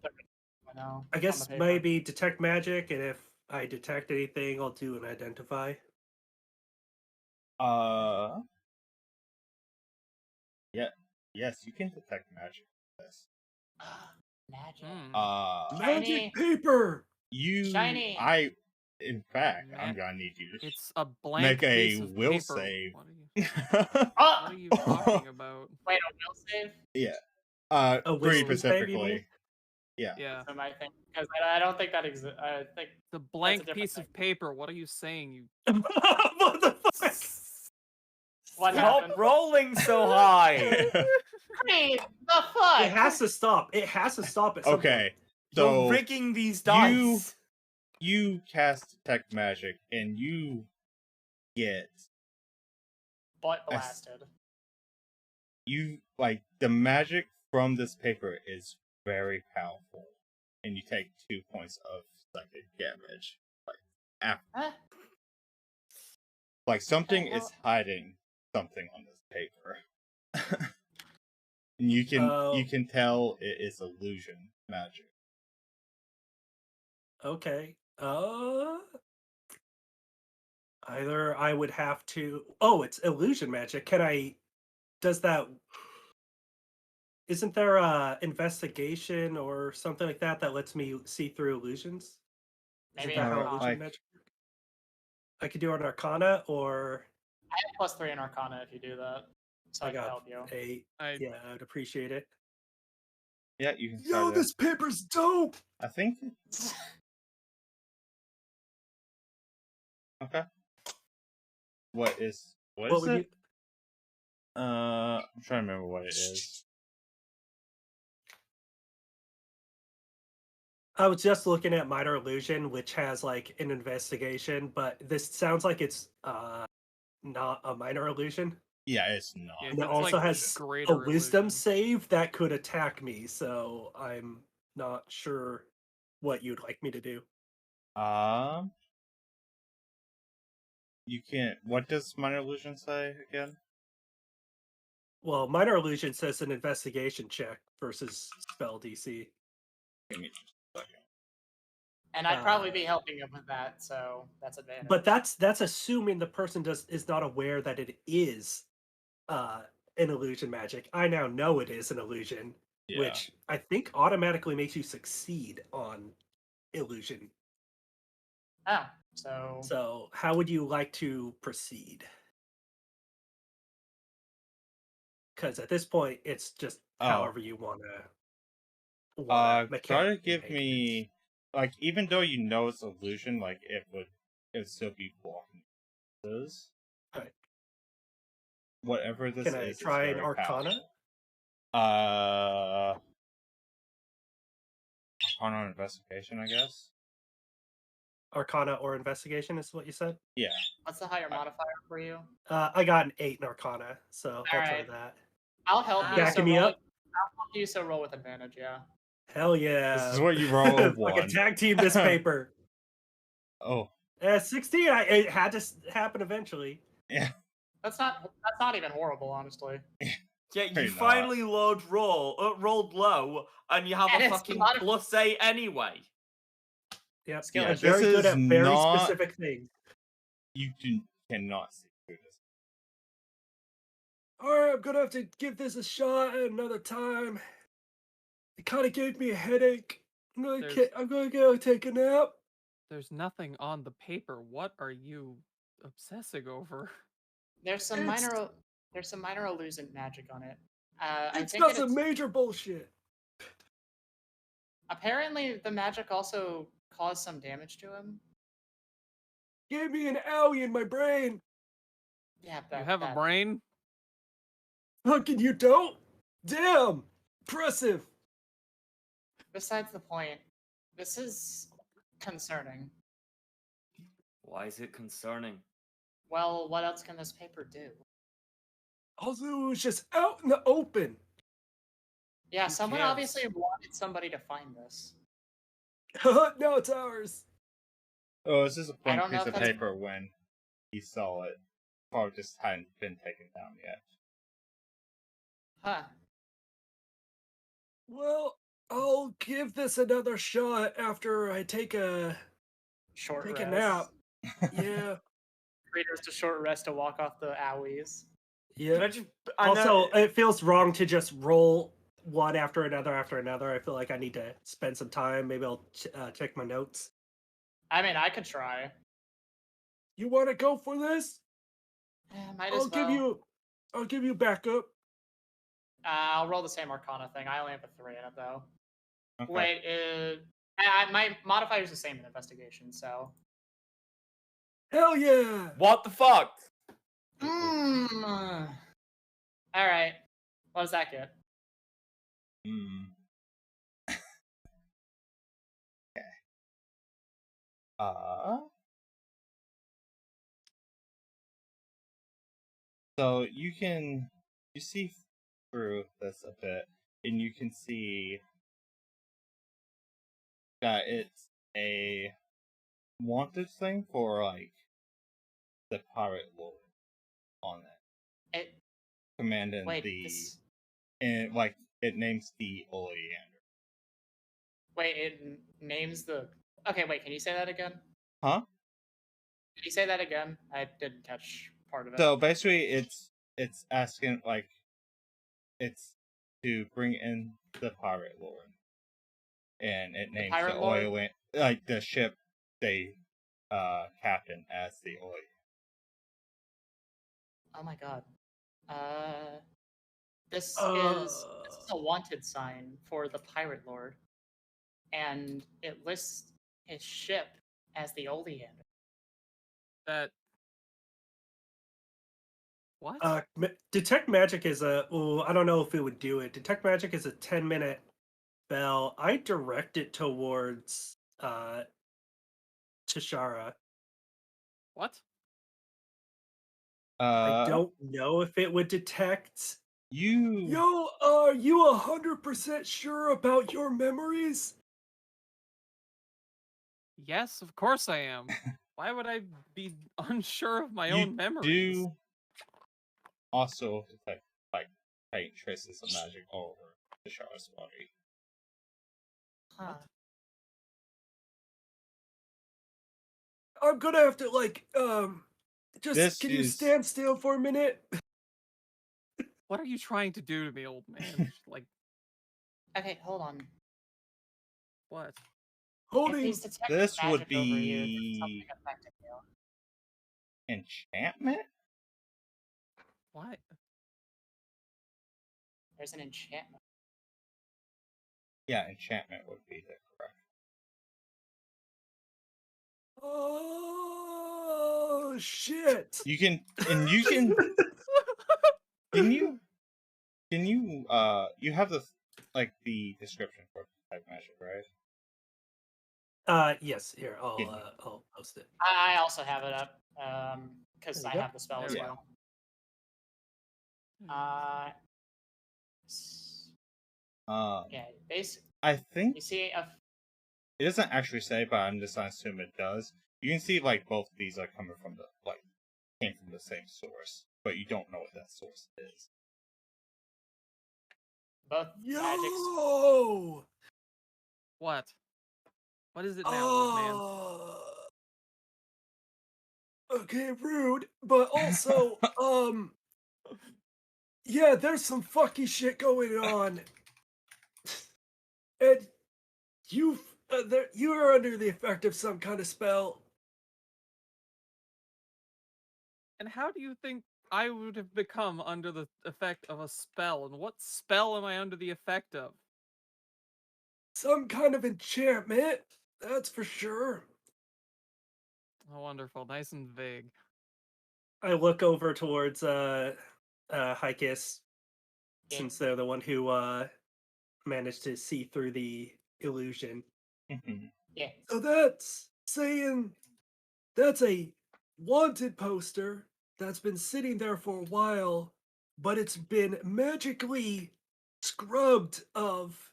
know. I on guess the paper. maybe detect magic, and if I detect anything, I'll do an identify. Yeah. Yes, you can detect magic. Yes. Magic. Hmm. Magic paper. Shiny. In fact, I'm Ma- gonna need you to It's a blank make a piece of will paper. save. What are you, Oh! what are you talking about? Wait, a will save? Yeah. A Pretty wisdom save, you mean? specifically. Yeah. Yeah, So my thing, because I don't think that exists. I think it's a blank different piece thing. of paper. What are you saying? You What the fuck? what Stop happened. rolling so high. Creed, the fuck? It has to stop. It has to stop at some point. Okay. You're So rigging these dice. you cast detect magic and you get Butt blasted. like the magic from this paper is very powerful, and you take 2 points of psychic damage. Like after. Huh? Like something hell? is hiding something on this paper. And you can tell it is illusion magic. Okay. Either I would have to. Oh, it's illusion magic. Does that? Isn't there a investigation or something like that that lets me see through illusions? Maybe Isn't that how Arcana. illusion like- magic works? I could do an Arcana, or I have +3 in Arcana if you do that, so I, I can got help you. 8. I Yeah, I'd appreciate it. Yeah, you can Yo, start this paper's dope. I think. Okay. What is What would it? you? I'm trying to remember what it is. I was just looking at minor illusion, which has like an investigation, but this sounds like it's not a minor illusion. Yeah, it's not. Yeah, And it it's also like has a greater wisdom illusion. save that could attack me, so I'm not sure what you'd like me to do. You can't. What does minor illusion say again? Well, minor illusion says an investigation check versus spell DC. Give me just a second. And I'd probably be helping him with that, so that's advantage. But that's assuming the person is not aware that it is an illusion magic. I now know it is an illusion, Yeah. which I think automatically makes you succeed on illusion. So So, how would you like to proceed? Because at this point, it's just however you want to. Try to give me like, even though you know it's illusion, like it would still be blocking this. Right. Whatever this Can I is try an very Arcana? powerful. Arcana investigation, I guess. Arcana or investigation is what you said. Yeah. what's the higher modifier for you? I got an 8 in Arcana, so I'll try Alright. that. I'll help you. Backing So me roll up. I'll help you, so roll with advantage. Yeah. Hell yeah! This is what you roll a Like a one. tag team this paper. Oh. 16. It had to happen eventually. Yeah. That's not even horrible, honestly. Yeah, you Pretty not. finally rolled low, and you have And a it's fucking not- +8 anyway. Yep. Skill I'm is- very This good is at very not- specific things. You cannot see through this. All right, I'm gonna have to give this a shot at another time. It kind of gave me a headache. I'm gonna go take a nap. There's nothing on the paper. What are you obsessing over? There's some It's- minor illusion magic on it. I It's think not it's some major bullshit. apparently the magic also caused some damage to him. Gave me an owie in my brain. Yeah, You have a that- brain? Fucking you don't? Damn! Impressive. Besides the point, this is concerning. Why is it concerning? Well, what else can this paper do? Also, it was just out in the open. Yeah, Who someone cares? obviously wanted somebody to find this. Now it's ours. Oh, this is a I blank don't know piece if of that's- paper when he saw it. Probably just hadn't been taken down yet. Huh. Well, I'll give this another shot after I take a Short take rest. a nap. Yeah. Readers to short rest to walk off the owies. Can I Yeah. just Also, it feels wrong to just roll one after another after another. I feel like I need to spend some time. Maybe I'll check my notes. I mean, I could try. You want to go for this? Might as well. I'll give you backup. I'll roll the same Arcana thing. I only have a 3 in it though. Okay. Wait, my modifier's the same in investigation, so. Hell yeah! What the fuck? All right. What does that get? Hmm. Okay. So you see through this a bit, and you can see that it's a wanted thing for like the pirate lord on it, It commanding wait. the This, and like it names the oleander. wait. It names the. Okay. Wait. Can you say that again? Huh? Can you say that again? I didn't catch part of it. So basically, it's asking like it's to bring in the pirate lord, and it names the pirate lord? oil like the ship they captain as the oil. Oh my god. This is a wanted sign for the pirate lord, and it lists his ship as the Oleander. That what? Detect Magic is a. Oh, I don't know if it would do it. Detect Magic is a 10-minute spell. I direct it towards Tishara. What? I don't know if it would detect. You Yo, are you 100% sure about your memories? Yes, of course I am. Why would I be unsure of my own memories? do also detect like faint traces of magic all over Tishara's body. Huh. I'm gonna have to This can you is- stand still for a minute? What are you trying to do to me, old man? Like Okay, hold on. what? If Holding he's detecting This magic would over here, there's be something affecting you. enchantment. What? There's an enchantment. Yeah, enchantment would be the correct. Oh shit! You can can you have the like the description for type magic, right? Yes. Here, I'll post it. I also have it up because There I you go. have the spell as There we well. Yeah, basically, I think you see, it doesn't actually say, but I'm just gonna assume it does. You can see like both of these are coming from the came from the same source, but you don't know what that source is. both magics. Yo! What? What is it now, old man? Okay, rude, but also, yeah, there's some fucky shit going on, and you are under the effect of some kind of spell. And how do you think I would have become under the effect of a spell? And what spell am I under the effect of? Some kind of enchantment, that's for sure. Oh, wonderful. Nice and vague. I look over towards Hykis, Yeah. since they're the one who managed to see through the illusion. Yeah. So that's saying that's a wanted poster that's been sitting there for a while, but it's been magically scrubbed of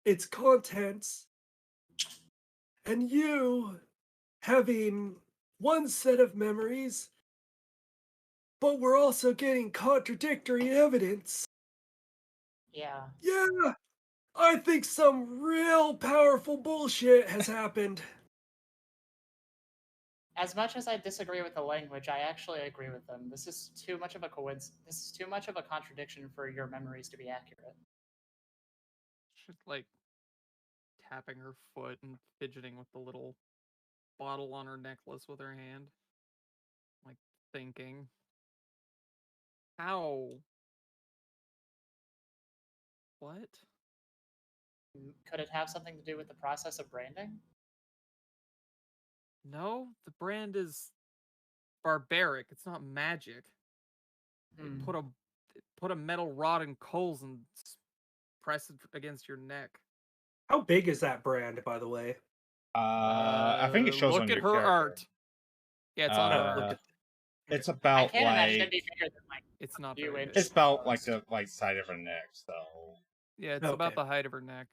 its contents, and you having one set of memories, but we're also getting contradictory evidence. Yeah. Yeah, I think some real powerful bullshit has happened. As much as I disagree with the language, I actually agree with them. This is too much of a coincidence. This is too much of a contradiction for your memories to be accurate. She's like tapping her foot and fidgeting with the little bottle on her necklace with her hand. Like thinking. How? What? Could it have something to do with the process of branding? No, the brand is barbaric. It's not magic. They Hmm. put a metal rod in coals and press it against your neck. How big is that brand, by the way? I think it shows Look on at your her character. art. Yeah, it's on her look art. at It's I about can't imagine like it'd be bigger than like It's not few very inches. big. it's about like the side of her neck. So Yeah, it's Okay. about the height of her neck.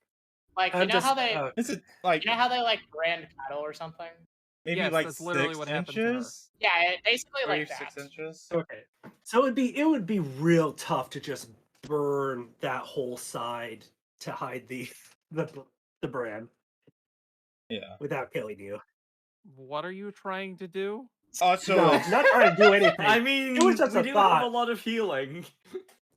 like I'm you know just how they it's a, like you know how they like brand cattle or something. maybe Yes, like that's literally 6 what happened to her. inches. Yeah, basically 3 like to 6 that. inches. Okay. So it would be real tough to just burn that whole side to hide the brand Yeah. without killing you. What are you trying to do? Also, No, not trying to do anything. I mean, It was just we a do thought. have a lot of healing.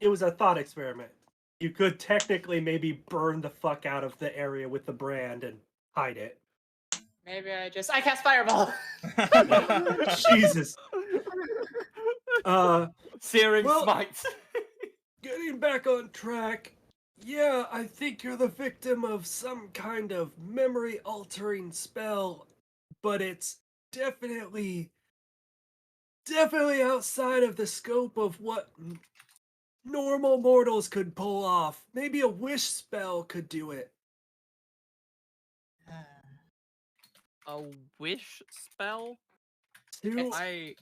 It was a thought experiment. You could technically maybe burn the fuck out of the area with the brand and hide it. Maybe I cast fireball. Jesus. Searing Well- smite. Getting back on track. Yeah, I think you're the victim of some kind of memory altering spell, but it's definitely outside of the scope of what normal mortals could pull off. Maybe a wish spell could do it. A wish spell? Too, I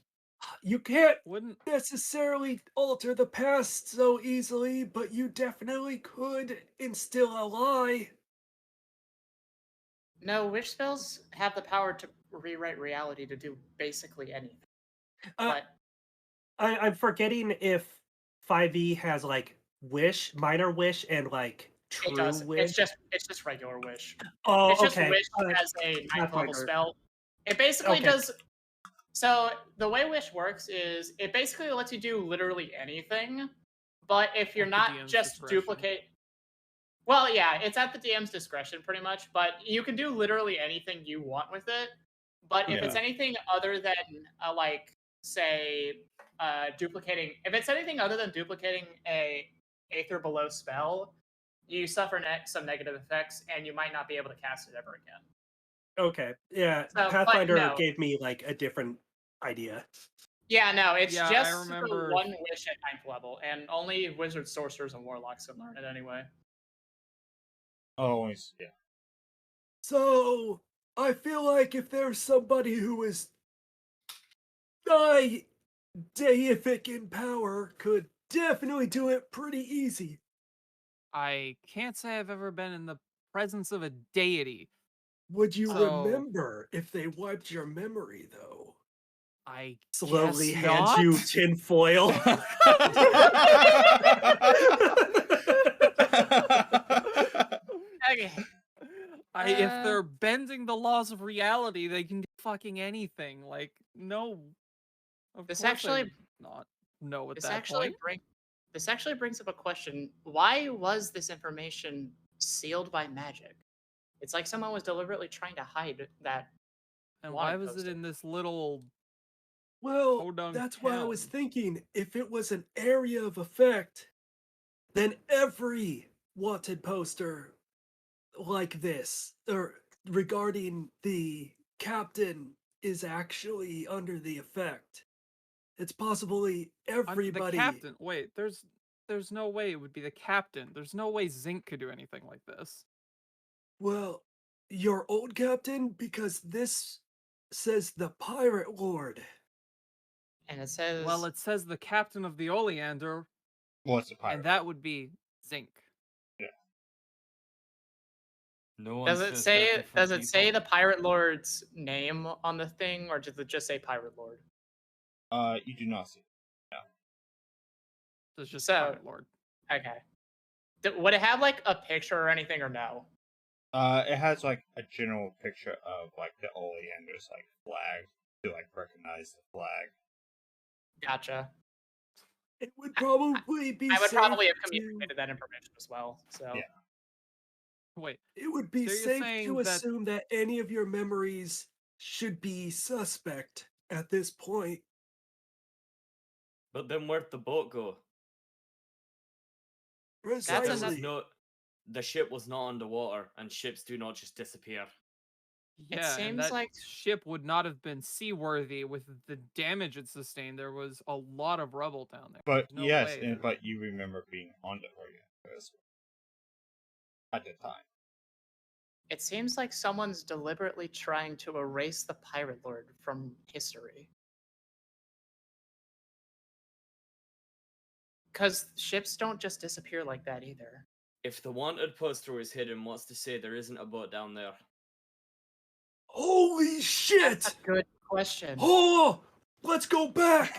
you can't wouldn't. necessarily alter the past so easily, but you definitely could instill a lie. No, wish spells have the power to rewrite reality to do basically anything. Uh, But I'm forgetting if 5e has like wish, minor wish, and like true it does. wish. It's just regular wish. Oh, It's just okay. wish as a ninth level Pathfinder. spell. It basically Okay. does. So the way wish works is it basically lets you do literally anything, but if you're At the not DM's just discretion. duplicate. Well, yeah, it's at the DM's discretion pretty much, but you can do literally anything you want with it. But if it's Yeah. anything other than like say duplicating, if it's anything other than duplicating a eighth or below spell, you suffer some negative effects, and you might not be able to cast it ever again. Okay. Yeah. So, but Pathfinder no. gave me like a different idea. Yeah, no, it's Yeah, I just remember- the one wish at ninth level, and only wizards, sorcerers, and warlocks can learn it anyway. always, yeah. So I feel like if there's somebody who is deific in power, could definitely do it pretty easy. I can't say I've ever been in the presence of a deity. Would you So- remember if they wiped your memory though? I Slowly guess hand you not? tinfoil. Okay. If they're bending the laws of reality, they can do fucking anything. Like, no. Of This course I actually- would not know at This that actually point. brings up a question. Why was this information sealed by magic? It's like someone was deliberately trying to hide that. And wanted why was it posted. in this little Well, podunk that's why I was town? thinking if it was an area of effect, then every wanted poster like this, or regarding the captain, is actually under the effect. It's possibly everybody. The captain. Wait, there's no way it would be the captain. There's no way Zinc could do anything like this. Well, your old captain, because this says the pirate lord. And it says, Well, it says the captain of the Oleander, What's a pirate? and that would be Zinc. No one does it says say they're different the people. pirate lord's name on the thing, or does it just say pirate lord? You do not see. There's just So- Pirate Lord. Okay. Would it have like a picture or anything, or no? It has like a general picture of like the Oleander's like flag to like recognize the flag. Gotcha. It would probably be. I would safe probably have to- communicated that information as well. So Yeah. Wait, It would be So you're safe saying to that- assume that any of your memories should be suspect at this point. But then where'd the boat go? That's Precisely. The ship was not underwater, and ships do not just disappear. yeah, seems and that like- ship would not have been seaworthy with the damage it sustained. There was a lot of rubble down there. But There's no yes, way. but you remember being on the Oleander as well at the time. it seems like someone's deliberately trying to erase the pirate lord from history. Because ships don't just disappear like that either. If the wanted poster is hidden, what's to say there isn't a boat down there? Holy shit! That's a good question. Oh, let's go back.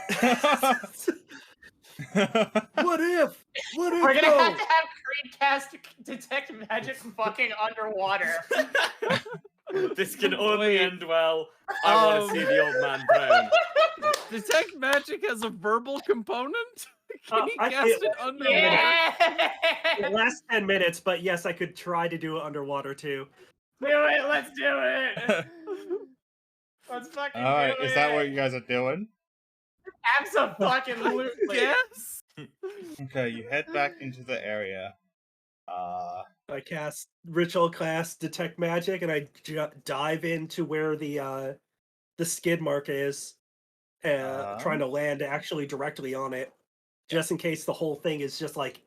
What if? What if We're gonna though? have to have Creed cast detect magic fucking underwater. This can only Wait. end well. I want to see the old man drown. Detect magic has a verbal component? Can he I- cast it- it underwater? Yeah! It lasts 10 minutes, but yes, I could try to do it underwater too. Do it! Let's do it! Let's fucking All right, do is that what it! you guys are doing? Absolutely! Yes. Okay, you head back into the area. I cast ritual class detect magic, and I dive into where the skid mark is, trying to land actually directly on it, just in case the whole thing is just like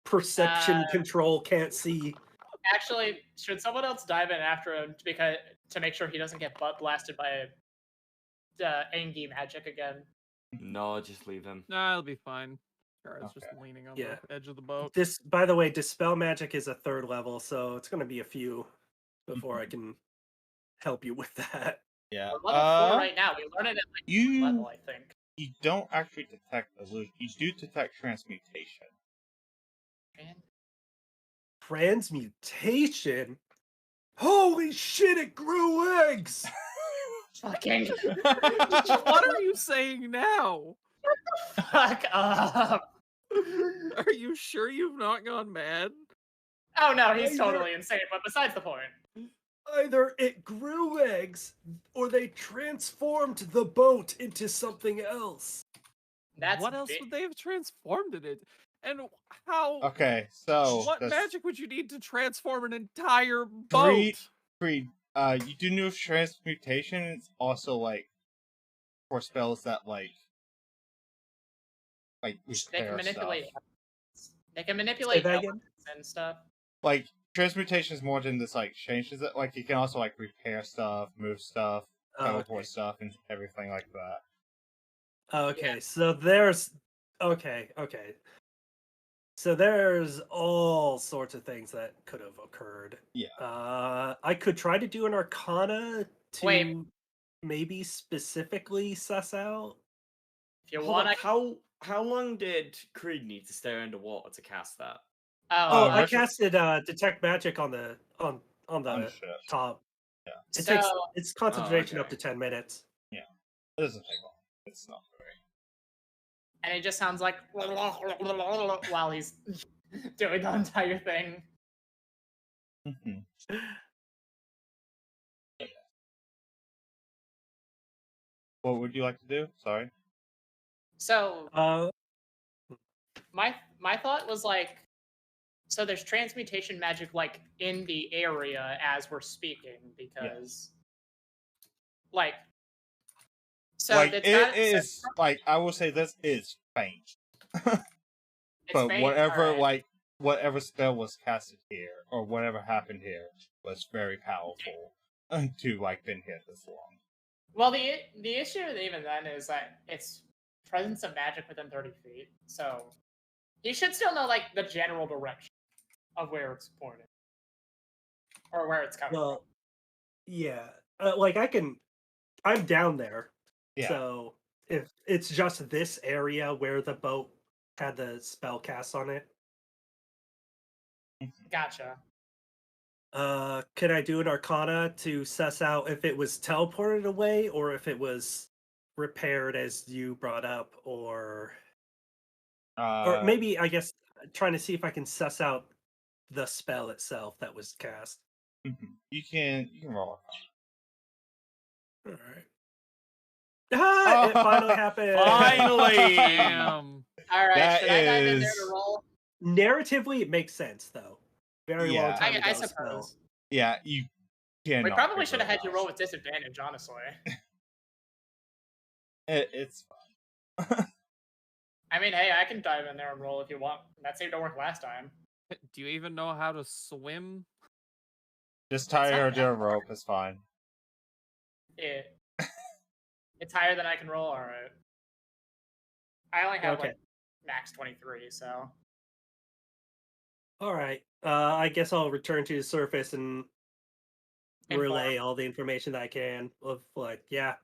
perception control, can't see. Actually, should someone else dive in after him to make sure he doesn't get butt blasted by Engi magic again? No, just leave him. Nah, it'll be fine. It's just Okay. leaning on Yeah. the edge of the boat. This, by the way, dispel magic is a 3rd level, so it's going to be a few before I can help you with that. Yeah. We're level 4 right now. We learn it at like You level, I think. you don't actually detect illusion. You do detect transmutation. Transmutation? Holy shit, it grew eggs! Fucking What are you saying now? fuck up! Are you sure you've not gone mad? Oh no, he's Either- totally insane. But besides the point. Either it grew eggs, or they transformed the boat into something else. That's What else big. would they have transformed it into? And how? Okay, so What there's magic would you need to transform an entire boat? Creed, you do know transmutation. It's also like for spells that like They can repair manipulate. stuff. They can manipulate that again? elements and stuff. Like transmutation is more than this like changes it. Like you can also like repair stuff, move stuff, teleport stuff, and everything like that. Okay, so there's okay. So there's all sorts of things that could have occurred. Yeah. I could try to do an arcana to Wait. maybe specifically suss out. If you Hold want, on, how long did Creed need to stay underwater to cast that? Oh, I retro- casted detect magic on the On the ship. top. Yeah. It so takes its concentration up okay. to 10 minutes. It doesn't take long. It's not very. and it just sounds like while he's doing the entire thing. Mhm. What would you like to do? Sorry. So Uh, my thought was like, so there's transmutation magic like in the area as we're speaking because, like, so like it's it not, is like I will say this is faint. it's But faint? whatever Alright. like whatever spell was casted here or whatever happened here was very powerful to like been here this long. Well, the issue even then is that it's presence of magic within 30 feet, so you should still know like the general direction of where it's pointing or where it's coming well, yeah. Like I'm down there. Yeah. So if it's just this area where the boat had the spell cast on it, from. Gotcha. could I do an arcana to suss out if it was teleported away or if it was repaired as you brought up, or maybe I guess trying to see if I can suss out the spell itself that was cast. you can roll. All right. Ah, it finally happened. Finally! Damn. All right, That should I dive in there is- to roll? Narratively, it makes sense though. Very long Yeah. time I ago. suppose. Yeah, you can. We probably should have had you roll with disadvantage, honestly. It's I mean, hey, I can dive in there and roll if you want. That seemed to work last time. Do you even know how to swim? just tie It's not her to that a rope. It's fine. Yeah. It's higher than I can roll. All right. I only have Okay. like max 23, so All right. I guess I'll return to the surface and relay all the information that I can of like, yeah.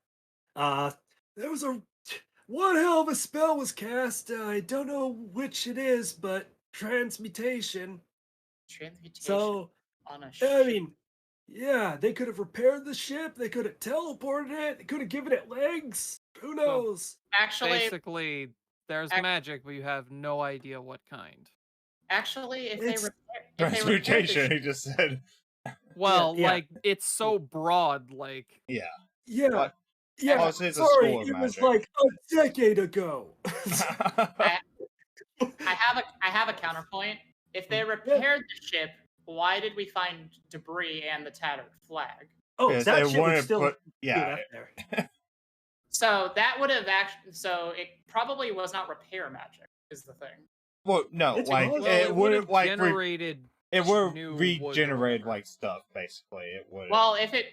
There was one hell of a spell was cast. I don't know which it is, but transmutation. Transmutation So on a I ship. mean, yeah, they could have repaired the ship. They could have teleported it. They could have given it legs. Who knows? Actually, Basically, there's magic, but you have no idea what kind. actually, if It's- they repaired the Transmutation, he ship, just said. Well, yeah. like it's so broad, like Yeah. Yeah. But- Yeah, Oh, so it's a sorry, school of it was magic. like a decade ago. I have a counterpoint. If they repaired the ship, why did we find debris and the tattered flag? Oh, Because that they shit would wouldn't still put- be yeah. left there. So that would have actually. So it probably was not repair magic. Is the thing. Well, no, It's like possible. well, it would have like generated. it would new wood or regenerate whatever. like stuff. Basically, it would. Well, if it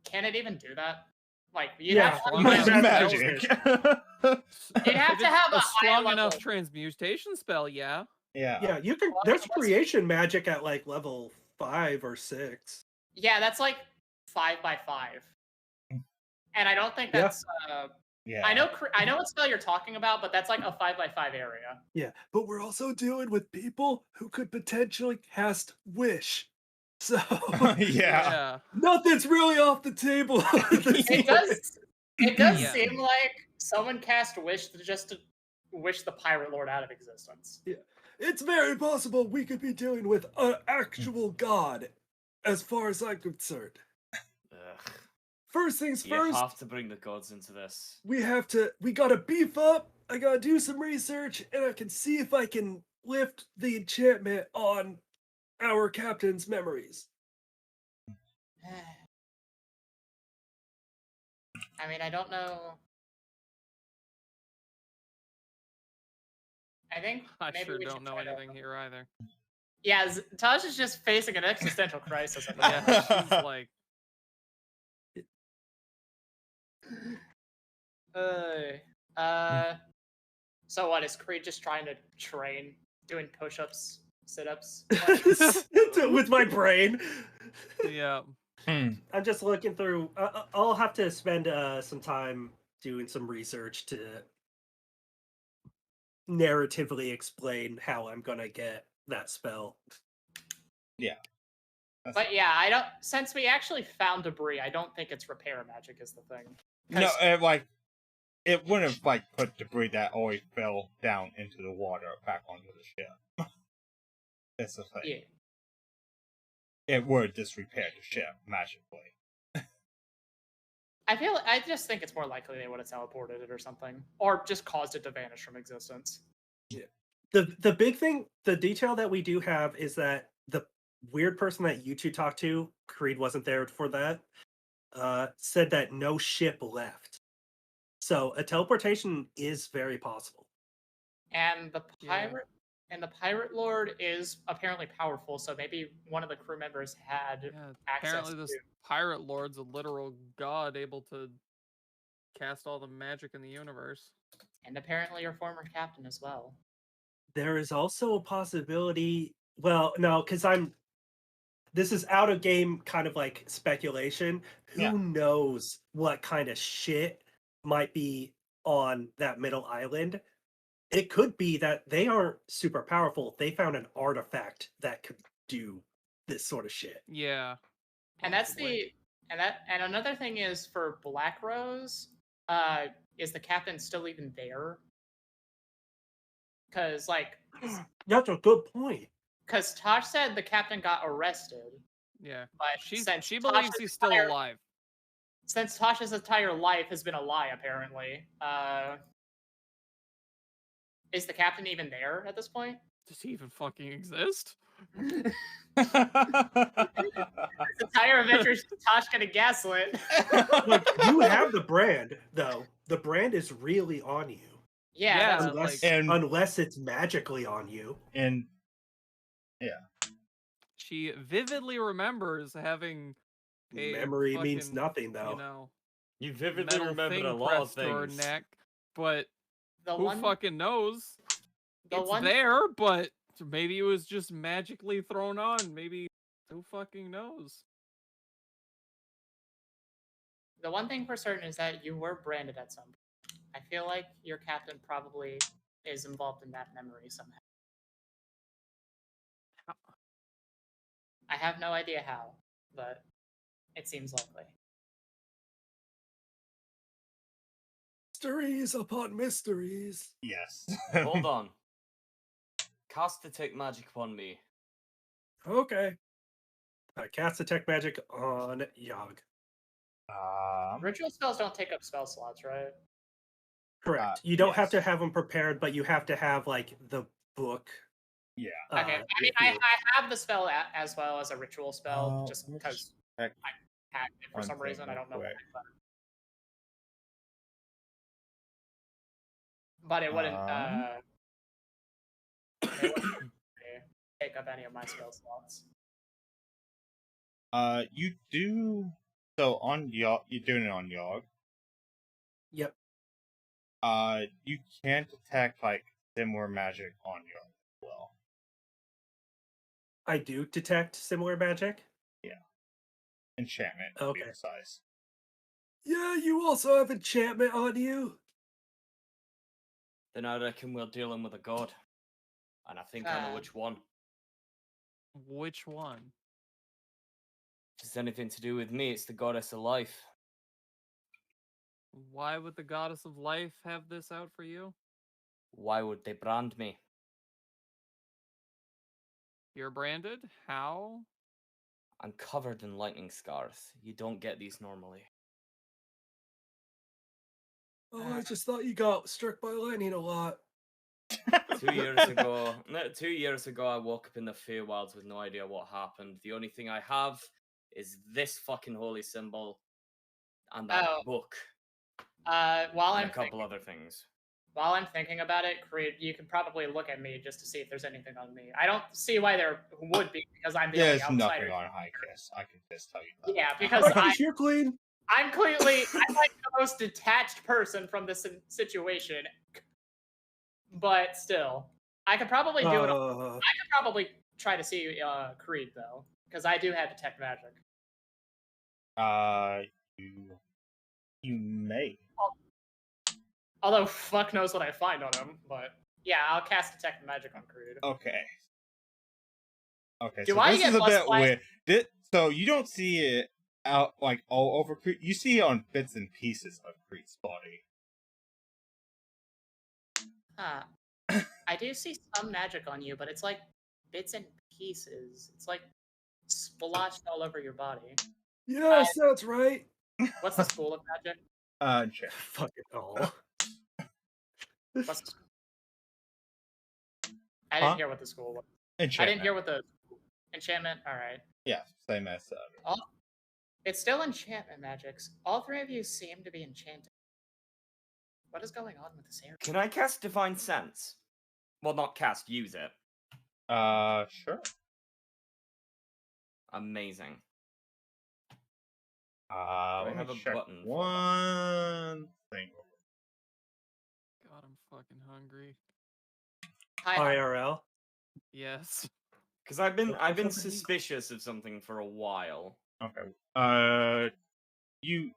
can it even do that? Like you'd Yeah, have to well, have, that's magic. you'd have If to have it's a a high strong level. enough transmutation spell, yeah. Yeah. Yeah, you can. Well, There's I guess- creation magic at like level 5 or 6. Yeah, that's like 5x5, and I don't think Yeah. that's. Yeah. I know what spell you're talking about, but that's like a 5x5 area. Yeah, but we're also dealing with people who could potentially cast wish. So Yeah. nothing's really off the table. It does. It does Yeah. seem like someone cast wish just to wish the pirate lord out of existence. It's very possible we could be dealing with an actual god, as far as I'm concerned. Ugh. First things You first, have to bring the gods into this. we gotta beef up. I gotta do some research, and I can see if I can lift the enchantment on our captain's memories. I mean, I don't know. I think I maybe sure we don't should know try to- anything here either. Yeah, Taj is just facing an existential crisis. At the Yeah, moment. she's like, So what is Creed just trying to train, doing push-ups, sit-ups? With my brain. yeah. Hmm. I'm just looking through. I'll have to spend some time doing some research to narratively explain how I'm gonna get that spell. But yeah, I don't. Since we actually found debris, I don't think it's repair magic is the thing. No, it wouldn't have like put debris that always fell down into the water back onto the ship. That's the thing. Yeah. It would just repair the ship magically. I just think it's more likely they would have teleported it or something, or just caused it to vanish from existence. The big thing, the detail that we do have is that the weird person that you two talked to, Creed wasn't there for that, said that no ship left. So a teleportation is very possible. And the Yeah. pirate lord is apparently powerful, so maybe one of the crew members had Yeah. access Apparently, this to. pirate lord's a literal god able to cast all the magic in the universe. And apparently your former captain as well. There is also a possibility. Well, no, because this is out of game kind of like speculation. Who Yeah. knows what kind of shit might be on that middle island? It could be that they aren't super powerful. They found an artifact that could do this sort of shit. Yeah. And that's possibly. and another thing is for Black Rose, is the captain still even there? Because That's a good point. because Tosh said the captain got arrested, Yeah. but She since believes Tosh's he's still entire- alive. Since Tasha's entire life has been a lie, apparently, is the captain even there at this point? Does he even fucking exist? This entire adventure is just Tosh getting gaslit. Look, you have the brand, though. The brand is really on you. Yeah, Yeah, that's- Unless, like- And- unless it's magically on you. And She vividly remembers having a Memory means fucking, nothing, though. You know, You vividly metal remembered thing a lot of pressed to her things. neck, but the who one, fucking knows? the It's one, there, but maybe it was just magically thrown on. Maybe who fucking knows? the one thing for certain is that you were branded at some point. I feel like your captain probably is involved in that memory somehow. I have no idea how, but it seems likely. Mysteries upon mysteries. Yes. Hold on. Cast Detect Magic upon me. Okay. Cast Detect Magic on Yogg. Ritual spells don't take up spell slots, right? Correct. You don't have yes. to have them prepared, but you have to have like the book. Yeah. Okay, I mean, with I you. have the spell as well as a ritual spell, just let's because check I had it for one some thing reason. I real don't know why, quick. but it wouldn't. It wouldn't take up any of my spell slots. You do. So on Yogg, you're doing it on Yogg. Yep. You can detect like similar magic on Yogg as well. I do detect similar magic. Enchantment, to be Okay. precise. Yeah, you also have enchantment on you. Then I reckon we're dealing with a god. And I think I know which one. Which one? If it's anything to do with me, it's the goddess of life. Why would the goddess of life have this out for you? Why would they brand me? You're branded? How? I'm covered in lightning scars. You don't get these normally. Oh, I just thought you got struck by lightning a lot. 2 years ago, no, 2 years ago, I woke up in the Feywilds with no idea what happened. The only thing I have is this fucking holy symbol and that book While and I'm a couple other things. while I'm thinking about it, Creed, you can probably look at me just to see if there's anything on me. I don't see why there would be because I'm the There's only nothing outsider. on High Kiss. I can just tell you that. Yeah, because You're clean. I'm clearly I'm like the most detached person from this situation, but still, I could probably do it. I could probably try to see Creed though, because I do have detect magic. You may. Although fuck knows what I find on him, but yeah, I'll cast detect magic on Creed. Okay. Okay, Do so I this get is a plus bit flash- weird. So you don't see it out like all over Creed. You see it on bits and pieces of Creed's body. Huh. I do see some magic on you, but it's like bits and pieces. It's like splotched all over your body. Yes, that's right. What's the school of magic? Check. Fucking all. What's the... I didn't hear what the school was. Enchantment. I didn't hear what the enchantment. All right. Yeah, same as It's still enchantment magics. All three of you seem to be enchanted. What is going on with this area? Can I cast Divine Sense? Well, not cast, use it. Sure. Amazing. Let have me a check button for that? one thing. God, I'm fucking hungry. Hi. IRL. Yes. Because I've been something. suspicious of something for a while. Okay. You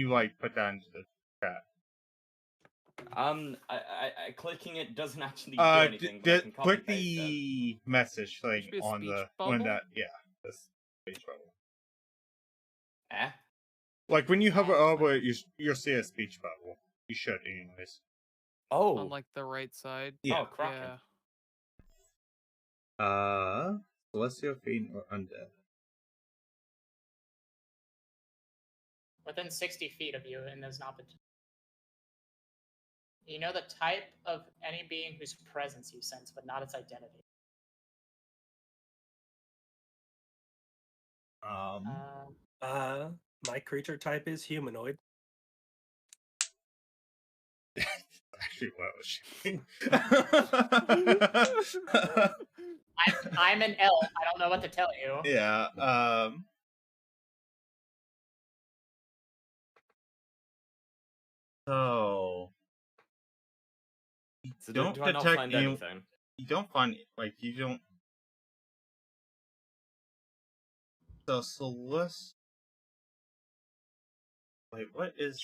like put that into the chat? I clicking it doesn't actually do anything. But I can copy click paste it. the message thing should be a on speech the bubble? when that this speech bubble. Eh? Like when you hover over it, you'll see a speech bubble. You should, anyways. Oh. On like the right side. Yeah. Oh, cracking. Yeah. Celestial Fiend or Undead? Within 60 feet of you, and there's not been. You know the type of any being whose presence you sense, but not its identity. My creature type is humanoid. Actually, what I was shooting. I'm an elf. I don't know what to tell you. Yeah. So So don't do I not detect find any- anything? you don't find you don't. So Celeste. Wait, what is?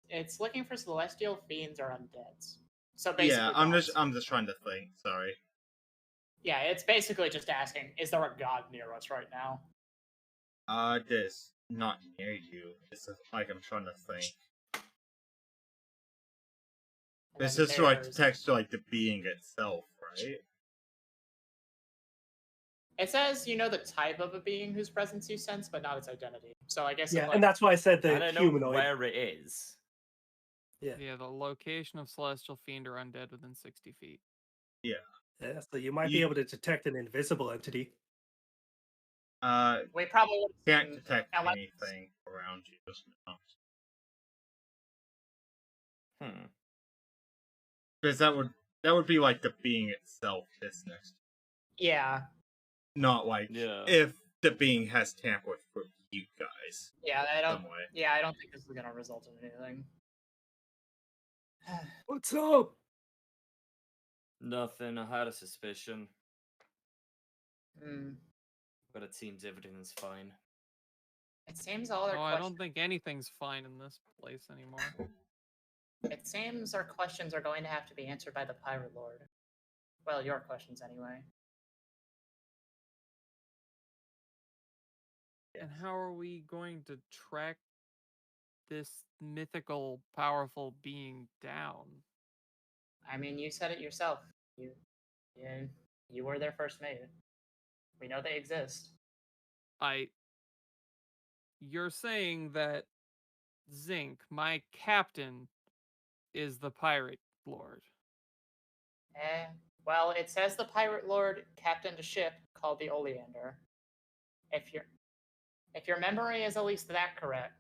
It's looking for celestial fiends or undeads. So basically, Yeah, I'm just trying to think. Sorry. Yeah, it's basically just asking, is there a god near us right now? This not near you. It's like I'm trying to think. And It's then just like there's- text to like the being itself, right? It says you know the type of a being whose presence you sense, but not its identity. So I guess Yeah, if, like, and that's why I said I the don't know humanoid. where it is. Yeah, the location of celestial fiend or undead within 60 feet. Yeah, so you might be You- able to detect an invisible entity. we probably would have Can't seen detect ele- anything around you. No. Because that would be like the being itself that's next. Yeah, Not like Yeah. if the being has tampered with you guys. yeah, I don't. Some way. Yeah, I don't think this is gonna result in anything. What's up? Nothing. I had a suspicion, Hmm. but it seems everything's fine. It seems all our Oh, I questions. don't think anything's fine in this place anymore. It seems our questions are going to have to be answered by the Pirate Lord. Well, your questions anyway. And how are we going to track this mythical, powerful being down? I mean, you said it yourself. You were their first mate. We know they exist. You're saying that Zinc, my captain, is the pirate lord. Well, it says the Pirate Lord captained a ship called the Oleander. If your memory is at least that correct,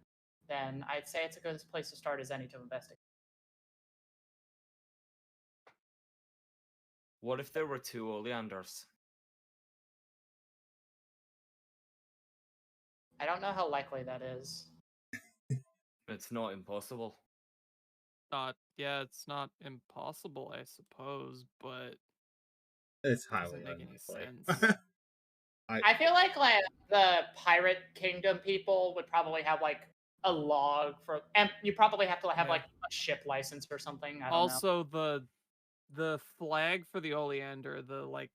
then I'd say it's a good place to start as any to investigate. What if there were two Oleanders? I don't know how likely that is. It's not impossible. Yeah, it's not impossible, I suppose, but It's it highly doesn't make any unlikely. sense. I feel like the Pirate Kingdom people would probably have like a log for, and you probably have to have Yeah. like a ship license or something. I don't know. Also, the flag for the Oleander, the like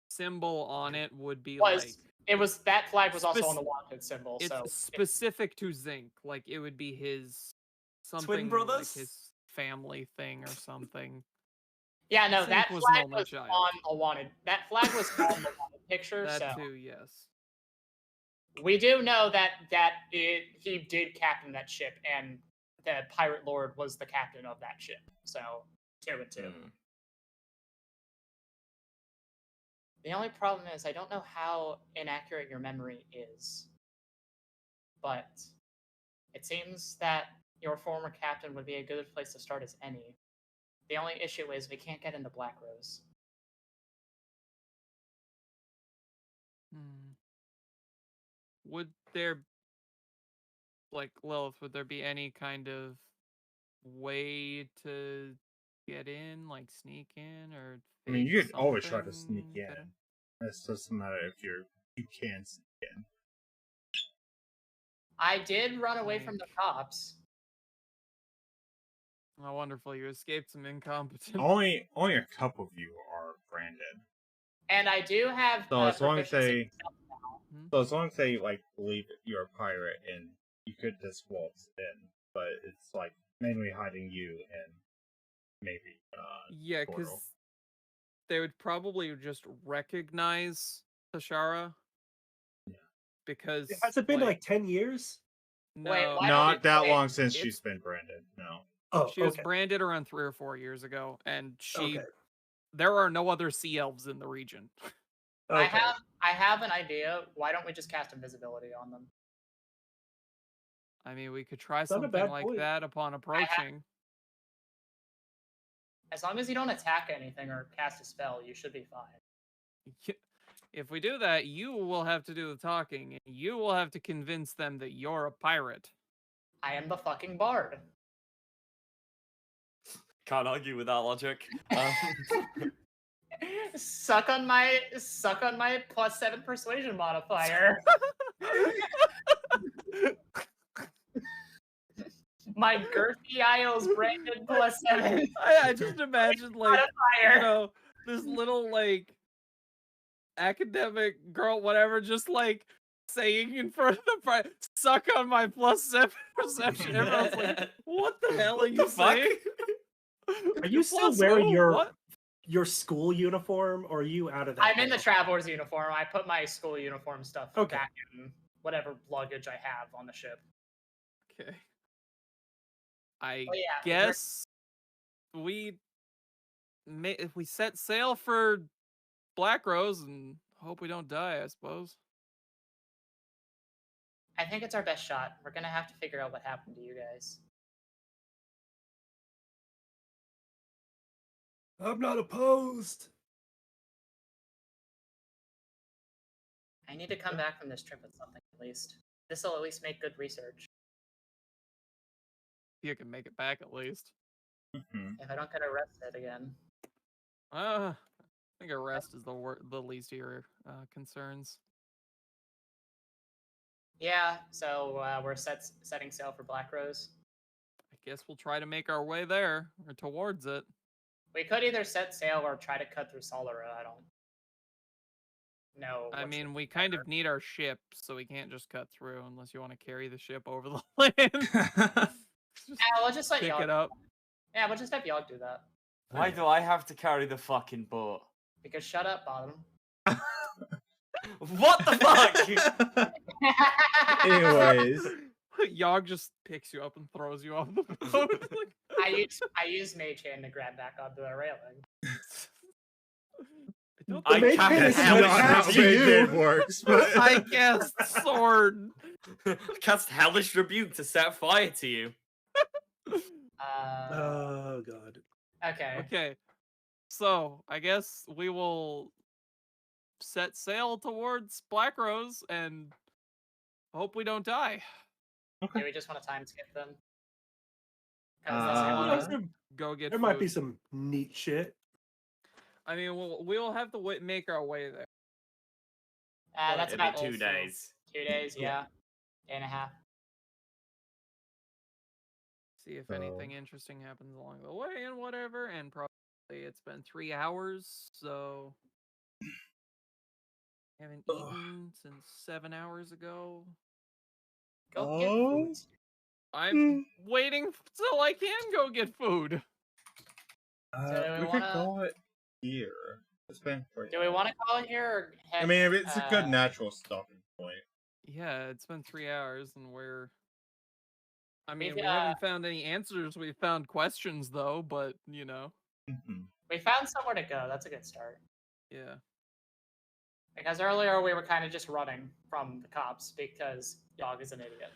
symbol on it would be like That flag was also on spec- the wanted symbol. it's So specific to Zinc. Like it would be his something brothers? like his family thing or something. yeah, no, Zinc that was flag an only was child. on the wanted. That flag was on the wanted picture. That so too, yes. we do know that he did captain that ship, and the Pirate Lord was the captain of that ship. So 2 and 2. Hmm. The only problem is I don't know how inaccurate your memory is, but it seems that your former captain would be a good place to start as any. The only issue is we can't get into Black Rose. Would there, like Lilith, would there be any kind of way to get in, like sneak in, or? I mean, you fake could always try to sneak something in. that- It's just a matter if you can sneak in. I did run away from the cops. Oh, wonderful! You escaped some incompetence. Only a couple of you are branded. And I do have So as long as proficiency they, in stealth now. so as long as they like believe that you're a pirate, and you could just waltz in, but it's like mainly hiding you and maybe Yeah, because Portal. they would probably just recognize Tashara. Yeah. Because Has it been like 10 years? no, Wait, why don't Not you- that wait, long since it's- she's been branded. No. Oh, she was okay. branded around 3 or 4 years ago, and Okay. there are no other sea elves in the region. Okay. I have an idea. Why don't we just cast invisibility on them? I mean, we could try It's not a something bad like point. that upon approaching. As long as you don't attack anything or cast a spell, you should be fine. If we do that, you will have to do the talking, and you will have to convince them that you're a pirate. I am the fucking bard. Can't argue with that logic. Suck on my +7 persuasion modifier. My girthy Isles Brandon +7 I just imagine like modifier. this little like academic girl, whatever, just like saying in front of the suck on my +7 perception. Everyone's like, what the hell are you the fuck? saying? Are you still Plus wearing who? What? your school uniform, or are you out of that? I'm in the now? traveler's uniform. I put my school uniform stuff Okay. back in whatever luggage I have on the ship. Okay. I Oh, yeah, guess if we set sail for Black Rose and hope we don't die, I suppose. I think it's our best shot. We're gonna have to figure out what happened to you guys. I'm not opposed. I need to come back from this trip with something at least. This will at least make good research. You can make it back at least. If I don't get arrested again. I think arrest is the least of your concerns. Yeah, so we're setting sail for Black Rose. I guess we'll try to make our way there or towards it. We could either set sail or try to cut through Solera. I don't know. I which mean, would we be kind better. of need our ship, so we can't just cut through unless you want to carry the ship over the land. Yeah, we'll just let pick Yogg it up. Yeah, we'll just have Yogg do that. Why do I have to carry the fucking boat? Because shut up, Bottom. What the fuck? Anyways, Yogg just picks you up and throws you off the boat. Like, I use Mage Hand to grab back onto the railing. I Mage can't Hand is help not how but Mage you. Hand works, but I guess sword. Cast Hellish Rebuke to set fire to you. Oh god. Okay. Okay, so I guess we will set sail towards Black Rose and hope we don't die. Do we just want to time skip them? I Uh, want to go get There food. might be some neat shit. I mean, we'll have to make our way there. That's It'll be about 2 also- days. 2 days, yeah. Day and a half. See if So- anything interesting happens along the way and whatever. And probably it's been 3 hours, so haven't eaten since 7 hours ago. Go get Oh. food. I'm waiting till I can go get food. Do we we could wanna- call it here. It's been pretty. Do we want to call it here or head, I mean, it's a good natural stopping point. Yeah, it's been 3 hours and we're. I mean, We've, we haven't found any answers. We've found questions though, but you know, We found somewhere to go. That's a good start. yeah. Because earlier we were kind of just running from the cops because Yogg is an idiot.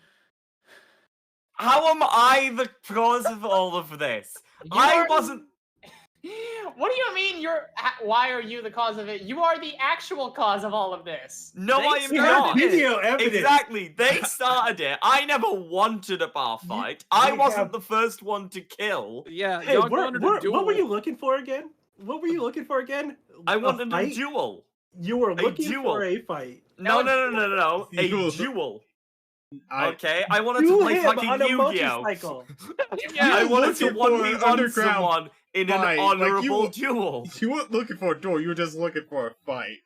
How am I the cause of all of this? I wasn't. What do you mean why are you the cause of it? You are the actual cause of all of this. No, They I am We have not. video evidence. Exactly. They started it. I never wanted a bar fight. I we wasn't have- the first one to kill. Yeah, Hey, Yogg wanted a duel. what were you looking for again? What were you looking for again? I A wanted a fight? duel. You were looking duel. for a fight. No. Duel. A duel. I Okay, I wanted to Do play him fucking on a Yu-Gi-Oh! motorcycle. Yeah, I were wanted to looking for 1v1 underground someone in an fight, like, honorable you- duel. You weren't looking for a door. You were just looking for a fight.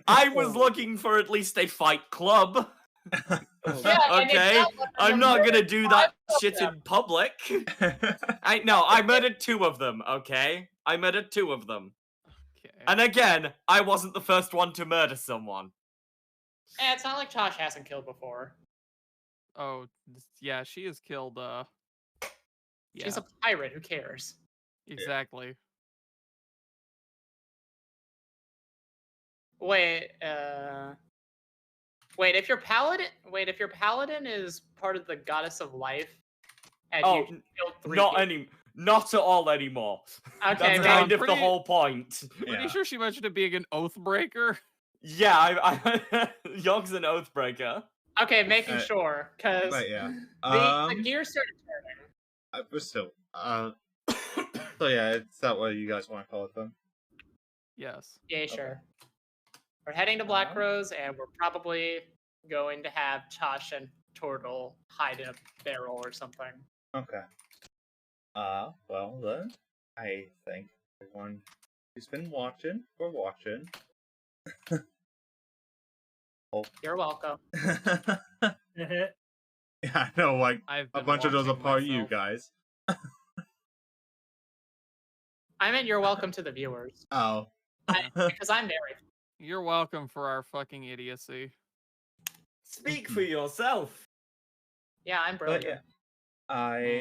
I was looking for at least a fight club. Yeah, and it Okay, felt like I'm you not murdered gonna do that 5 of shit them. in public. I murdered 2 of them, okay? I murdered 2 of them. Okay. And again, I wasn't the first one to murder someone. It's not like Josh hasn't killed before. Oh, yeah, she has killed. Yeah, She's a pirate. Who cares? exactly. Wait, if your paladin is part of the goddess of life, and Oh, you killed 3 not at all anymore. Okay, That's man. kind of the Pretty- whole point. Pretty Yeah. sure she mentioned it being an oath breaker. Yeah, Yogg's an oathbreaker. Okay, making Uh, sure, because But yeah. the gear started turning. We're still. So yeah, is that what you guys want to call it then? Yes. Yeah, sure. We're heading to Black Uh-huh. Rose, and we're probably going to have Josh and Turtle hide in a barrel or something. Okay. Well then, I thank everyone who's been watching for watching. Oh. You're welcome. Yeah, I know, like I've a been bunch of those are watching part of you myself. guys. I meant you're welcome to the viewers. Oh. Because I'm very. You're welcome for our fucking idiocy. Speak for yourself. Yeah, I'm But brilliant. yeah, I